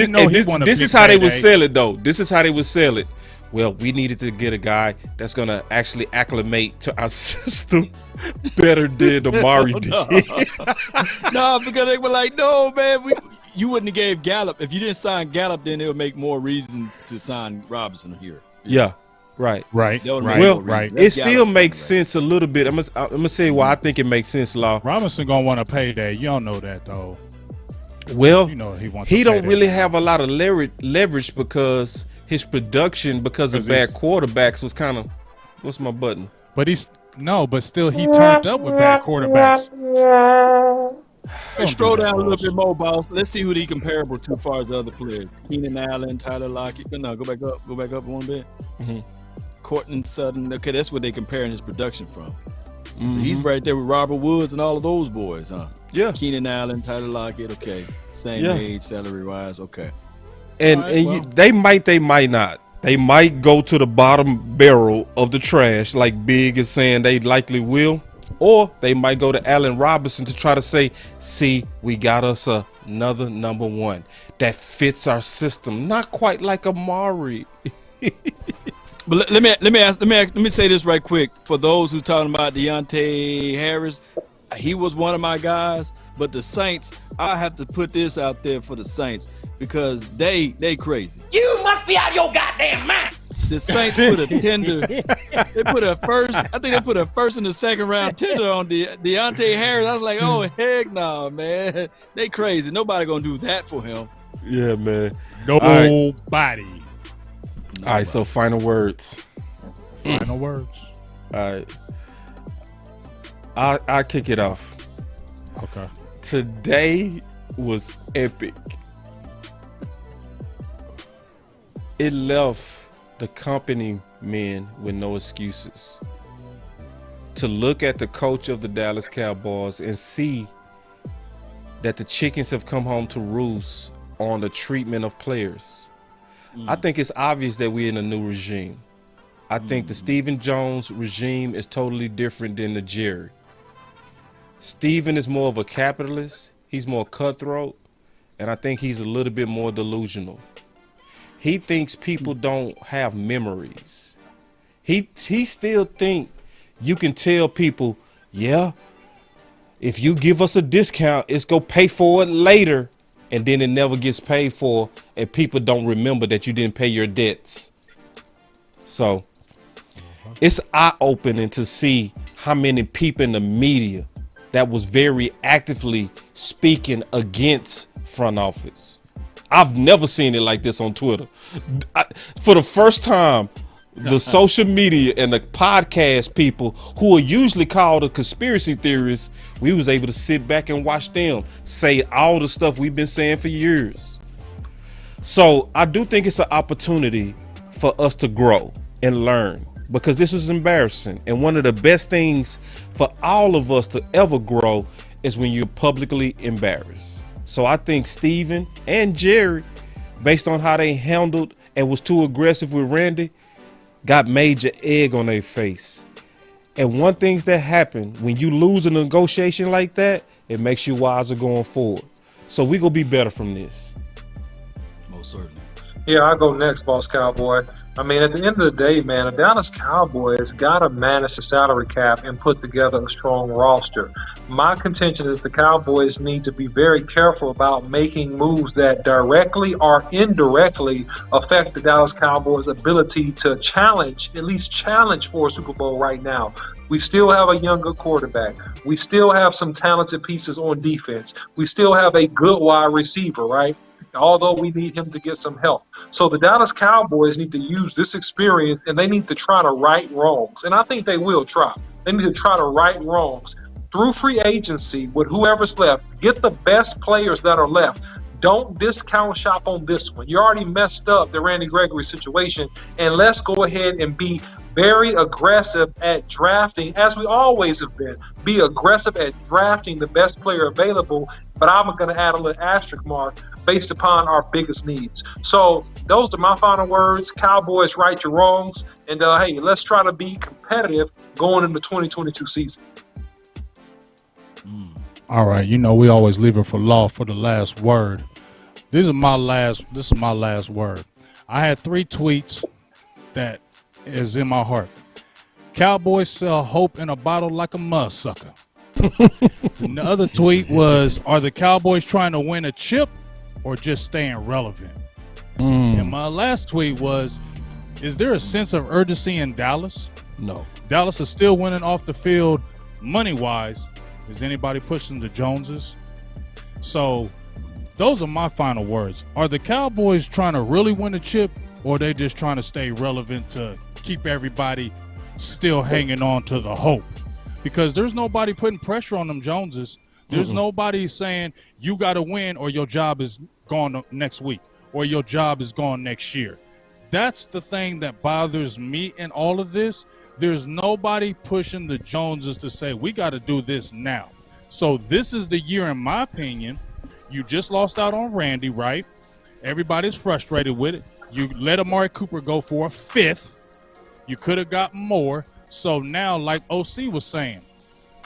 S9: this is how they would sell it, though. This is how they would sell it. Well, we needed to get a guy that's gonna actually acclimate to our system better than Amari did.
S1: No, because they were like, no, man, you wouldn't have gave Gallup. If you didn't sign Gallup, then it would make more reasons to sign Robinson here.
S9: Yeah, right.
S1: Well,
S9: it still makes sense a little bit. I'm gonna say why I think it makes sense, Law.
S3: Robinson gonna want a payday. You don't know that though.
S9: Well,
S3: you know he wants.
S9: He don't really have a lot of leverage because his production, because of bad quarterbacks, was kind of. What's my button?
S3: But still he turned up with bad quarterbacks.
S1: Let's stroll down a little bit more, boss. Let's see who he comparable to as far as the other players. Keenan Allen, Tyler Lockett. No, go back up one bit. Cortland Sutton. Okay, that's what they comparing his production from. So he's right there with Robert Woods and all of those boys, huh?
S9: Yeah.
S1: Keenan Allen, Tyler Lockett. Okay, same age, salary wise. Okay.
S9: They might not. They might go to the bottom barrel of the trash, like Big is saying they likely will. Or they might go to Allen Robinson to try to say, see, we got us another number one that fits our system. Not quite like Amari.
S1: But let me say this right quick. For those who talking about Deontay Harris, he was one of my guys. But the Saints, I have to put this out there for the Saints because they crazy.
S4: You must be out of your goddamn mind.
S1: The Saints put a tender. They put a first. I think they put a first and a second round tender on Deontay Harris. I was like, oh heck no, man. They crazy. Nobody gonna do that for him.
S9: Yeah, man.
S3: Nobody.
S9: All right, so final words.
S3: Final words.
S9: All right. I'll kick it off.
S3: Okay.
S9: Today was epic. It left the company men with no excuses. To look at the coach of the Dallas Cowboys and see that the chickens have come home to roost on the treatment of players. I think it's obvious that we're in a new regime. I think the Stephen Jones regime is totally different than the Jerry. Stephen is more of a capitalist. He's more cutthroat. And I think he's a little bit more delusional. He thinks people don't have memories. He still think you can tell people, yeah, if you give us a discount, it's going to pay for it later. And then it never gets paid for, and people don't remember that you didn't pay your debts. So it's eye-opening to see how many people in the media that was very actively speaking against front office. I've never seen it like this on Twitter. For the first time, the social media and the podcast people who are usually called the conspiracy theorists, we was able to sit back and watch them say all the stuff we've been saying for years. So I do think it's an opportunity for us to grow and learn, because this is embarrassing. And one of the best things for all of us to ever grow is when you're publicly embarrassed. So I think Steven and Jerry, based on how they handled and was too aggressive with Randy, got major egg on their face. And one thing that happen when you lose a negotiation like that, it makes you wiser going forward. So we gonna be better from this.
S1: Most certainly.
S6: Yeah, I'll go next, Boss Cowboy. I mean, at the end of the day, man, the Dallas Cowboys got to manage the salary cap and put together a strong roster. My contention is the Cowboys need to be very careful about making moves that directly or indirectly affect the Dallas Cowboys' ability to challenge, at least challenge for a Super Bowl right now. We still have a younger quarterback. We still have some talented pieces on defense. We still have a good wide receiver, right? Although we need him to get some help. So the Dallas Cowboys need to use this experience, and they need to try to right wrongs. And I think they will try. They need to try to right wrongs through free agency with whoever's left. Get the best players that are left. Don't discount shop on this one. You already messed up the Randy Gregory situation, and let's go ahead and be very aggressive at drafting, as we always have been. Be aggressive at drafting the best player available, but I'm going to add a little asterisk mark based upon our biggest needs. So those are my final words. Cowboys, right your wrongs, and hey, let's try to be competitive going into the 2022 season.
S3: All right, you know we always leave it for law for the last word. This is my last word. I had 3 tweets that is in my heart. Cowboys sell hope in a bottle like a mudsucker. And the other tweet was, are the Cowboys trying to win a chip or just staying relevant? And my last tweet was, is there a sense of urgency in Dallas?
S9: No.
S3: Dallas is still winning off the field money-wise. Is anybody pushing the Joneses? So those are my final words. Are the Cowboys trying to really win a chip, or are they just trying to stay relevant to keep everybody still hanging on to the hope? Because there's nobody putting pressure on them Joneses. There's nobody saying you got to win or your job is gone next week or your job is gone next year. That's the thing that bothers me in all of this. There's nobody pushing the Joneses to say we got to do this now. So this is the year, in my opinion. You just lost out on Randy, right? Everybody's frustrated with it. You let Amari Cooper go for a 5th. You could have got more. So now, like OC was saying,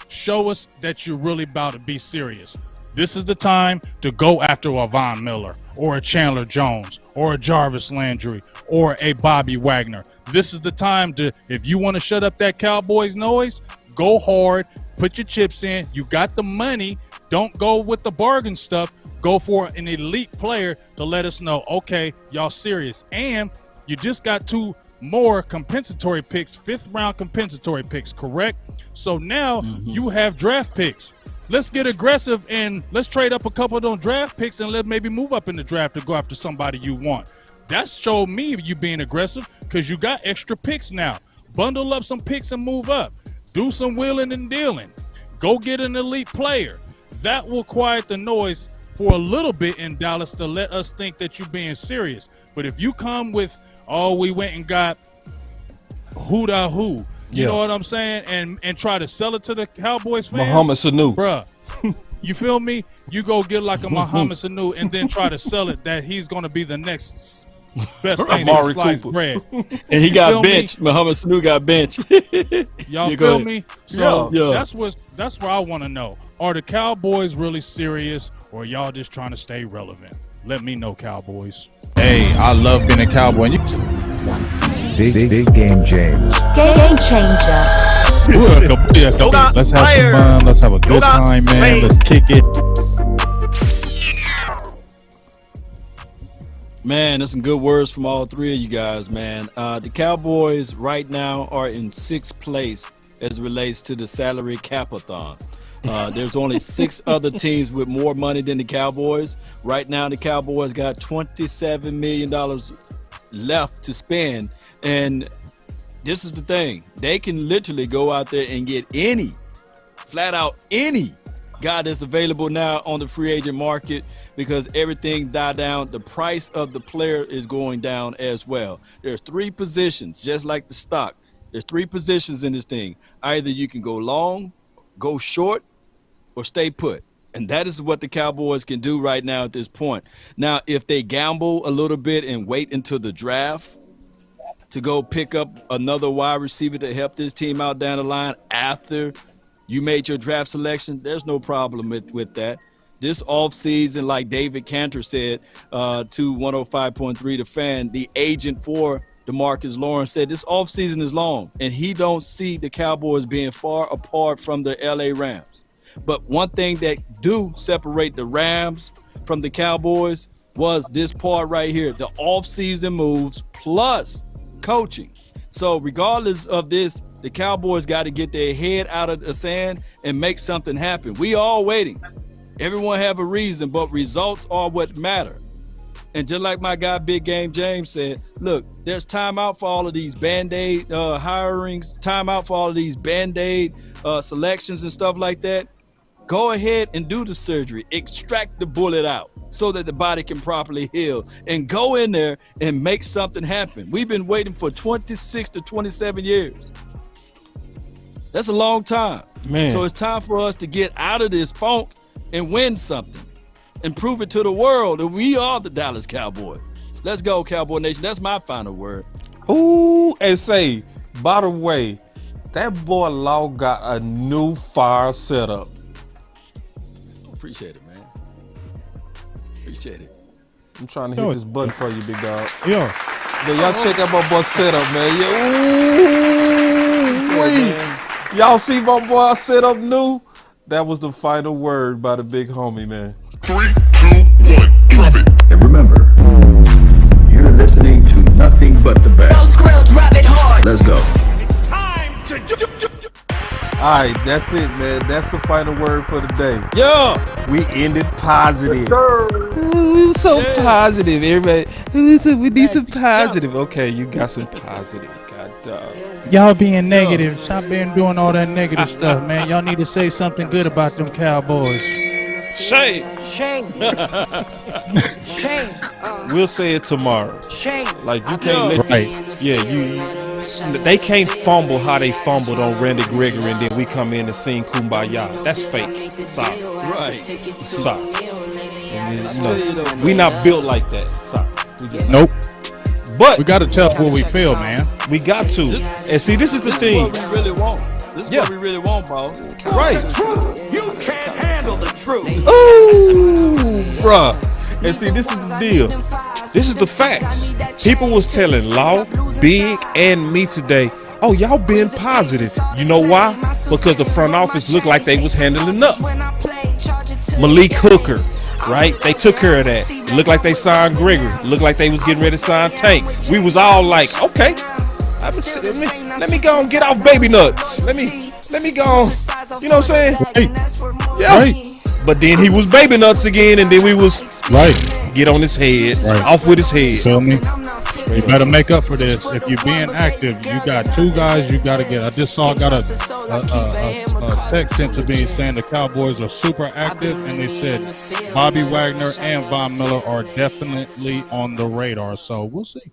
S3: show us that you're really about to be serious. This is the time to go after a Von Miller or a Chandler Jones or a Jarvis Landry or a Bobby Wagner. This is the time to, if you want to shut up that Cowboys noise, go hard, put your chips in. You got the money. Don't go with the bargain stuff. Go for an elite player to let us know, okay, y'all serious. And you just got 2 more compensatory picks, 5th-round compensatory picks, correct? So now you have draft picks. Let's get aggressive and let's trade up a couple of those draft picks and let's maybe move up in the draft to go after somebody you want. That showed me you being aggressive because you got extra picks now. Bundle up some picks and move up. Do some wheeling and dealing. Go get an elite player. That will quiet the noise for a little bit in Dallas to let us think that you're being serious. But if you come with, oh, we went and got who, you know what I'm saying, and try to sell it to the Cowboys fans,
S9: Muhammad Sanu,
S3: bruh, you feel me? You go get like a Muhammad Sanu and then try to sell it that he's going to be the next best thing since sliced bread.
S1: And he got benched. Muhammad Sanu got benched.
S3: Y'all feel me? So that's where I want to know. Are the Cowboys really serious, or y'all just trying to stay relevant? Let me know, Cowboys.
S10: Hey, I love being a Cowboy.
S11: Big game, James.
S12: Game changer.
S3: Let's have some fun. Let's have a good time, man. Let's kick it.
S1: Man, there's some good words from all 3 of you guys, man. The Cowboys right now are in 6th place as it relates to the salary cap-a-thon. There's only 6 other teams with more money than the Cowboys. Right now, the Cowboys got $27 million left to spend. And this is the thing. They can literally go out there and get any, flat out any guy that's available now on the free agent market because everything died down. The price of the player is going down as well. There's 3 positions, just like the stock. There's 3 positions in this thing. Either you can go long, go short, or stay put. And that is what the Cowboys can do right now at this point. Now, if they gamble a little bit and wait until the draft to go pick up another wide receiver to help this team out down the line after you made your draft selection, there's no problem with that. This offseason, like David Cantor said to 105.3 The Fan, the agent for DeMarcus Lawrence said this offseason is long, and he don't see the Cowboys being far apart from the LA Rams. But one thing that do separate the Rams from the Cowboys was this part right here, the offseason moves plus coaching. So regardless of this, the Cowboys got to get their head out of the sand and make something happen. We all waiting. Everyone have a reason, but results are what matter. And just like my guy Big Game James said, look, there's time out for all of these Band-Aid hirings, time out for all of these Band-Aid selections and stuff like that. Go ahead and do the surgery. Extract the bullet out so that the body can properly heal, and go in there and make something happen. We've been waiting for 26 to 27 years. That's a long time.
S9: Man.
S1: So it's time for us to get out of this funk and win something and prove it to the world that we are the Dallas Cowboys. Let's go, Cowboy Nation. That's my final word.
S9: Ooh, and say, by the way, that boy Law got a new fire setup.
S1: Appreciate it, man. Appreciate it.
S9: I'm trying to hit this button for you, big dog.
S3: Yeah.
S9: Y'all check out my boy setup, man. Yeah. Ooh, wait. Y'all see my boy setup new? That was the final word by the big homie, man.
S12: 3, 2, 1, drop it.
S11: And remember, you're listening to nothing but the best.
S13: Drop it hard.
S11: Let's go.
S12: It's time to
S9: All right, that's it, man. That's the final word for the day.
S1: Yeah.
S9: We ended positive. Ooh, so positive. Everybody, we need some positive. Okay, you got some positive. God dog.
S3: Y'all being negative. Stop being doing all that negative stuff, man. Y'all need to say something good about them Cowboys.
S9: Shame.
S13: Shame. Shame.
S9: We'll say it tomorrow.
S13: Shame.
S9: Like you can't let they can't fumble how they fumbled on Randy Gregory, and then we come in and sing Kumbaya. That's fake. Sorry.
S1: Right.
S9: Sorry. No, we not built like that. Sorry. We just
S3: Nope.
S9: But
S3: we got to tell what we feel, man.
S9: We got to. And see, this is the thing.
S1: This is what we really want. This is what we really want, boss.
S9: Right.
S4: You can't handle the truth.
S9: Ooh, bruh. And see, this is the deal. This is the facts. People was telling Law, Big, and me today, oh, y'all being positive. You know why? Because the front office looked like they was handling up. Malik Hooker, right? They took care of that. It looked like they signed Gregory. It looked like they was getting ready to sign Tank. We was all like, okay, let me go and get off baby nuts. Let me go on. You know what I'm saying?
S3: Right.
S9: Yeah.
S3: Right.
S9: But then he was baby nuts again, and then we was get on his head,
S3: right.
S9: Off with his head.
S3: Feel me? You better make up for this. If you're being active, you got two guys you got to get. I just got a text sent to me saying the Cowboys are super active, and they said Bobby Wagner and Von Miller are definitely on the radar. So we'll see.